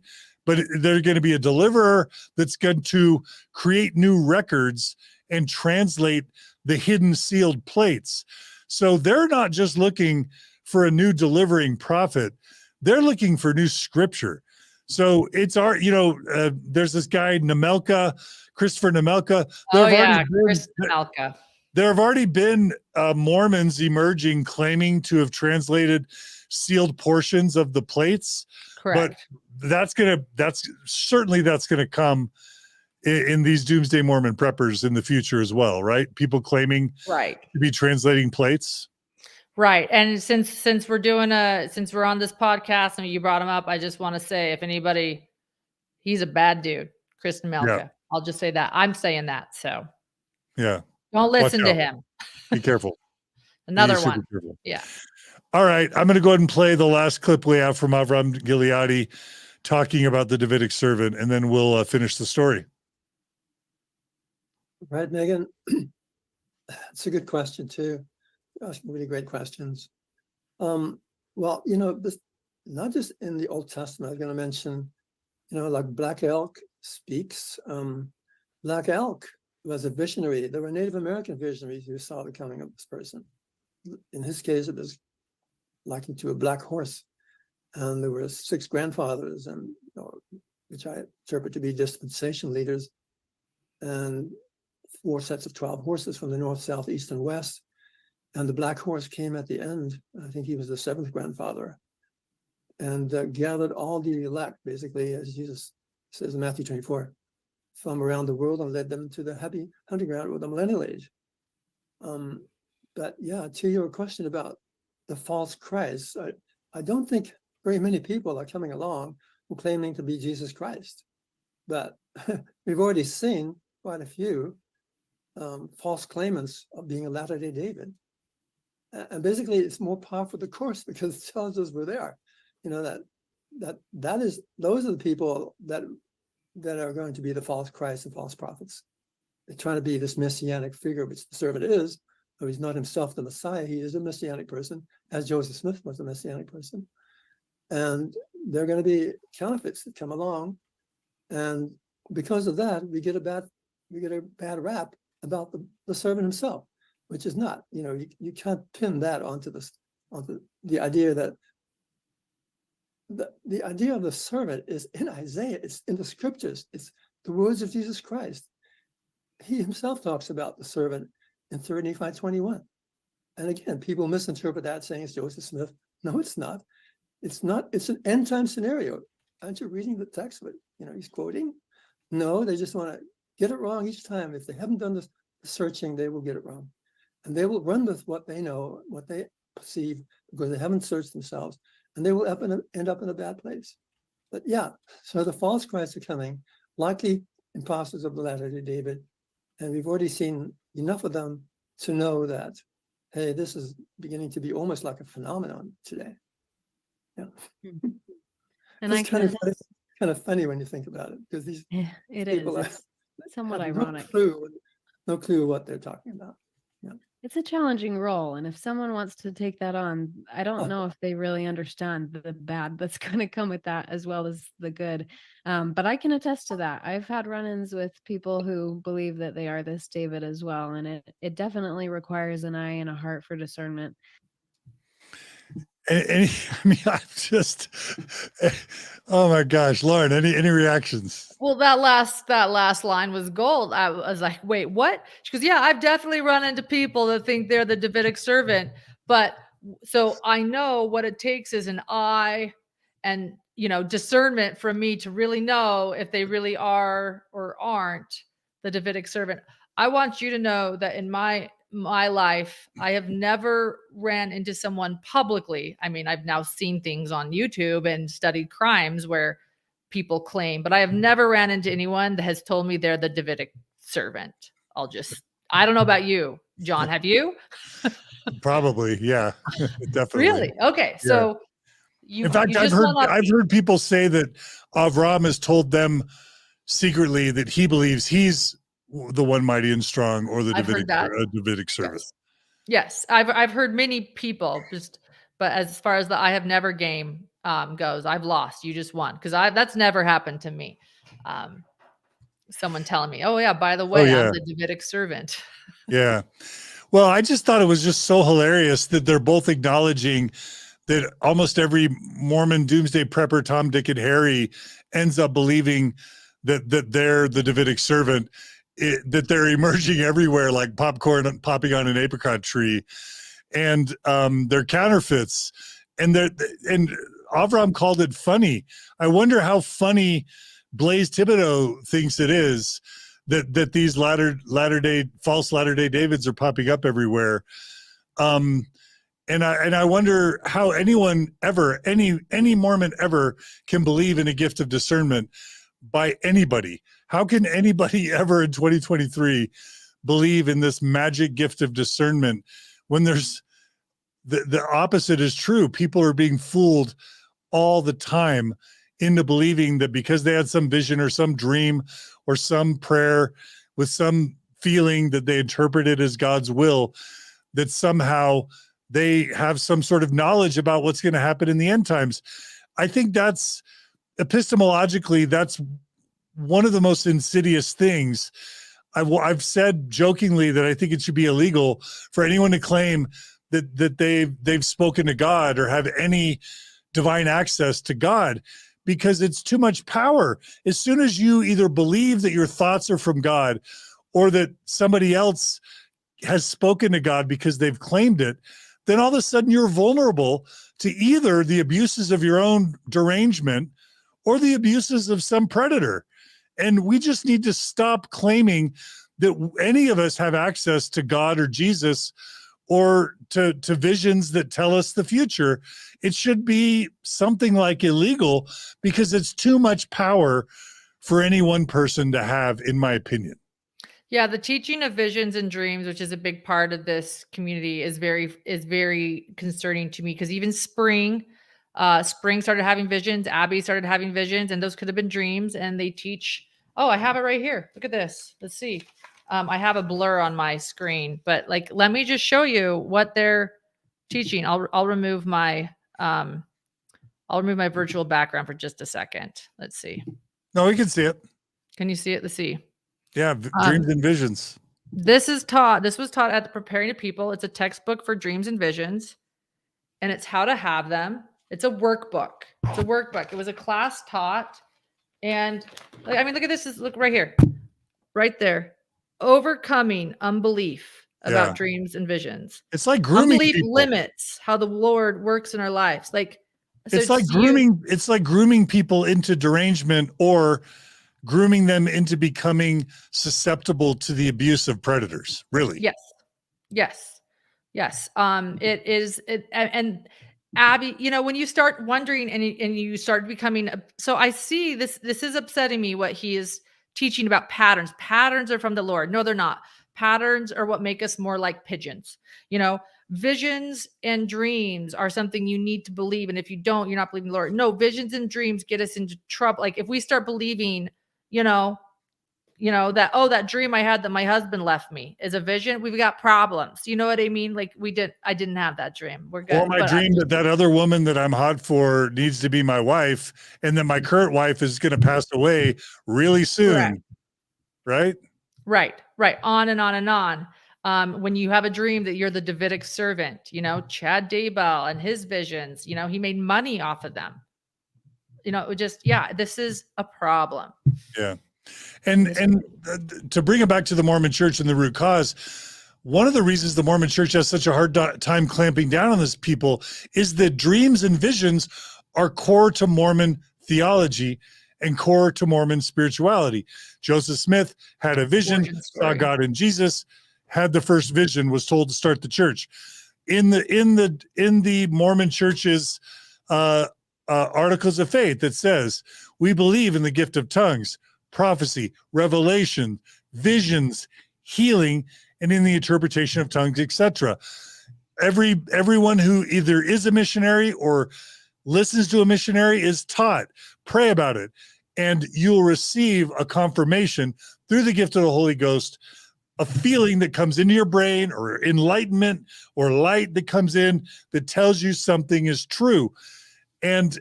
Speaker 1: But there's going to be a deliverer that's going to create new records and translate the hidden sealed plates. So they're not just looking for a new delivering prophet. They're looking for new scripture. So it's our, there's this guy Christopher Nemelka.
Speaker 2: Oh yeah, Chris Malka.
Speaker 1: There have already been Mormons emerging claiming to have translated sealed portions of the plates.
Speaker 2: Correct.
Speaker 1: But that's gonna come in these Doomsday Mormon preppers in the future as well, right? People claiming
Speaker 2: right
Speaker 1: to be translating plates.
Speaker 2: Right. And since we're since we're on this podcast and you brought him up, I just want to say, if anybody, he's a bad dude, Kristen Melka.
Speaker 1: Yeah.
Speaker 2: I'll just say that. I'm saying that. So
Speaker 1: yeah,
Speaker 2: don't listen
Speaker 1: Watch
Speaker 2: to
Speaker 1: out.
Speaker 2: him.
Speaker 1: Be careful.
Speaker 2: Another
Speaker 1: Be super
Speaker 2: one.
Speaker 1: careful.
Speaker 2: Yeah.
Speaker 1: All right. I'm going to go ahead and play the last clip we have from Avraham Gileadi talking about the Davidic servant, and then we'll finish the story.
Speaker 7: Right, Megan? It's a good question, too. Asking really great questions. Well, this, not just in the Old Testament, I was going to mention, like Black Elk speaks. Black Elk was a visionary. There were Native American visionaries who saw the coming of this person. In his case, it was likened to a black horse. And there were 6 grandfathers, and which I interpret to be dispensation leaders, and 4 sets of 12 horses from the north, south, east, and west. And the black horse came at the end. I think he was the 7th grandfather, and gathered all the elect, basically, as Jesus says in Matthew 24, from around the world, and led them to the happy hunting ground with the millennial age. But yeah, to your question about the false Christ, I don't think very many people are coming along who claiming to be Jesus Christ. But we've already seen quite a few false claimants of being a Latter-day David. And basically, it's more par for the course because it tells us we're there. Those are the people that are going to be the false Christ and false prophets. They're trying to be this messianic figure, which the servant is, though he's not himself the Messiah. He is a messianic person, as Joseph Smith was a messianic person. And they're going to be counterfeits that come along. And because of that, we get a bad rap about the servant himself, which is not, you can't pin that onto the idea that the idea of the servant is in Isaiah, it's in the scriptures, it's the words of Jesus Christ. He himself talks about the servant in 3 Nephi 21. And again, people misinterpret that saying it's Joseph Smith. No, it's not. It's not, it's an end time scenario. Aren't you reading the text? But he's quoting. No, they just want to get it wrong each time. If they haven't done the searching, they will get it wrong. And they will run with what they know, what they perceive, because they haven't searched themselves. And they will end up in a bad place. But yeah, so the false Christs are coming, likely imposters of the Latter-day David. And we've already seen enough of them to know that, hey, this is beginning to be almost like a phenomenon today. Yeah.
Speaker 6: And
Speaker 7: it's kind of funny when you think about it, because these people
Speaker 6: is. It's somewhat
Speaker 7: have
Speaker 6: ironic.
Speaker 7: No clue what they're talking about. Yeah.
Speaker 6: It's a challenging role. And if someone wants to take that on, I don't know if they really understand the bad that's going to come with that as well as the good. But I can attest to that. I've had run-ins with people who believe that they are this David as well. And it definitely requires an eye and a heart for discernment.
Speaker 1: I'm just, oh my gosh, Lauren, any reactions?
Speaker 2: Well, that last line was gold. I was like, wait, what? She goes, yeah, I've definitely run into people that think they're the Davidic servant. But so I know what it takes is an eye and, discernment from me to really know if they really are or aren't the Davidic servant. I want you to know that in my life, I have never ran into someone publicly. I mean, I've now seen things on YouTube and studied crimes where people claim, but I have never ran into anyone that has told me they're the Davidic servant. I don't know about you, John. Have you?
Speaker 1: Probably, yeah, definitely.
Speaker 2: Really? Okay, so
Speaker 1: in fact, I've heard people say that Avraham has told them secretly that he believes he's the one mighty and strong, or the Davidic servant.
Speaker 2: Yes, I've heard many people but as far as the I have never game goes, I've lost. You just won, because that's never happened to me. Someone telling me, "Oh yeah, by the way, I'm the Davidic servant."
Speaker 1: Yeah. Well, I just thought it was just so hilarious that they're both acknowledging that almost every Mormon doomsday prepper, Tom, Dick, and Harry, ends up believing that they're the Davidic servant, that they're emerging everywhere like popcorn popping on an apricot tree, and they're counterfeits. And Avraham called it funny. I wonder how funny Blaise Thibaudeau thinks it is that these false Latter-day Davids are popping up everywhere. And I wonder how anyone ever, any Mormon ever can believe in a gift of discernment by anybody. How can anybody ever in 2023 believe in this magic gift of discernment when there's the opposite is true? People are being fooled all the time into believing that because they had some vision or some dream or some prayer with some feeling that they interpreted as God's will, that somehow they have some sort of knowledge about what's going to happen in the end times. I think that's epistemologically, that's one of the most insidious things. I've said jokingly that I think it should be illegal for anyone to claim that they've spoken to God or have any divine access to God, because it's too much power. As soon as you either believe that your thoughts are from God or that somebody else has spoken to God because they've claimed it, then all of a sudden you're vulnerable to either the abuses of your own derangement or the abuses of some predator. And we just need to stop claiming that any of us have access to God or Jesus or to visions that tell us the future. It should be something like illegal, because it's too much power for any one person to have, in my opinion.
Speaker 2: Yeah, the teaching of visions and dreams, which is a big part of this community, is very concerning to me, because even Spring started having visions, Abby started having visions, and those could have been dreams. And they teach, oh, I have it right here. Look at this. Let's see. I have a blur on my screen, but let me just show you what they're teaching. I'll remove my virtual background for just a second. Let's see.
Speaker 1: No, we can see it.
Speaker 2: Can you see it? Let's see.
Speaker 1: Yeah, dreams and visions.
Speaker 2: This was taught at the Preparing the People. It's a textbook for dreams and visions, and it's how to have them. It's a workbook. It was a class taught. And look at this. Look right here, right there. Overcoming unbelief about dreams and visions.
Speaker 1: It's like grooming
Speaker 2: unbelief
Speaker 1: people.
Speaker 2: Limits how the Lord works in our lives.
Speaker 1: It's like grooming people into derangement, or grooming them into becoming susceptible to the abuse of predators. Really?
Speaker 2: Yes. It is. And Abby, when you start wondering and you start becoming, so I see this is upsetting me, what he is teaching about patterns. Patterns are from the Lord. No, they're not. Patterns are what make us more like pigeons. Visions and dreams are something you need to believe. And if you don't, you're not believing the Lord. No, visions and dreams get us into trouble. If we start believing, that dream I had that my husband left me is a vision, we've got problems. You know what I mean? I didn't have that dream. We're good.
Speaker 1: Or my dream that other woman that I'm hot for needs to be my wife, and then my current wife is going to pass away really soon.
Speaker 2: Correct. Right. On and on and on. When you have a dream that you're the Davidic servant, Chad Daybell and his visions, he made money off of them. This is a problem.
Speaker 1: Yeah. And to bring it back to the Mormon Church and the root cause, one of the reasons the Mormon Church has such a hard time clamping down on this people is that dreams and visions are core to Mormon theology and core to Mormon spirituality. Joseph Smith had a vision, saw God in Jesus, had the first vision, was told to start the church. In the Mormon Church's Articles of Faith, it says, we believe in the gift of tongues, prophecy, revelation, visions, healing, and in the interpretation of tongues, etc. Everyone who either is a missionary or listens to a missionary is taught, pray about it, and you'll receive a confirmation through the gift of the Holy Ghost, a feeling that comes into your brain, or enlightenment or light that comes in that tells you something is true. And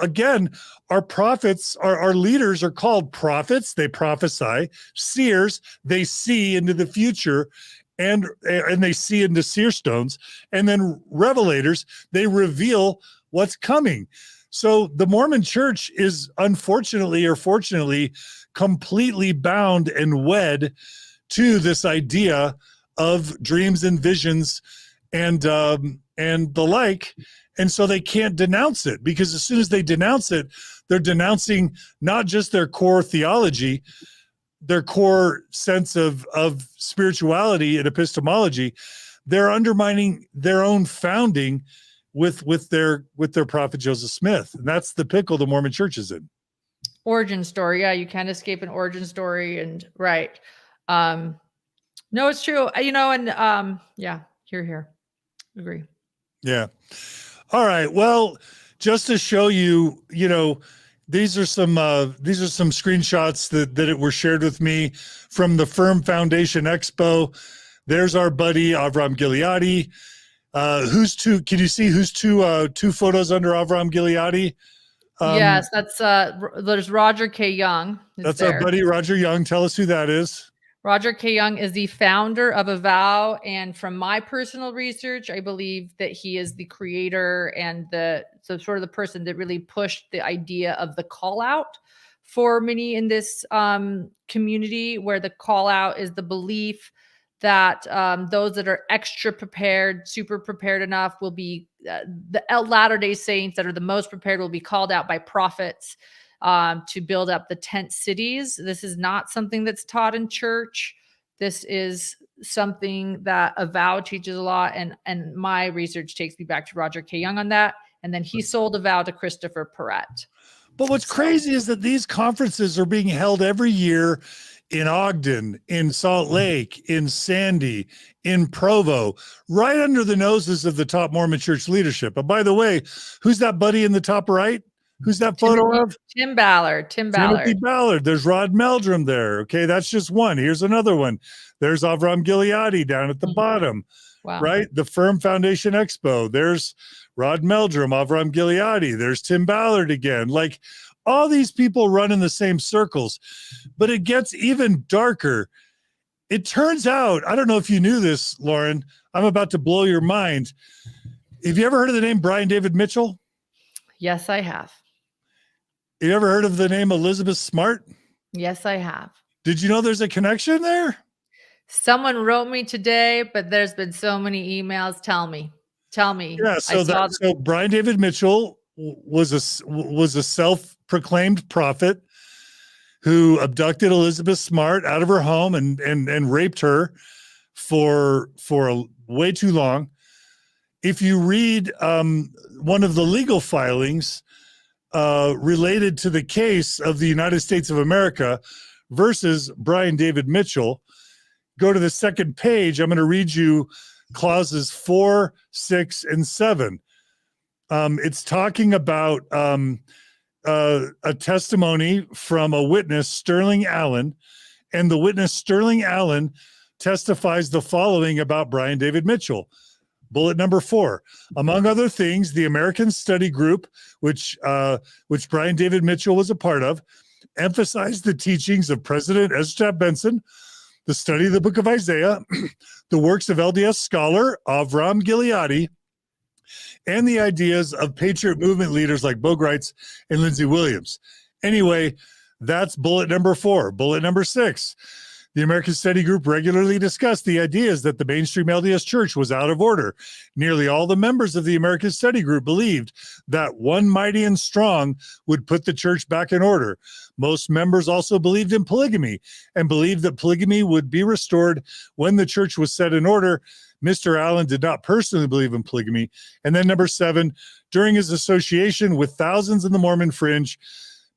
Speaker 1: again, our prophets, our leaders are called prophets. They prophesy. Seers, they see into the future. and they see into seer stones, and then revelators, they reveal what's coming. So the Mormon church is unfortunately or fortunately completely bound and wed to this idea of dreams and visions and the like. And so they can't denounce it, because as soon as they denounce it, they're denouncing not just their core theology, their core sense of spirituality and epistemology. They're undermining their own founding with their prophet Joseph Smith. And that's the pickle the Mormon church is in.
Speaker 2: Origin story. Yeah, you can't escape an origin story. And right. No, it's true. And yeah, here. Agree.
Speaker 1: Yeah. All right. Well, just to show you, these are some screenshots that were shared with me from the Firm Foundation Expo. There's our buddy Avraham Gileadi. Can you see who's two photos under Avraham Gileadi?
Speaker 2: Yes, there's Roger K. Young.
Speaker 1: That's our buddy Roger Young. Tell us who that is.
Speaker 2: Roger K. Young is the founder of Avow, and from my personal research, I believe that he is the creator and sort of the person that really pushed the idea of the call out for many in this community, where the call out is the belief that those that are extra prepared, super prepared enough, will be the Latter-day Saints that are the most prepared will be called out by prophets to build up the tent cities. This is not something that's taught in church. This is something that Avow teaches a lot, and my research takes me back to Roger K. Young on that. And then he sold Avow to Christopher Perrett.
Speaker 1: But what's crazy is that these conferences are being held every year in Ogden, in Salt Lake, in Sandy, in Provo, right under the noses of the top Mormon church leadership. But by the way, who's that buddy in the top right? Who's that photo of?
Speaker 2: Tim Ballard.
Speaker 1: Timothy Ballard. There's Rod Meldrum there. Okay, that's just one. Here's another one. There's Avraham Gileadi down at the bottom.
Speaker 2: Wow.
Speaker 1: Right? The Firm Foundation Expo. There's Rod Meldrum, Avraham Gileadi. There's Tim Ballard again. Like, all these people run in the same circles, but it gets even darker. It turns out, I don't know if you knew this, Lauren, I'm about to blow your mind. Have you ever heard of the name Brian David Mitchell?
Speaker 2: Yes, I have.
Speaker 1: You ever heard of the name Elizabeth Smart?
Speaker 2: Yes, I have.
Speaker 1: Did you know there's a connection there?
Speaker 2: Someone wrote me today, but there's been so many emails. Tell me.
Speaker 1: Yeah, so Brian David Mitchell was a self-proclaimed prophet who abducted Elizabeth Smart out of her home and raped her for way too long. If you read one of the legal filings related to the case of the United States of America versus Brian David Mitchell, go to the second page. I'm going to read you clauses 4, 6, and 7. It's talking about a testimony from a witness, Sterling Allen, and the witness Sterling Allen testifies the following about Brian David Mitchell. Bullet number 4, among other things, the American Study Group, which Brian David Mitchell was a part of, emphasized the teachings of President Ezra Benson, the study of the book of Isaiah, the works of LDS scholar Avraham Gileadi, and the ideas of Patriot movement leaders like Bogarts and Lindsey Williams. Anyway, that's bullet number 4. Bullet number 6. The American Study Group regularly discussed the ideas that the mainstream LDS Church was out of order. Nearly all the members of the American Study Group believed that one mighty and strong would put the church back in order. Most members also believed in polygamy and believed that polygamy would be restored when the church was set in order. Mr. Allen did not personally believe in polygamy. And then number 7, during his association with thousands in the Mormon fringe,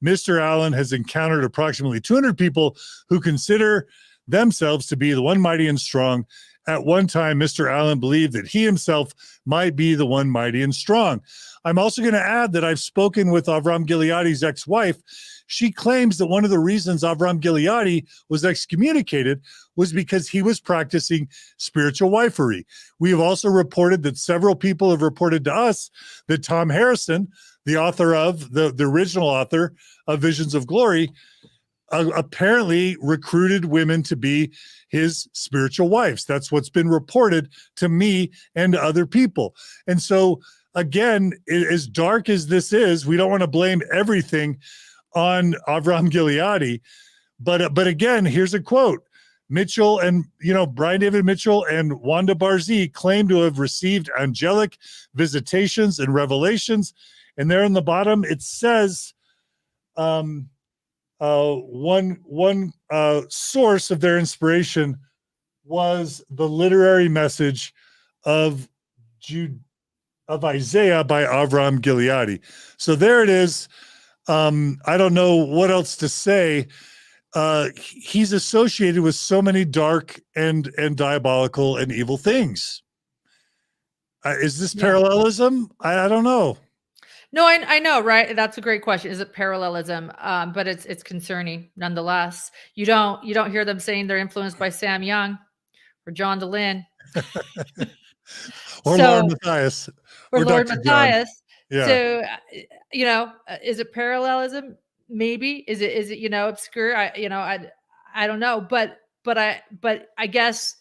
Speaker 1: Mr. Allen has encountered approximately 200 people who consider themselves to be the one mighty and strong. At one time, Mr. Allen believed that he himself might be the one mighty and strong. I'm also going to add that I've spoken with Avraham Gileadi's ex-wife. She claims that one of the reasons Avraham Gileadi was excommunicated was because he was practicing spiritual wifery. We have also reported that several people have reported to us that Tom Harrison, the author of the original author of Visions of Glory, apparently recruited women to be his spiritual wives. That's what's been reported to me and to other people. And so, again, as dark as this is, we don't want to blame everything on Avraham Gileadi. But again, here's a quote. Mitchell and, Brian David Mitchell and Wanda Barzee claim to have received angelic visitations and revelations. And there in the bottom, it says, one source of their inspiration was the literary message of Isaiah by Avraham Gileadi. So there it is. I don't know what else to say. He's associated with so many dark and diabolical and evil things. Is this parallelism? I don't know.
Speaker 2: No, I know, right? That's a great question. Is it parallelism? But it's concerning nonetheless. You don't hear them saying they're influenced by Sam Young or John DeLynn
Speaker 1: or Lord Matthias
Speaker 2: or Lord
Speaker 1: Dr.
Speaker 2: Matthias.
Speaker 1: Yeah.
Speaker 2: So is it parallelism? Maybe. Is it obscure? I don't know. But I guess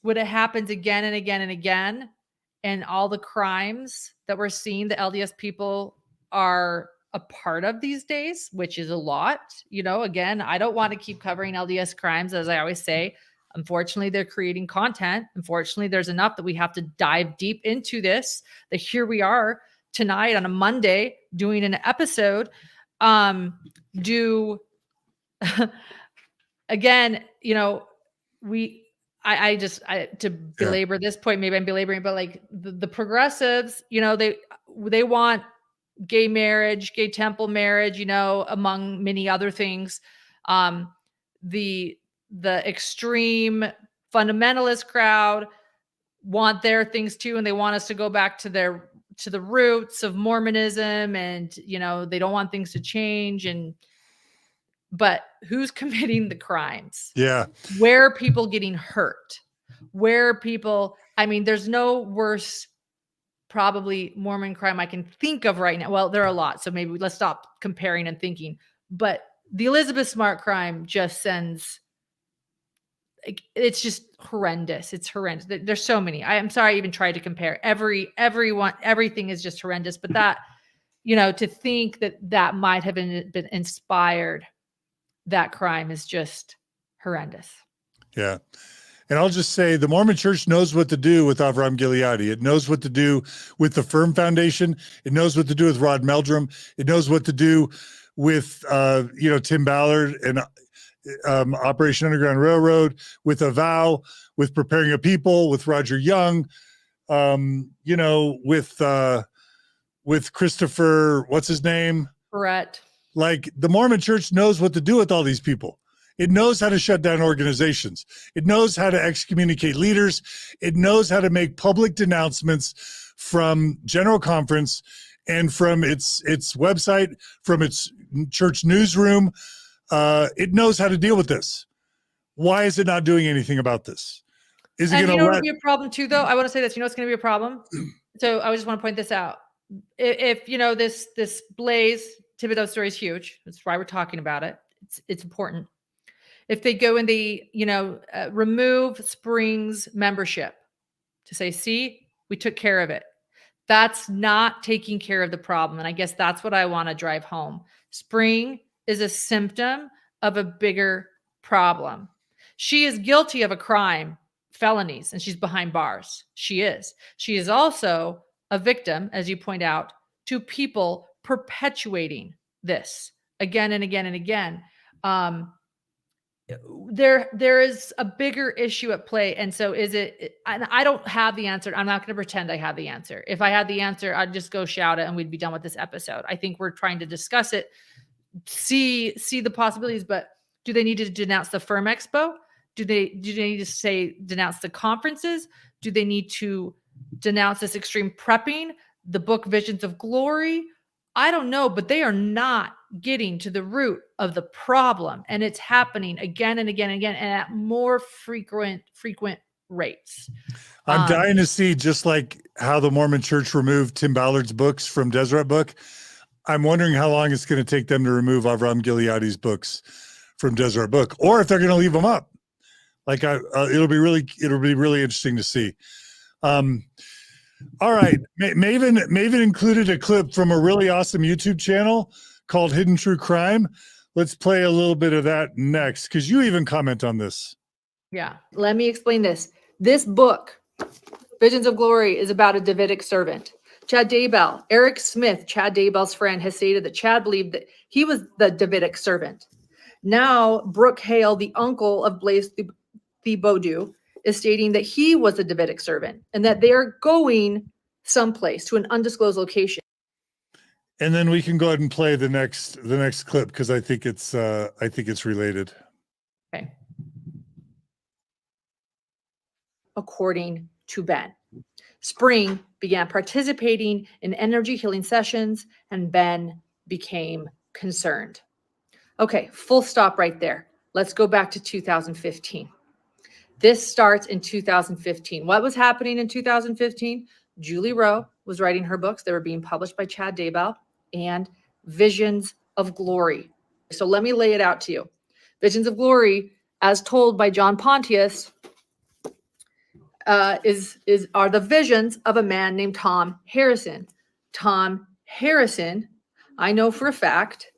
Speaker 2: when it happens again and again and again, and all the crimes that we're seeing, the LDS people are a part of these days, which is a lot. Again, I don't want to keep covering LDS crimes, as I always say. Unfortunately, they're creating content. Unfortunately, there's enough that we have to dive deep into this. That here we are tonight on a Monday doing an episode. Again, to belabor this point, maybe I'm belaboring, but like the progressives, they want gay marriage, gay temple marriage, among many other things. The extreme fundamentalist crowd want their things too, and they want us to go back to the roots of Mormonism, and they don't want things to change. But who's committing the crimes?
Speaker 1: Yeah.
Speaker 2: Where are people getting hurt? There's no worse probably Mormon crime I can think of right now. Well, there are a lot, so maybe let's stop comparing and thinking. But the Elizabeth Smart crime just sends, it's just horrendous. It's horrendous. There's so many. I'm sorry I even tried to compare. Everything is just horrendous. But that, to think that might have been inspired, that crime is just horrendous.
Speaker 1: Yeah. And I'll just say the Mormon Church knows what to do with Avraham Gileadi. It knows what to do with the Firm Foundation. It knows what to do with Rod Meldrum. It knows what to do with, Tim Ballard and Operation Underground Railroad, with Avow, with Preparing a People, with Roger Young, with Christopher, what's his name?
Speaker 2: Brett.
Speaker 1: Like, the Mormon Church knows what to do with all these people. It knows how to shut down organizations. It knows how to excommunicate leaders. It knows how to make public denouncements from General Conference and from its website, from its church newsroom. It knows how to deal with this. Why is it not doing anything about this? Is it going to
Speaker 2: would be a problem too, though? I want to say this. It's going to be a problem. So I just want to point this out. If this Blaze Thibaudeau story is huge. That's why we're talking about it. It's important. If they go and they, remove Springs membership to say, see, we took care of it. That's not taking care of the problem. And I guess that's what I want to drive home. Spring is a symptom of a bigger problem. She is guilty of a crime, felonies, and she's behind bars. She is. She is also a victim, as you point out, to people perpetuating this again and again and again. There is a bigger issue at play. And so and I don't have the answer. I'm not going to pretend I have the answer. If I had the answer, I'd just go shout it and we'd be done with this episode. I think we're trying to discuss it, see the possibilities, but do they need to denounce the Firm Expo? Do they need to denounce the conferences? Do they need to denounce this extreme prepping, the book Visions of Glory? I don't know, but they are not getting to the root of the problem. And it's happening again and again and again, and at more frequent rates.
Speaker 1: I'm dying to see, just like how the Mormon Church removed Tim Ballard's books from Deseret Book. I'm wondering how long it's going to take them to remove Avraham Gileadi's books from Desert Book, or if they're going to leave them up. Like it'll be really interesting to see. All right, Maven included a clip from a really awesome YouTube channel called Hidden True Crime. Let's play a little bit of that next, because you even comment on this.
Speaker 2: Yeah. Let me explain this. This book, Visions of Glory, is about a Davidic servant. Chad Daybell, Eric Smith, Chad Daybell's friend, has stated that Chad believed that he was the Davidic servant. Now, Brooke Hale, the uncle of Blaise Thibaudeau, is stating that he was the Davidic servant and that they are going someplace to an undisclosed location.
Speaker 1: And then we can go ahead and play the next clip, because I think it's related.
Speaker 2: Okay. According to Ben, Spring began participating in energy healing sessions, and Ben became concerned. Okay, full stop right there. Let's go back to 2015. This starts in 2015. What was happening in 2015? Julie Rowe was writing her books. They were being published by Chad Daybell, and Visions of Glory. So let me lay it out to you. Visions of Glory, as told by John Pontius, are the visions of a man named Tom Harrison. Tom Harrison, I know for a fact,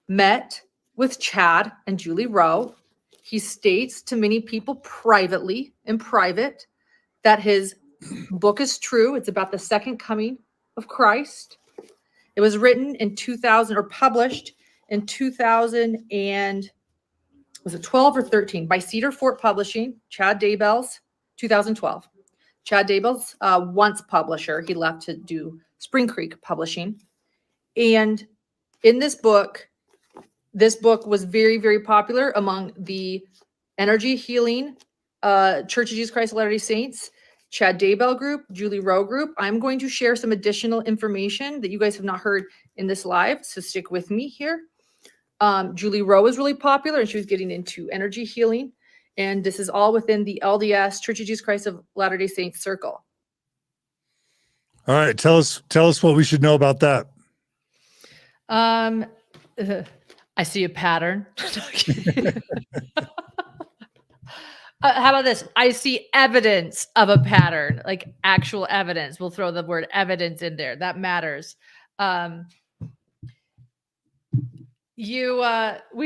Speaker 2: met with Chad and Julie Rowe. He states to many people privately, in private, that his book is true. It's about the second coming of Christ. It was written in 2000, or published in 2000, and was it 12 or 13, by Cedar Fort Publishing, Chad Daybell's, 2012. Chad Daybell's once publisher. He left to do Spring Creek Publishing. And in this book was very, very popular among the energy healing Church of Jesus Christ of Latter-day Saints, Chad Daybell group, Julie Rowe group. I'm going to share some additional information that you guys have not heard in this live, so stick with me here. Julie Rowe is really popular, and she was getting into energy healing. And this is all within the LDS, Church of Jesus Christ of Latter-day Saints circle.
Speaker 1: All right, tell us what we should know about that.
Speaker 2: I see a pattern. How about this? I see evidence of a pattern, like actual evidence. We'll throw the word evidence in there. That matters. We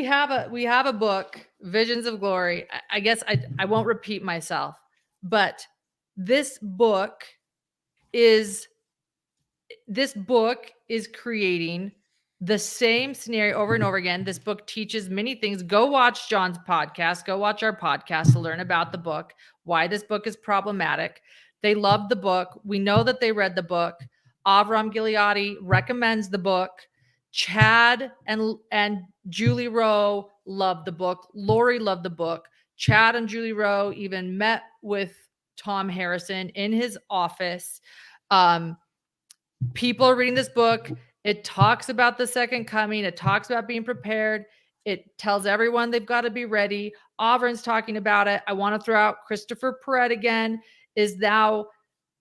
Speaker 2: have a book, Visions of Glory. I guess I won't repeat myself, but this book is creating the same scenario over and over again. This book teaches many things. Go watch John's podcast. Go watch our podcast to learn about the book, why this book is problematic. They love the book. We know that they read the book. Avraham Gileadi recommends the book. Chad and Julie Rowe loved the book. Lori loved the book. Chad and Julie Rowe even met with Tom Harrison in his office. People are reading this book. It talks about the second coming. It talks about being prepared. It tells everyone they've got to be ready. Avram's talking about it. I want to throw out Christopher Perret again, is now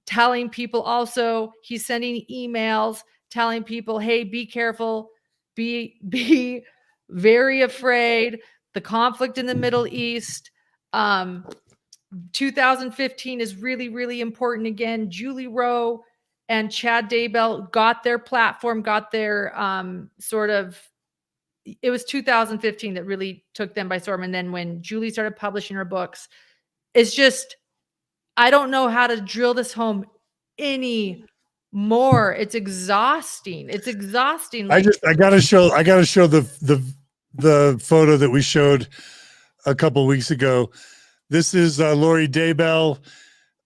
Speaker 2: telling people also, he's sending emails telling people, hey, be careful, be very afraid. The conflict in the Middle East. 2015 is really, really important. Again, Julie Rowe and Chad Daybell got their platform, got their it was 2015 that really took them by storm. And then when Julie started publishing her books, it's just, I don't know how to drill this home any more. It's exhausting. It's exhausting.
Speaker 1: I gotta show the photo that we showed a couple weeks ago. This is Lori Daybell,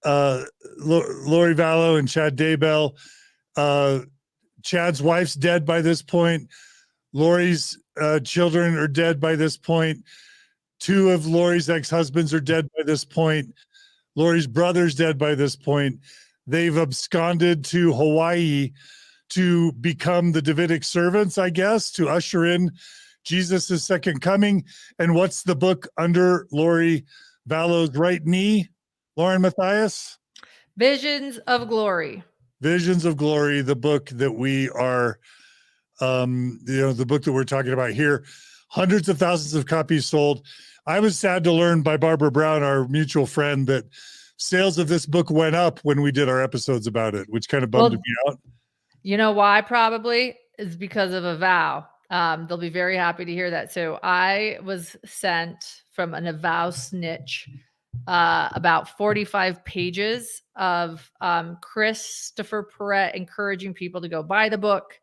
Speaker 1: Lori Vallow and Chad Daybell. Chad's wife's dead by this point. Lori's children are dead by this point. Two of Lori's ex-husbands are dead by this point. Lori's brother's dead by this point. They've absconded to Hawaii to become the Davidic servants, I guess, to usher in Jesus' second coming. And what's the book under Lori Vallow's right knee, Lauren Matthias?
Speaker 2: Visions of Glory.
Speaker 1: Visions of Glory, the book that we are The book that we're talking about here, hundreds of thousands of copies sold. I was sad to learn by Barbara Brown, our mutual friend, that sales of this book went up when we did our episodes about it, which kind of bummed me out.
Speaker 2: You know why? Probably is because of a vow. They'll be very happy to hear that. So I was sent from an Avow snitch about 45 pages of Christopher Perret encouraging people to go buy the book,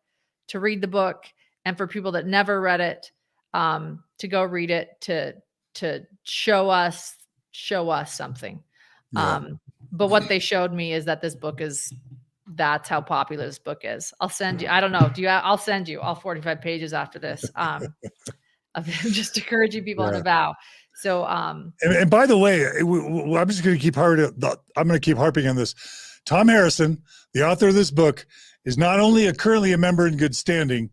Speaker 2: to read the book, and for people that never read it, to go read it, to show us something.
Speaker 1: Yeah.
Speaker 2: But what they showed me is that this book that's how popular this book is. I'll send you, I don't know. I'll send you all 45 pages after this. Of him just encouraging people in a vow. So,
Speaker 1: and by the way, I'm just going to keep harping on this. Tom Harrison, the author of this book, is not only currently a member in good standing,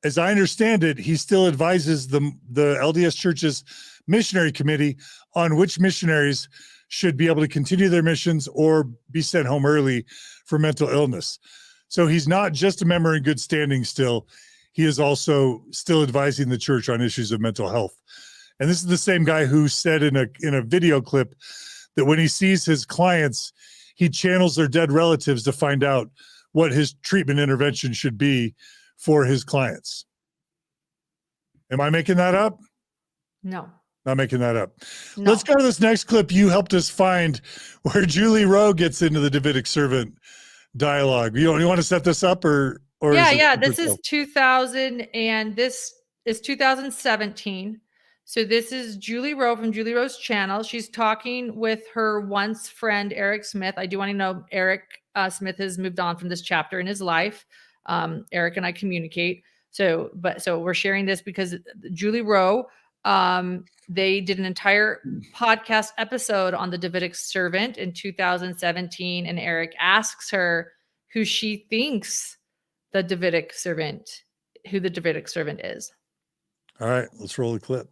Speaker 1: as I understand it, he still advises the LDS Church's missionary committee on which missionaries should be able to continue their missions or be sent home early for mental illness. So he's not just a member in good standing still. He is also still advising the church on issues of mental health. And this is the same guy who said in a video clip that when he sees his clients, he channels their dead relatives to find out what his treatment intervention should be for his clients. Am I making that up?
Speaker 2: no.
Speaker 1: Not making that up.
Speaker 2: No.
Speaker 1: Let's go to this next clip you helped us find where Julie Rowe gets into the Davidic servant dialogue. You want to set this up or
Speaker 2: Yeah. This is 2000 and this is 2017. So this is Julie Rowe from Julie Rowe's channel. She's talking with her once friend, Eric Smith. I do want to know Eric Smith has moved on from this chapter in his life. Eric and I communicate. So we're sharing this because Julie Rowe, they did an entire podcast episode on the Davidic servant in 2017. And Eric asks her who she thinks who the Davidic servant is.
Speaker 1: All right, let's roll the clip.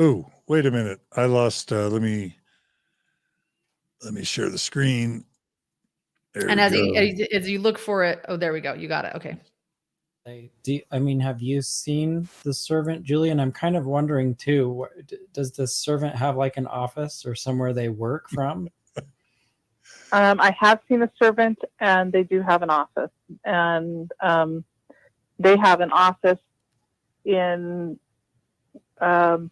Speaker 1: Oh, wait a minute. I lost, let me share the screen. There
Speaker 2: And
Speaker 1: we
Speaker 2: as you look for it, oh, there we go. You got it. Okay.
Speaker 8: Have you seen the servant, Julian? I'm kind of wondering too, does the servant have like an office or somewhere they work from?
Speaker 9: I have seen a servant, and they do have an office, and they have an office in the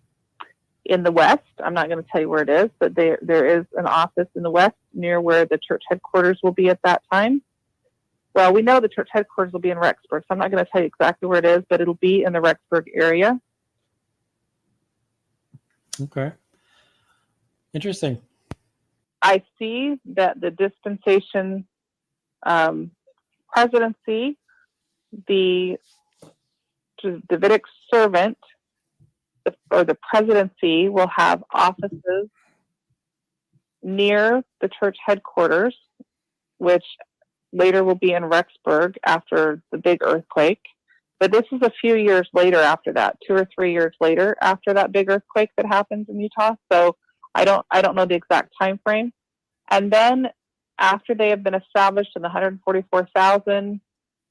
Speaker 9: West. I'm not going to tell you where it is, but there is an office in the West near where the church headquarters will be at that time. Well, we know the church headquarters will be in Rexburg, so I'm not going to tell you exactly where it is, but it'll be in the Rexburg area.
Speaker 8: Okay. Interesting.
Speaker 9: I see that the dispensation presidency, the Davidic servant, or the presidency will have offices near the church headquarters, which later will be in Rexburg after the big earthquake. But this is a few years later after that, 2 or 3 years later after that big earthquake that happens in Utah. So I don't know the exact time frame. And then after they have been established and the 144,000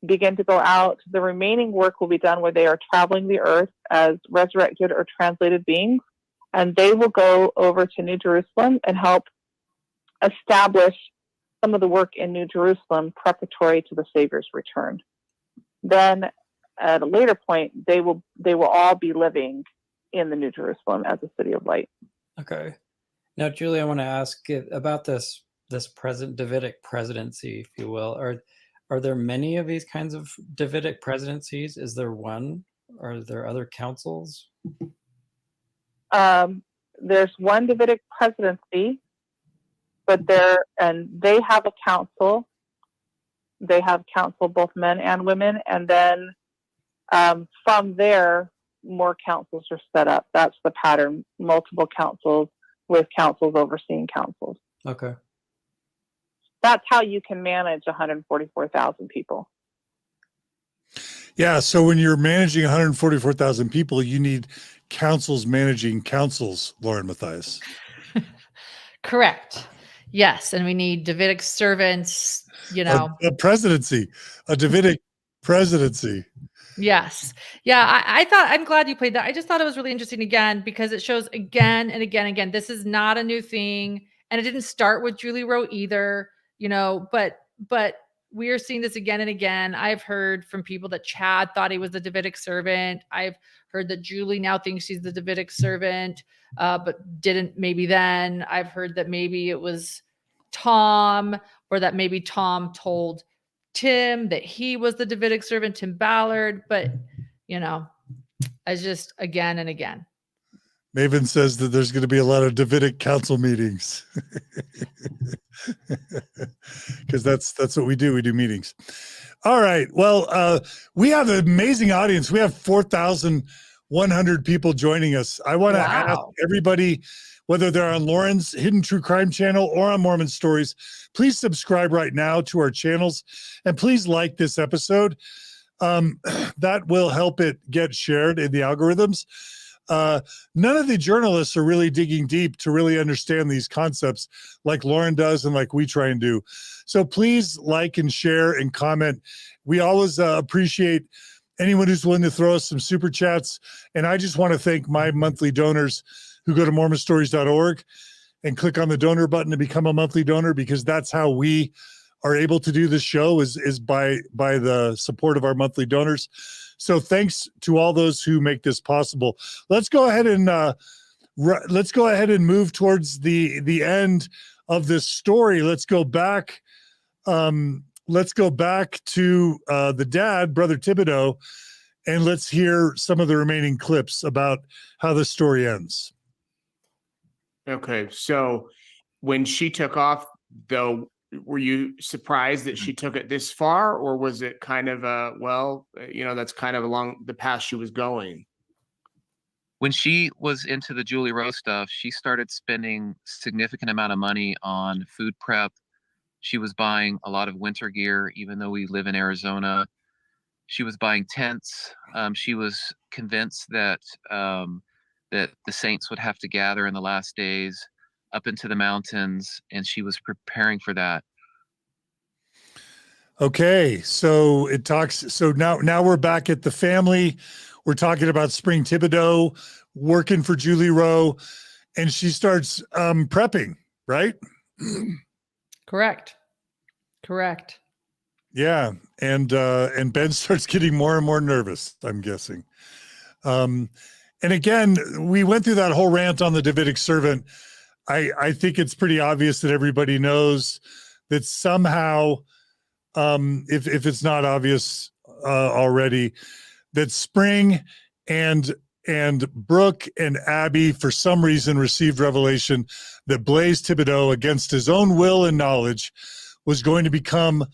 Speaker 9: begin to go out, the remaining work will be done where they are traveling the earth as resurrected or translated beings. And they will go over to New Jerusalem and help establish some of the work in New Jerusalem preparatory to the Savior's return. Then at a later point, they will all be living in the New Jerusalem as a city of light.
Speaker 8: Okay. Now, Julie, I want to ask about this present Davidic presidency, if you will. Are there many of these kinds of Davidic presidencies? Is there one? Are there other councils?
Speaker 9: There's one Davidic presidency, but they have a council. They have council, both men and women, and then from there, more councils are set up. That's the pattern: multiple councils with councils overseeing councils.
Speaker 8: Okay.
Speaker 9: That's how you can manage 144,000 people.
Speaker 1: Yeah. So when you're managing 144,000 people, you need councils managing councils, Lauren Matthias.
Speaker 2: Correct. Yes, and we need Davidic servants, you know.
Speaker 1: A presidency, a Davidic presidency.
Speaker 2: Yes. Yeah, I'm glad you played that. I just thought it was really interesting again because it shows again and again and again. This is not a new thing. And it didn't start with Julie Rowe either, you know, but we are seeing this again and again. I've heard from people that Chad thought he was the Davidic servant. I've heard that Julie now thinks she's the Davidic servant, but didn't maybe then. I've heard that maybe it was Tom, or that maybe Tom told Tim that he was the Davidic servant, Tim Ballard, but you know, I just again and again.
Speaker 1: Maven says that there's going to be a lot of Davidic council meetings because that's what we do. We do meetings. All right. Well, we have an amazing audience. We have 4,100 people joining us. I want to ask everybody, whether they're on Lauren's Hidden True Crime channel or on Mormon Stories, please subscribe right now to our channels and please like this episode. That will help it get shared in the algorithms. None of the journalists are really digging deep to really understand these concepts like Lauren does and like we try and do. So please like and share and comment. We always appreciate anyone who's willing to throw us some super chats. And I just want to thank my monthly donors who go to mormonstories.org and click on the donor button to become a monthly donor, because that's how we are able to do this show is by the support of our monthly donors. So thanks to all those who make this possible. Let's go ahead and move towards the end of this story. Let's go back to the dad, Brother Thibaudeau, and let's hear some of the remaining clips about how the story ends.
Speaker 10: Okay, so when she took off, though, were you surprised that she took it this far, or was it kind of that's kind of along the path she was going?
Speaker 4: When she was into the Julie Rowe stuff, she started spending significant amount of money on food prep. She was buying a lot of winter gear, even though we live in Arizona. She was buying tents. She was convinced that that the saints would have to gather in the last days up into the mountains, and she was preparing for that.
Speaker 1: Okay, so it talks. So now we're back at the family. We're talking about Spring Thibaudeau working for Julie Rowe, and she starts prepping, right?
Speaker 2: Correct.
Speaker 1: Yeah, and Ben starts getting more and more nervous, I'm guessing. And again, we went through that whole rant on the Davidic servant. I think it's pretty obvious that everybody knows that somehow, if it's not obvious already, that Spring and Brooke and Abby, for some reason, received revelation that Blaise Thibaudeau, against his own will and knowledge, was going to become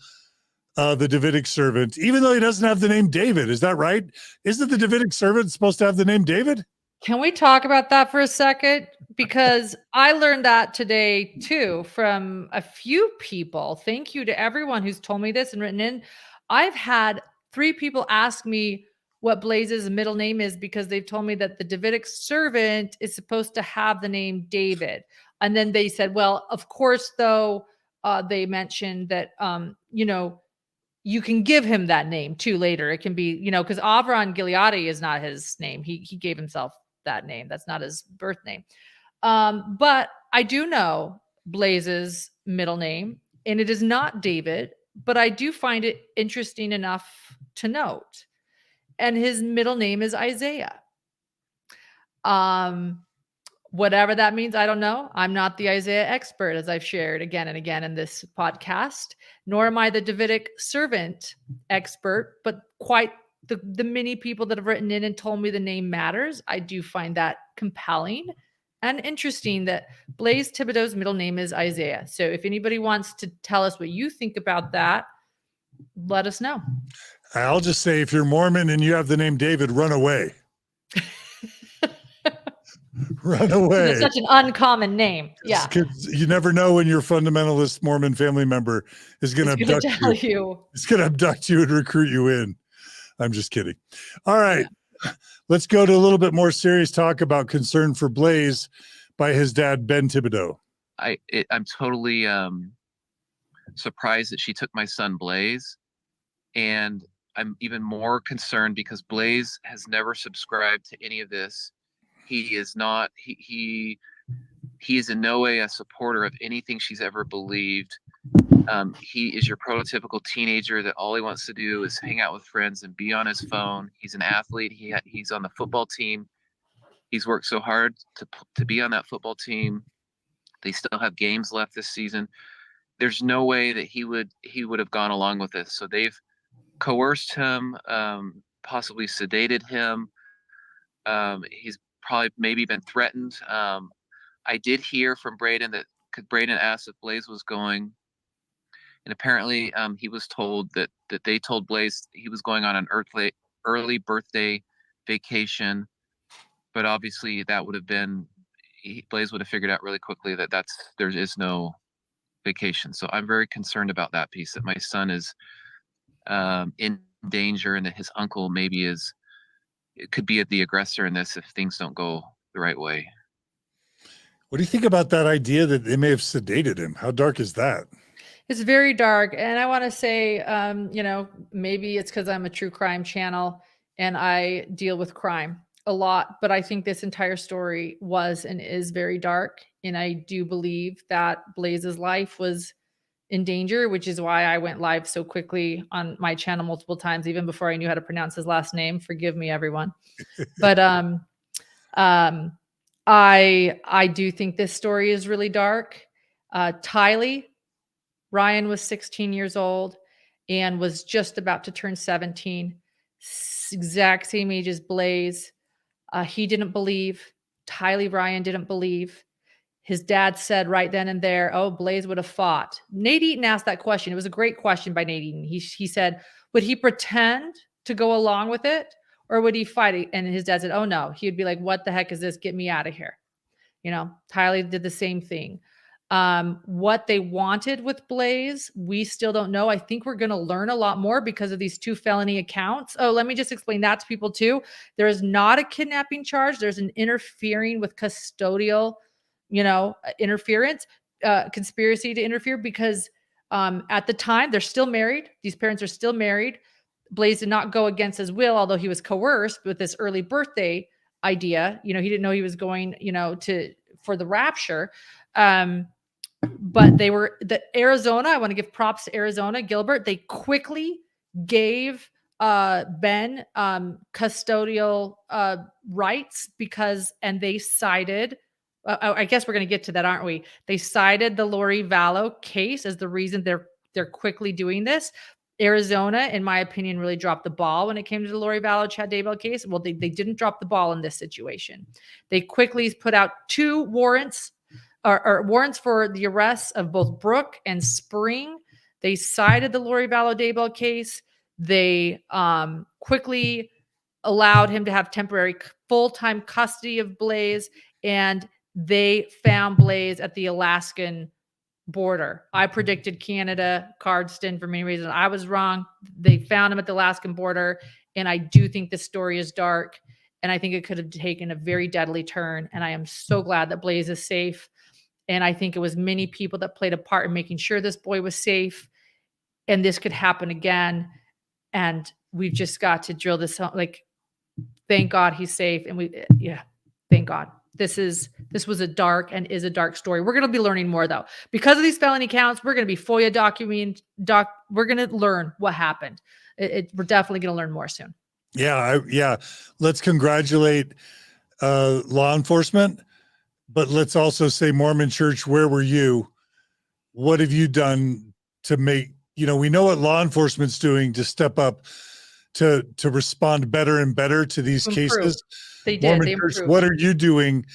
Speaker 1: the Davidic servant, even though he doesn't have the name David. Is that right? Isn't the Davidic servant supposed to have the name David?
Speaker 2: Can we talk about that for a second? Because I learned that today too from a few people. Thank you to everyone who's told me this and written in. I've had 3 people ask me what Blaise's middle name is, because they've told me that the Davidic servant is supposed to have the name David. And then they said, well, of course, though, they mentioned that, you can give him that name too later. It can be, because Avraham Gileadi is not his name. He gave himself that name. That's not his birth name. But I do know Blaise's middle name, and it is not David, but I do find it interesting enough to note. And his middle name is Isaiah. Whatever that means, I don't know. I'm not the Isaiah expert, as I've shared again and again in this podcast, nor am I the Davidic servant expert, but quite the many people that have written in and told me the name matters. I do find that compelling and interesting that Blaise Thibaudeau's middle name is Isaiah. So if anybody wants to tell us what you think about that, let us know.
Speaker 1: I'll just say, if you're Mormon and you have the name David, run away. Run away.
Speaker 2: It's such an uncommon name. Yeah.
Speaker 1: You never know when your fundamentalist Mormon family member is going to abduct you. It's going to abduct you and recruit you in. I'm just kidding. All right. Let's go to a little bit more serious talk about concern for Blaise by his dad, Ben Thibaudeau.
Speaker 4: I'm totally surprised that she took my son Blaze, and I'm even more concerned because Blaze has never subscribed to any of this. He is not. He is in no way a supporter of anything she's ever believed. He is your prototypical teenager that all he wants to do is hang out with friends and be on his phone. He's an athlete. He's on the football team. He's worked so hard to be on that football team. They still have games left this season. There's no way that he would have gone along with this. So they've coerced him, possibly sedated him. He's probably maybe been threatened. I did hear from Braydon that Braydon asked if Blaze was going, and apparently he was told that they told Blaze he was going on an early birthday vacation, but obviously that would have been Blaze would have figured out really quickly that there is no vacation. So I'm very concerned about that piece, that my son is in danger and that his uncle maybe could be the aggressor in this if things don't go the right way.
Speaker 1: What do you think about that idea that they may have sedated him? How dark is that?
Speaker 2: It's very dark. And I want to say, maybe it's because I'm a true crime channel and I deal with crime a lot, but I think this entire story was and is very dark. And I do believe that Blaze's life was in danger, which is why I went live so quickly on my channel multiple times, even before I knew how to pronounce his last name. Forgive me, everyone. But I do think this story is really dark. Tylee, Ryan was 16 years old and was just about to turn 17, exact same age as Blaze. He didn't believe. Tylee Ryan didn't believe. His dad said right then and there, oh, Blaze would have fought. Nate Eaton asked that question. It was a great question by Nate Eaton. He said, would he pretend to go along with it or would he fight? And his dad said, oh, no. He would be like, what the heck is this? Get me out of here. Tylee did the same thing. What they wanted with Blaze, we still don't know. I think we're going to learn a lot more because of these 2 felony accounts. Oh, let me just explain that to people too. There is not a kidnapping charge. There's an interfering with custodial, interference, conspiracy to interfere because at the time they're still married. These parents are still married. Blaze did not go against his will, although he was coerced with this early birthday idea. He didn't know he was going, for the rapture. But Arizona, I want to give props to Arizona, Gilbert. They quickly gave Ben custodial rights and they cited, I guess we're going to get to that, aren't we? They cited the Lori Vallow case as the reason they're quickly doing this. Arizona, in my opinion, really dropped the ball when it came to the Lori Vallow Chad Daybell case. Well, they didn't drop the ball in this situation. They quickly put out 2 warrants or warrants for the arrests of both Brooke and Spring. They cited the Lori Vallow Daybell case. They quickly allowed him to have temporary full-time custody of Blaze, and they found Blaze at the Alaskan border. I predicted Canada, Cardston for many reasons. I was wrong. They found him at the Alaskan border, and I do think this story is dark, and I think it could have taken a very deadly turn, and I am so glad that Blaze is safe. And I think it was many people that played a part in making sure this boy was safe and this could happen again. And we've just got to drill this out. Like, thank God he's safe. And thank God. This was a dark and is a dark story. We're going to be learning more though. Because of these felony counts, we're going to be FOIA we're going to learn what happened. We're definitely going to learn more soon.
Speaker 1: Yeah. Let's congratulate law enforcement. But let's also say, Mormon Church, where were you? What have you done to make, we know what law enforcement's doing to step up to respond better and better to these cases.
Speaker 2: They did.
Speaker 1: Mormon Church, what are you doing,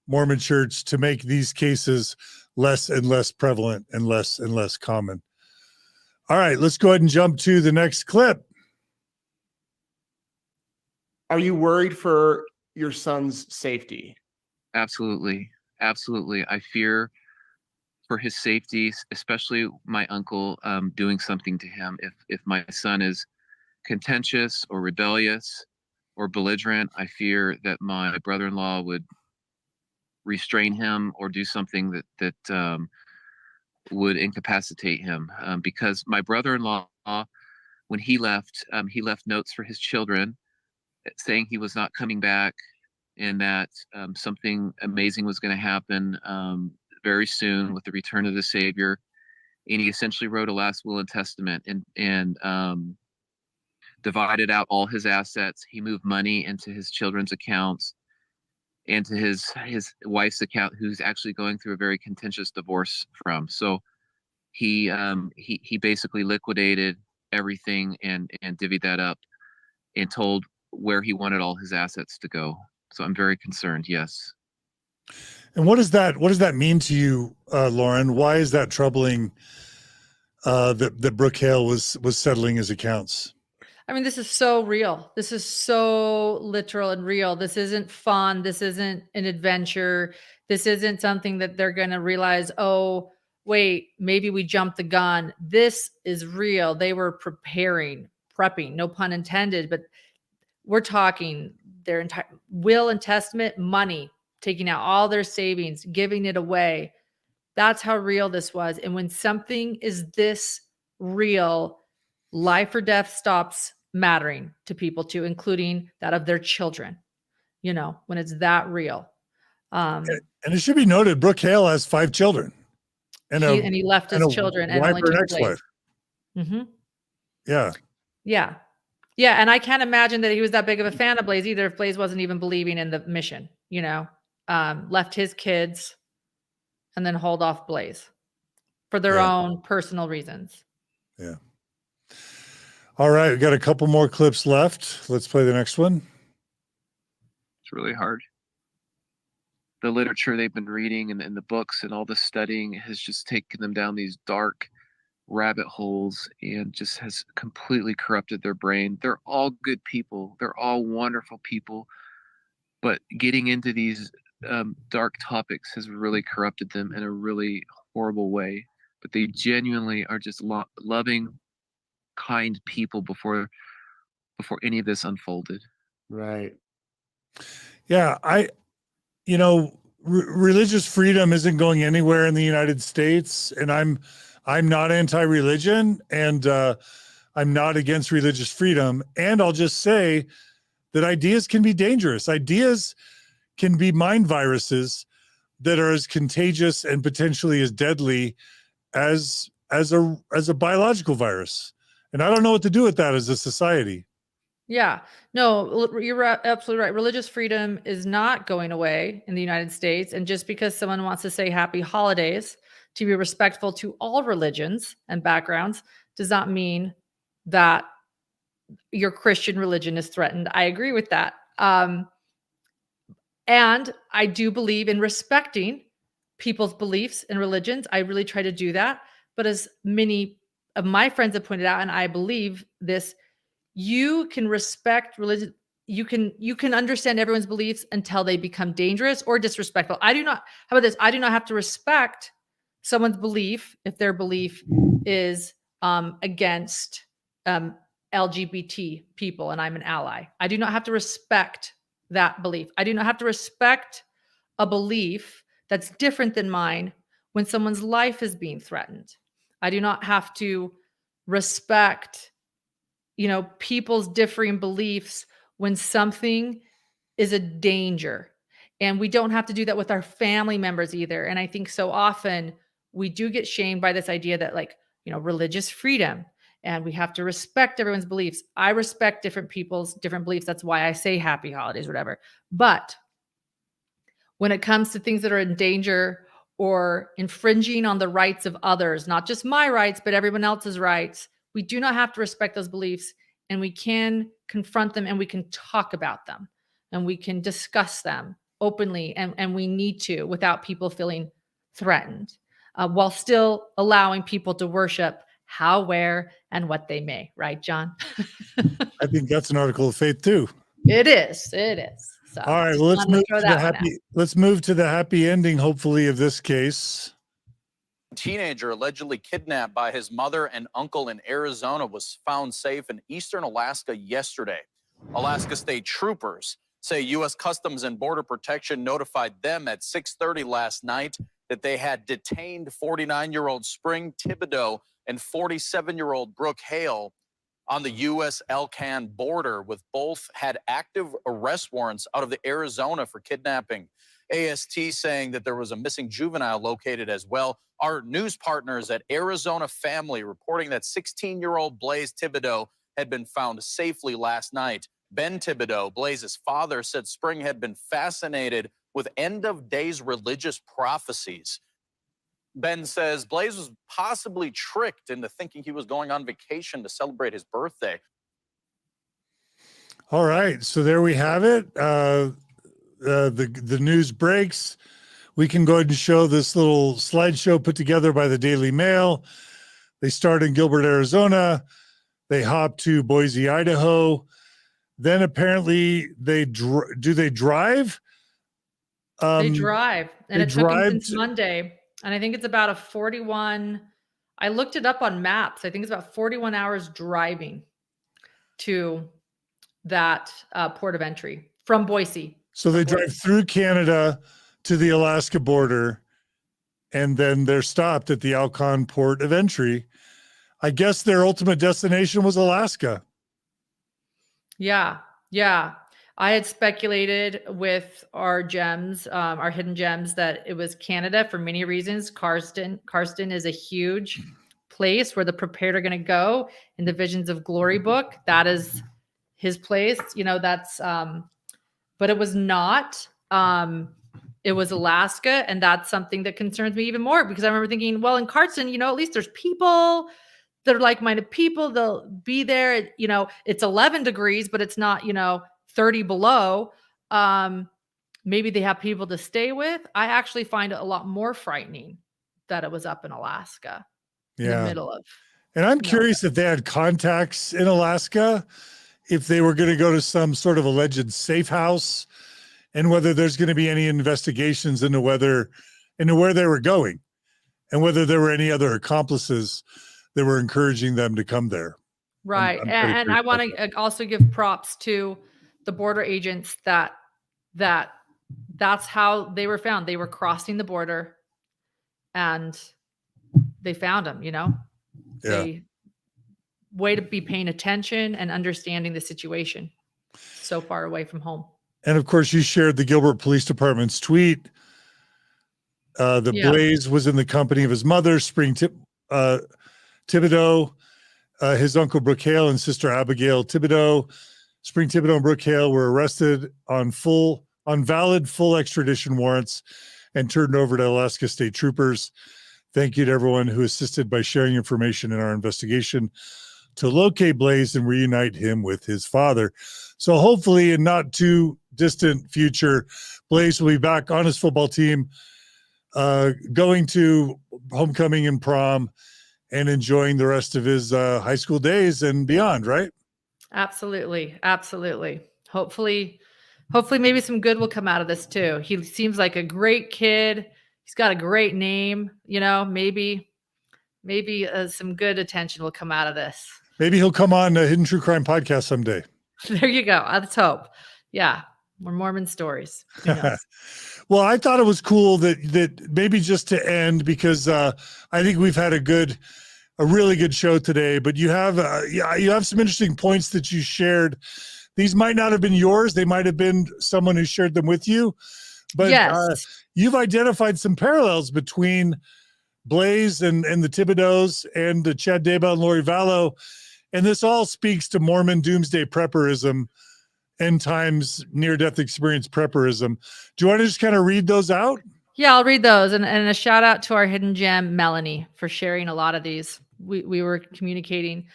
Speaker 1: Mormon Church, to make these cases less and less prevalent and less common? All right, let's go ahead and jump to the next clip.
Speaker 10: Are you worried for your son's safety?
Speaker 4: Absolutely. I fear for his safety, especially my uncle doing something to him. If my son is contentious or rebellious or belligerent, I fear that my brother-in-law would restrain him or do something that would incapacitate him. Because my brother-in-law, when he left notes for his children saying he was not coming back, and that something amazing was going to happen very soon with the return of the Savior. And he essentially wrote a last will and testament and divided out all his assets. He moved money into his children's accounts and to his wife's account, who's actually going through a very contentious divorce from. So he basically liquidated everything and divvied that up and told where he wanted all his assets to go. So I'm very concerned. Yes.
Speaker 1: And what does that mean to you, Lauren? Why is that troubling? That Brooke Hale was settling his accounts.
Speaker 2: I mean, this is so real. This is so literal and real. This isn't fun. This isn't an adventure. This isn't something that they're going to realize, oh, wait, maybe we jumped the gun. This is real. They were prepping, no pun intended, but we're talking their entire will and testament, money, taking out all their savings, giving it away. That's how real this was. And when something is this real, life or death stops mattering to people too, including that of their children, when it's that real.
Speaker 1: And it should be noted, Brooke Hale has 5 children. And
Speaker 2: he left his children and only 2
Speaker 1: ex-wife.
Speaker 2: Mm-hmm.
Speaker 1: Yeah.
Speaker 2: Yeah. Yeah. And I can't imagine that he was that big of a fan of Blaze either if Blaze wasn't even believing in the mission, left his kids and then hold off Blaze for their own personal reasons.
Speaker 1: Yeah. All right. We got a couple more clips left. Let's play the next one.
Speaker 4: It's really hard. The literature they've been reading and the books and all the studying has just taken them down these dark rabbit holes and just has completely corrupted their brain. They're all good people. They're all wonderful people. But getting into these dark topics has really corrupted them in a really horrible way. But they genuinely are just loving, kind people before any of this unfolded.
Speaker 10: Right.
Speaker 1: Yeah. Religious freedom isn't going anywhere in the United States, and I'm not anti-religion, and I'm not against religious freedom. And I'll just say that ideas can be dangerous. Ideas can be mind viruses that are as contagious and potentially as deadly as a biological virus. And I don't know what to do with that as a society.
Speaker 2: Yeah, no, you're absolutely right. Religious freedom is not going away in the United States. And just because someone wants to say happy holidays, to be respectful to all religions and backgrounds, does not mean that your Christian religion is threatened. I agree with that. And I do believe in respecting people's beliefs and religions. I really try to do that. But as many of my friends have pointed out, and I believe this, you can respect religion. You can understand everyone's beliefs until they become dangerous or disrespectful. How about this? I do not have to respect someone's belief if their belief is against LGBT people and I'm an ally. I do not have to respect that belief. I do not have to respect a belief that's different than mine when someone's life is being threatened. I do not have to respect people's differing beliefs when something is a danger. And we don't have to do that with our family members either. And I think so often we do get shamed by this idea that religious freedom and we have to respect everyone's beliefs. I respect different people's different beliefs. That's why I say happy holidays, whatever. But when it comes to things that are in danger or infringing on the rights of others, not just my rights, but everyone else's rights, we do not have to respect those beliefs, and we can confront them and we can talk about them and we can discuss them openly, and we need to without people feeling threatened, while still allowing people to worship how, where, and what they may. Right, John?
Speaker 1: I think that's an article of faith too.
Speaker 2: It is. So,
Speaker 1: all right, well, let's move to the happy ending, hopefully, of this case.
Speaker 5: Teenager allegedly kidnapped by his mother and uncle in Arizona was found safe in eastern Alaska yesterday. Alaska State troopers say U.S. Customs and Border Protection notified them at 6:30 last night that they had detained 49-year-old Spring Thibaudeau and 47-year-old Brooke Hale on the U.S. Elkan border, with both had active arrest warrants out of the Arizona for kidnapping. AST saying that there was a missing juvenile located as well. Our news partners at Arizona Family reporting that 16-year-old Blaze Thibaudeau had been found safely last night. Ben Thibaudeau, Blaze's father, said Spring had been fascinated with end-of-days religious prophecies. Ben says Blaze was possibly tricked into thinking he was going on vacation to celebrate his birthday.
Speaker 1: All right, so there we have it. The news breaks. We can go ahead and show this little slideshow put together by the Daily Mail. They start in Gilbert, Arizona. They hop to Boise, Idaho. Then apparently they drive.
Speaker 2: They drive, and it took them since Monday. And I think it's about a 41. I looked it up on maps. I think it's about 41 hours driving to that port of entry from Boise.
Speaker 1: So they drive through Canada to the Alaska border, and then they're stopped at the Elkan port of entry. I guess their ultimate destination was Alaska.
Speaker 2: Yeah. I had speculated with our gems, our hidden gems, that it was Canada for many reasons. Karsten is a huge place where the prepared are going to go in the Visions of Glory book. That is his place. That's, but it was not. It was Alaska, and that's something that concerns me even more, because I remember thinking, well, in Karsten, at least there's people. They're like-minded people. They'll be there. It's 11 degrees, but it's not, 30 below. Maybe they have people to stay with. I actually find it a lot more frightening that it was up in Alaska, in the middle of.
Speaker 1: And I'm curious if they had contacts in Alaska, if they were going to go to some sort of alleged safe house, and whether there's going to be any investigations into where they were going, and whether there were any other accomplices that were encouraging them to come there.
Speaker 2: Right.
Speaker 1: I'm
Speaker 2: and I want to also give props to the border agents that's how they were found. They were crossing the border and they found them, They way to be paying attention and understanding the situation so far away from home.
Speaker 1: And of course, you shared the Gilbert Police Department's tweet. Blaze was in the company of his mother, Spring Thibaudeau, his uncle Brooke Hale, and sister Abigail Thibaudeau. Spring Thibaudeau and Brooke Hale were arrested on valid full extradition warrants and turned over to Alaska State Troopers. Thank you to everyone who assisted by sharing information in our investigation to locate Blaze and reunite him with his father. So hopefully in not too distant future, Blaze will be back on his football team, going to homecoming and prom, and enjoying the rest of his high school days and beyond, right?
Speaker 2: Absolutely. Hopefully maybe some good will come out of this too. He seems like a great kid. He's got a great name, maybe some good attention will come out of this.
Speaker 1: Maybe he'll come on a Hidden True Crime podcast someday.
Speaker 2: There you go. Let's hope. Yeah. More Mormon stories. Who knows?
Speaker 1: Well, I thought it was cool that maybe just to end, because I think we've had a really good show today, but you have some interesting points that you shared. These might not have been yours. They might have been someone who shared them with you, but
Speaker 2: yes.
Speaker 1: You've identified some parallels between Blaze and the Thibaudeaus and Chad Daybell and Lori Vallow. And this all speaks to Mormon doomsday prepperism, end times near-death experience prepperism. Do you want to just kind of read those out?
Speaker 2: Yeah, I'll read those. And a shout out to our hidden gem, Melanie, for sharing a lot of these. We were communicating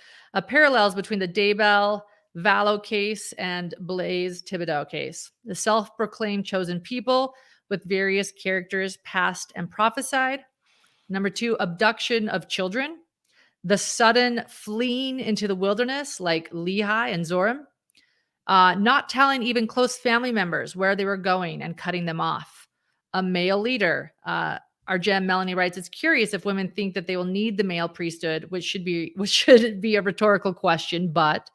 Speaker 2: parallels between the Daybell Vallow case and Blaze Thibaudeau case. The self-proclaimed chosen people with various characters past and prophesied. Number 2, abduction of children. The sudden fleeing into the wilderness like Lehi and Zoram. Not telling even close family members where they were going and cutting them off. A male leader. Our gem Melanie writes, it's curious if women think that they will need the male priesthood, which should be a rhetorical question, but ...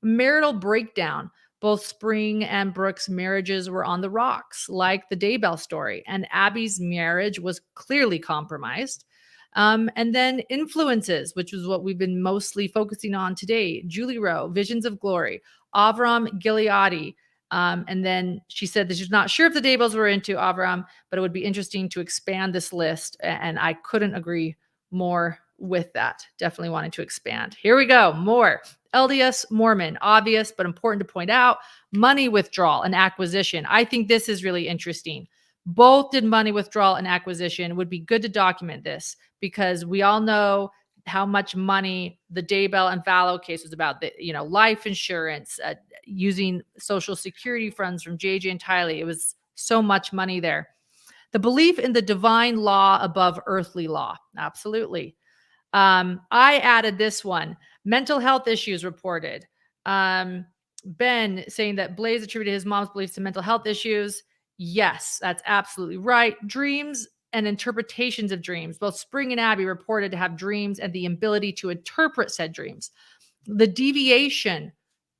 Speaker 2: Marital breakdown. Both Spring and Brooke's marriages were on the rocks, like the Daybell story, and Abby's marriage was clearly compromised. And then influences, which is what we've been mostly focusing on today. Julie Rowe, Visions of Glory, Avraham Gileadi. And then she said that she's not sure if the Daybells were into Avraham, but it would be interesting to expand this list. And I couldn't agree more with that. Definitely wanting to expand. Here we go. More. LDS Mormon, obvious, but important to point out. Money withdrawal and acquisition. I think this is really interesting. Both did money withdrawal and acquisition. It would be good to document this because we all know how much money the Daybell and Fallow case was about. The, life insurance, using Social Security funds from JJ and Tylee. It was so much money there. The belief in the divine law above earthly law. Absolutely. I added this one. Mental health issues reported. Ben saying that Blaze attributed his mom's beliefs to mental health issues. Yes, that's absolutely right. Dreams and interpretations of dreams. Both Spring and Abby reported to have dreams and the ability to interpret said dreams. The deviation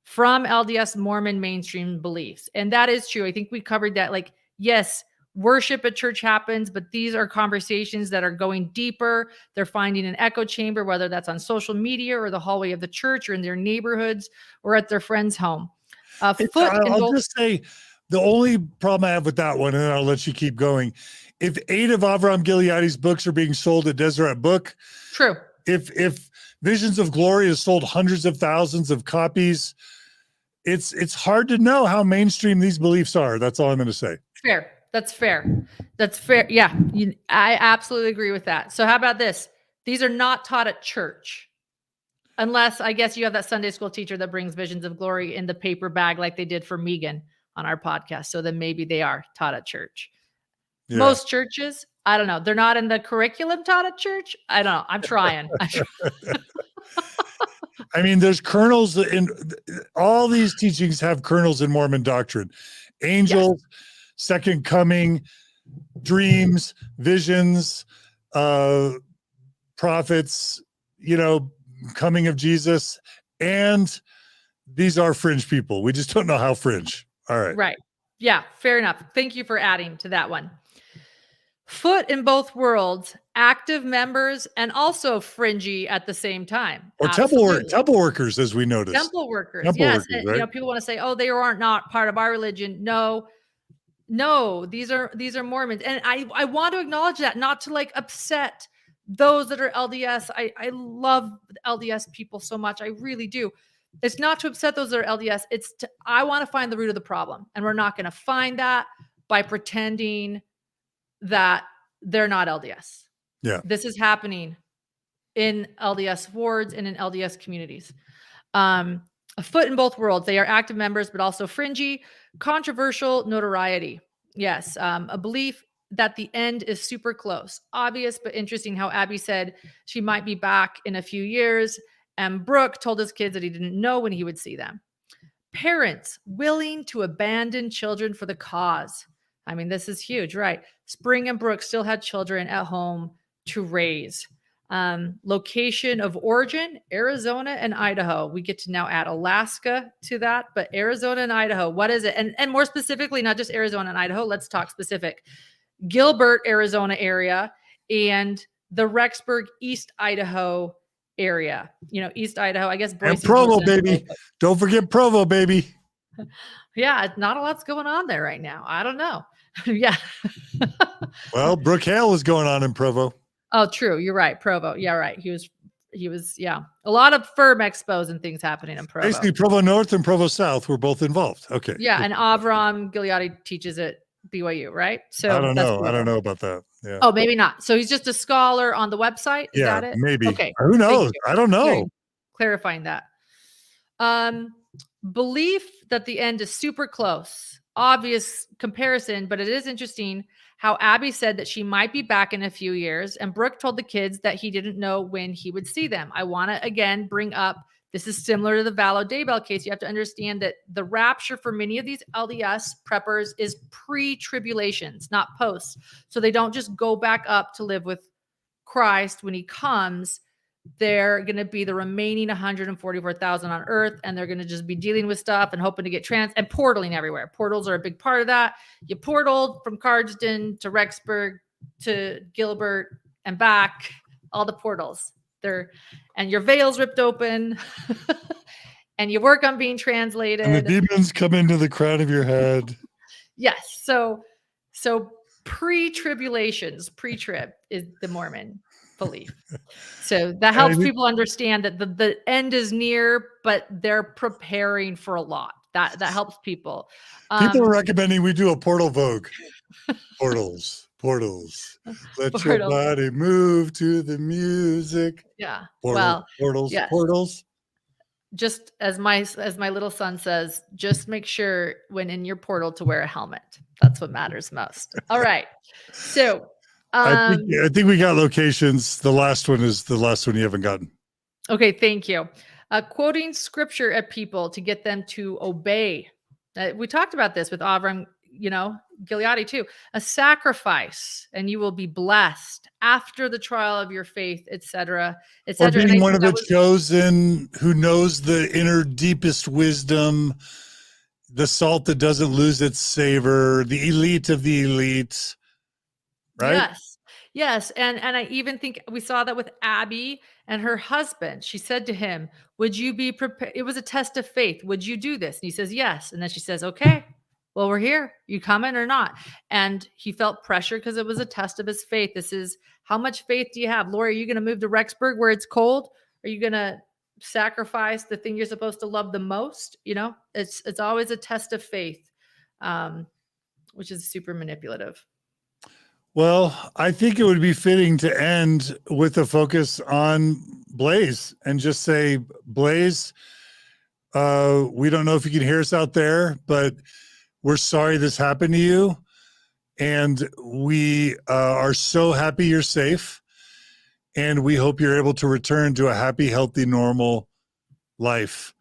Speaker 2: from LDS Mormon mainstream beliefs. And that is true. I think we covered that. Like, yes, worship at church happens, but these are conversations that are going deeper. They're finding an echo chamber, whether that's on social media or the hallway of the church or in their neighborhoods or at their friend's home.
Speaker 1: I'll just say the only problem I have with that one, and then I'll let you keep going. If 8 of Avraham Gileadi's books are being sold at Deseret Book,
Speaker 2: true.
Speaker 1: If Visions of Glory has sold hundreds of thousands of copies, it's hard to know how mainstream these beliefs are. That's all I'm going to say.
Speaker 2: Fair. That's fair. That's fair. Yeah, I absolutely agree with that. So how about this? These are not taught at church. Unless, I guess, you have that Sunday school teacher that brings Visions of Glory in the paper bag like they did for Megan on our podcast. So then maybe they are taught at church. Yeah. Most churches, I don't know. They're not in the curriculum taught at church. I don't know. I'm trying.
Speaker 1: I mean, there's kernels in all these teachings have kernels in Mormon doctrine. Angels, yes. Second coming, dreams, visions, prophets, coming of Jesus. And these are fringe people. We just don't know how fringe. All right.
Speaker 2: Right. Yeah, fair enough. Thank you for adding to that one. Foot in both worlds, active members, and also fringy at the same time.
Speaker 1: Or temple workers, as we noticed.
Speaker 2: Temple workers, yes. Workers, right? And, people want to say, "Oh, they are not part of our religion." No, these are Mormons, and I want to acknowledge that, not to upset those that are LDS. I love LDS people so much, I really do. It's not to upset those that are LDS. I want to find the root of the problem, and we're not going to find that by pretending that they're not LDS.
Speaker 1: Yeah.
Speaker 2: This is happening in LDS wards and in LDS communities. A foot in both worlds. They are active members, but also fringy. Controversial notoriety. Yes. A belief that the end is super close. Obvious, but interesting how Abby said she might be back in a few years. And Brooke told his kids that he didn't know when he would see them. Parents willing to abandon children for the cause. I mean, this is huge, right? Spring and Brooke still had children at home to raise. Location of origin, Arizona and Idaho. We get to now add Alaska to that, but Arizona and Idaho, what is it? And more specifically, not just Arizona and Idaho, let's talk specific. Gilbert, Arizona area, and the Rexburg, East Idaho area. East Idaho, I guess.
Speaker 1: And Provo, baby. Don't forget Provo, baby.
Speaker 2: Yeah, not a lot's going on there right now. I don't know. Yeah.
Speaker 1: Well, Brooke Hale was going on in Provo.
Speaker 2: Oh, true. You're right. Provo. Yeah, right. He was, yeah. A lot of firm expos and things happening in Provo.
Speaker 1: Basically, Provo North and Provo South were both involved. Okay.
Speaker 2: Yeah, and Avraham Gileadi teaches at BYU, right? So
Speaker 1: I don't know. I don't know about that. Yeah.
Speaker 2: Oh, maybe not. So he's just a scholar on the website? Is that it?
Speaker 1: Maybe.
Speaker 2: Okay.
Speaker 1: Who knows? I don't know.
Speaker 2: Clarifying that. Belief that the end is super close. Obvious comparison, but it is interesting how Abby said that she might be back in a few years, and Brooke told the kids that he didn't know when he would see them. I want to again bring up, this is similar to the Vallow-Daybell case. You have to understand that the rapture for many of these LDS preppers is pre-tribulations, not post. So they don't just go back up to live with Christ when he comes. they're going to be the remaining 144,000 on Earth, and they're going to just be dealing with stuff and hoping to get and portaling everywhere. Portals are a big part of that. You portaled from Cardston to Rexburg to Gilbert and back, all the portals. And your veil's ripped open, and you work on being translated.
Speaker 1: And the demons come into the crown of your head.
Speaker 2: Yes. So pre-tribulations, pre-trib is the Mormon belief. So that helps people understand that the end is near, but they're preparing for a lot. That helps people.
Speaker 1: People are recommending we do a portal vogue. Portals. Let your body move to the music.
Speaker 2: Yeah.
Speaker 1: Portals.
Speaker 2: Just as my little son says, just make sure when in your portal to wear a helmet. That's what matters most. All right. So
Speaker 1: I think we got locations. The last one is the last one you haven't gotten.
Speaker 2: Okay, thank you. Quoting scripture at people to get them to obey. We talked about this with Avraham, Gileadi too. A sacrifice, and you will be blessed after the trial of your faith, etc., etc.
Speaker 1: Or being one of the chosen who knows the inner deepest wisdom, the salt that doesn't lose its savor, the elite of the elite. Right?
Speaker 2: Yes. And I even think we saw that with Abby and her husband. She said to him, would you be prepared? It was a test of faith. Would you do this? And he says, yes. And then she says, okay, well, we're here. You coming or not? And he felt pressure because it was a test of his faith. This is, how much faith do you have? Lori, are you going to move to Rexburg where it's cold? Are you going to sacrifice the thing you're supposed to love the most? It's always a test of faith, which is super manipulative.
Speaker 1: Well, I think it would be fitting to end with a focus on Blaze and just say, Blaze, we don't know if you can hear us out there, but we're sorry this happened to you. And we are so happy you're safe. And we hope you're able to return to a happy, healthy, normal life.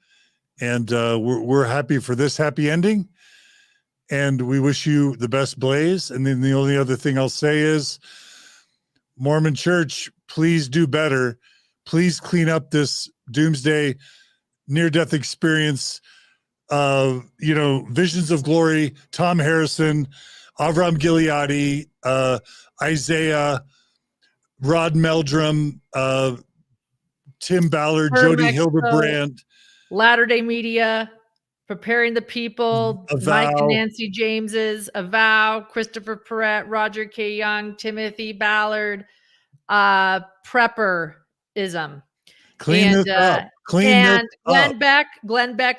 Speaker 1: And we're happy for this happy ending. And we wish you the best, Blaze. And then the only other thing I'll say is, Mormon Church, please do better. Please clean up this doomsday near-death experience. Visions of Glory, Tom Harrison, Avraham Gileadi, Isaiah, Rod Meldrum, Tim Ballard, Jody Hildebrand,
Speaker 2: Latter-day Media, Preparing the People, Mike and Nancy James's, Avow, Christopher Perrette, Roger K. Young, Timothy Ballard, Prepperism.
Speaker 1: Clean this up.
Speaker 2: Glenn Beck,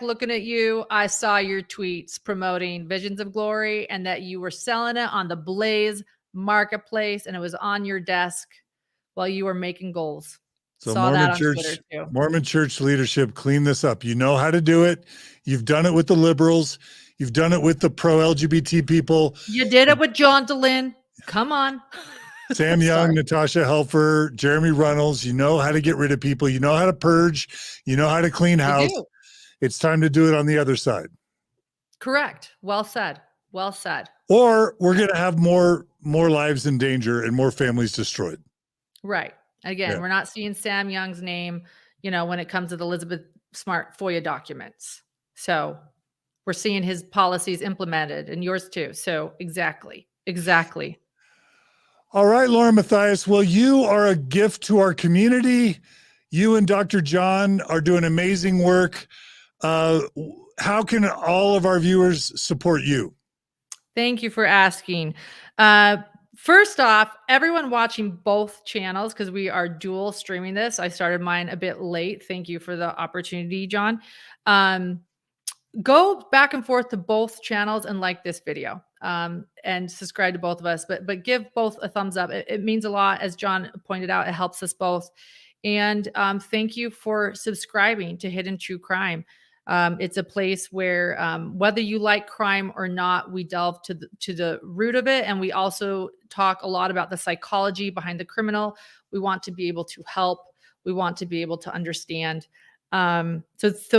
Speaker 2: looking at you. I saw your tweets promoting Visions of Glory and that you were selling it on the Blaze marketplace and it was on your desk while you were making goals.
Speaker 1: So Mormon Church leadership, clean this up. You know how to do it. You've done it with the liberals. You've done it with the pro-LGBT people.
Speaker 2: You did it with John DeLynn. Come on.
Speaker 1: Sam Young, Natasha Helfer, Jeremy Runnels. You know how to get rid of people. You know how to purge. You know how to clean house. It's time to do it on the other side.
Speaker 2: Correct. Well said.
Speaker 1: Or we're going to have more lives in danger and more families destroyed.
Speaker 2: Right. Again, we're not seeing Sam Young's name, when it comes to the Elizabeth Smart FOIA documents. So we're seeing his policies implemented and yours too. So exactly.
Speaker 1: All right, Laura Matthias. Well, you are a gift to our community. You and Dr. John are doing amazing work. How can all of our viewers support you?
Speaker 2: Thank you for asking. First off, everyone watching both channels, because we are dual streaming this. I started mine a bit late. Thank you for the opportunity, John. Go back and forth to both channels and like this video and subscribe to both of us. But give both a thumbs up. It means a lot. As John pointed out, it helps us both. And thank you for subscribing to Hidden True Crime. It's a place where whether you like crime or not, we delve to the root of it. And we also talk a lot about the psychology behind the criminal. We want to be able to help. We want to be able to understand. So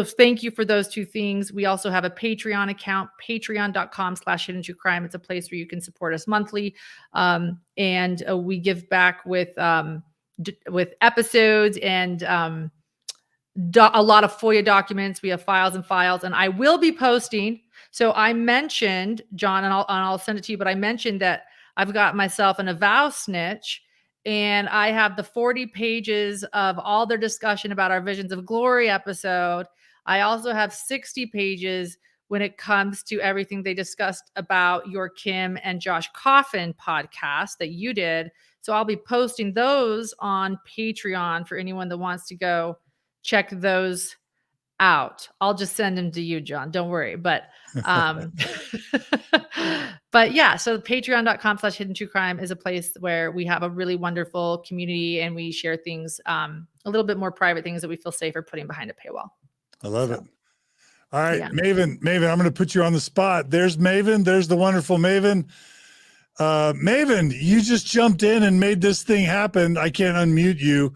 Speaker 2: thank you for those two things. We also have a Patreon account, patreon.com/hidden true crime. It's a place where you can support us monthly. And we give back with with episodes and a lot of FOIA documents. We have files and files, and I will be posting. So I mentioned, John, and I'll send it to you, but I mentioned that I've got myself an avow snitch, and I have the 40 pages of all their discussion about our Visions of Glory episode. I also have 60 pages when it comes to everything they discussed about your Kim and Josh Coffin podcast that you did. So I'll be posting those on Patreon for anyone that wants to go check those out. I'll just send them to you, John. Don't worry. But but yeah, so patreon.com/hidden true crime is a place where we have a really wonderful community, and we share things, a little bit more private things that we feel safer putting behind a paywall.
Speaker 1: I love it. All right,
Speaker 2: yeah.
Speaker 1: Maven, I'm going to put you on the spot. There's Maven. There's the wonderful Maven. Maven, you just jumped in and made this thing happen. I can't unmute you.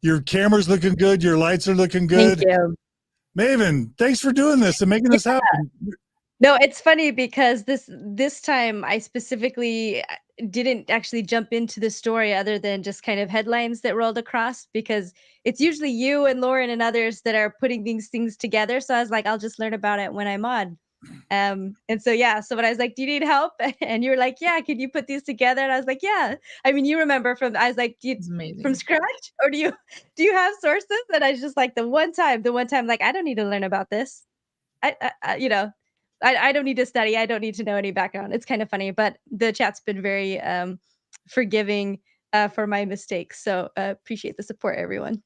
Speaker 1: Your camera's looking good. Your lights are looking good.
Speaker 11: Thank you.
Speaker 1: Maven, thanks for doing this and making this happen.
Speaker 11: No, it's funny because this time I specifically didn't actually jump into the story other than just kind of headlines that rolled across, because it's usually you and Lauren and others that are putting these things together. So I was like, I'll just learn about it when I'm on. And so, yeah, so when I was like, do you need help? And you were like, yeah, can you put these together? And I was like, yeah. I mean, you remember I was like, from scratch, or do you have sources? And I was just like, the one time, like, I don't need to learn about this. I don't need to study. I don't need to know any background. It's kind of funny, but the chat's been very forgiving for my mistakes. So appreciate the support, everyone.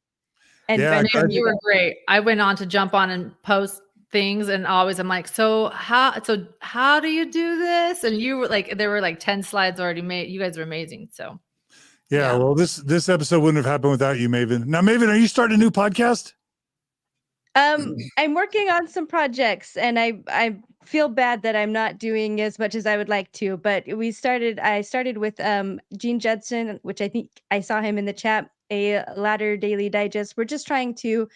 Speaker 11: And
Speaker 1: yeah,
Speaker 2: you were great. I went on to jump on and post things, and always I'm like, so how do you do this? And you were like, there were like 10 slides already made. You guys are amazing. So
Speaker 1: yeah. Well, this episode wouldn't have happened without you, Maven. Now, Maven, are you starting a new podcast?
Speaker 11: I'm working on some projects, and I feel bad that I'm not doing as much as I would like to, but I started with Gene Judson, which I think I saw him in the chat, a Latter Daily Digest. We're just trying to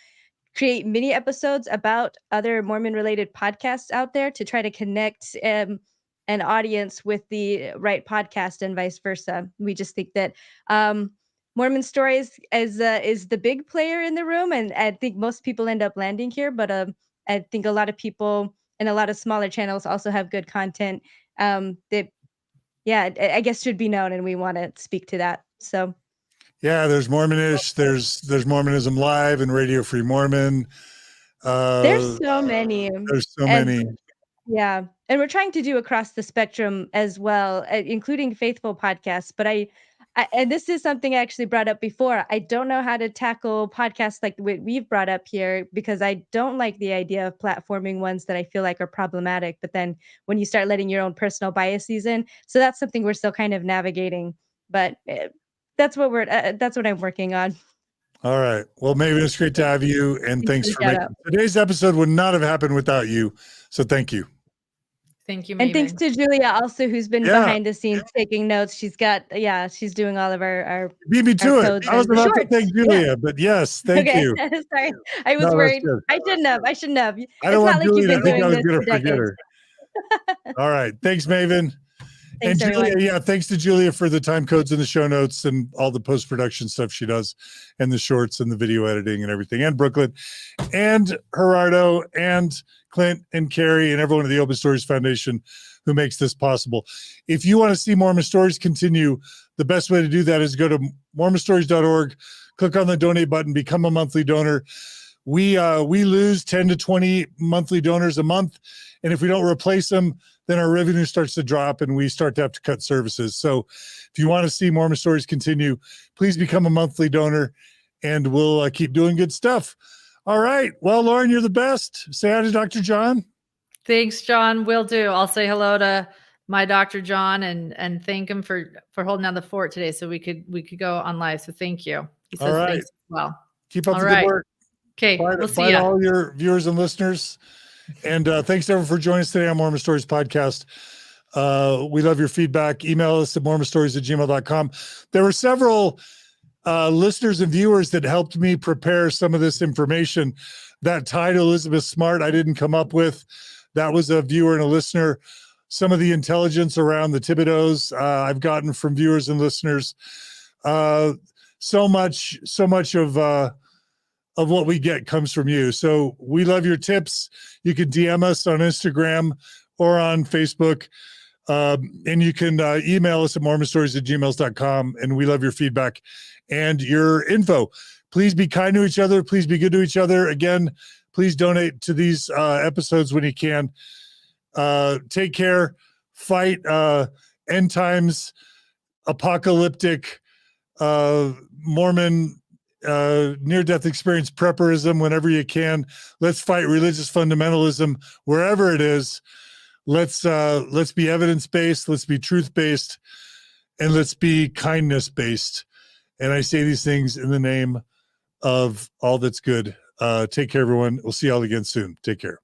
Speaker 11: create mini episodes about other Mormon related podcasts out there to try to connect an audience with the right podcast and vice versa. We just think that Mormon Stories is the big player in the room, and I think most people end up landing here. But I think a lot of people and a lot of smaller channels also have good content that, yeah, I guess should be known, and we want to speak to that. So,
Speaker 1: yeah, there's Mormonish, there's Mormonism Live and Radio Free Mormon.
Speaker 11: There's so many. Yeah, and we're trying to do across the spectrum as well, including faithful podcasts. But I and this is something I actually brought up before. I don't know how to tackle podcasts like what we've brought up here, because I don't like the idea of platforming ones that I feel like are problematic. But then when you start letting your own personal biases in, so that's something we're still kind of navigating. But that's what I'm working on.
Speaker 1: All right. Well, Maven, it's great to have you, and thanks for making today's episode would not have happened without you. So thank you.
Speaker 2: Thank you, Maven.
Speaker 11: And thanks to Julia also, who's been behind the scenes taking notes. She's doing all of our
Speaker 1: beat me to it. I was about to thank Julia, but yes, thank you.
Speaker 11: Sorry, I was worried. I shouldn't have.
Speaker 1: I don't want Julia to think I was going to forget her. All right. Thanks, Maven.
Speaker 11: Thanks,
Speaker 1: and Julia,
Speaker 11: everyone.
Speaker 1: thanks to Julia for the time codes and the show notes and all the post-production stuff she does, and the shorts and the video editing and everything, and Brooklyn and Gerardo and Clint and Carrie and everyone at the Open Stories Foundation who makes this possible. If you want to see Mormon Stories continue, the best way to do that is go to mormonstories.org, click on the donate button, become a monthly donor. We lose 10 to 20 monthly donors a month, and if we don't replace them, then our revenue starts to drop and we start to have to cut services. So if you want to see Mormon Stories continue, please become a monthly donor, and we'll keep doing good stuff. All right. Well, Lauren, you're the best. Say hi to Dr. John.
Speaker 2: Thanks, John. Will do. I'll say hello to my Dr. John and thank him for holding down the fort today so we could go on live. So thank you. He says thanks as well.
Speaker 1: Keep up the good work.
Speaker 2: Okay. We'll see you.
Speaker 1: Bye to all your viewers and listeners. And thanks to everyone for joining us today on Mormon Stories Podcast. We love your feedback. Email us at mormonstories@gmail.com. There were several listeners and viewers that helped me prepare some of this information. That tied Elizabeth Smart, I didn't come up with. That was a viewer and a listener. Some of the intelligence around the Thibaudeaus I've gotten from viewers and listeners. so much of what we get comes from you. So we love your tips. You can DM us on Instagram or on Facebook. And you can email us at mormonstories@gmail.com. And we love your feedback and your info. Please be kind to each other. Please be good to each other. Again, please donate to these episodes when you can. Take care. Fight end times, apocalyptic, Mormon near-death experience prepperism whenever you can. Let's fight religious fundamentalism wherever it is. Let's be evidence-based, let's be truth-based, and let's be kindness-based. And I say these things in the name of all that's good. Take care, everyone. We'll see y'all again soon. Take care.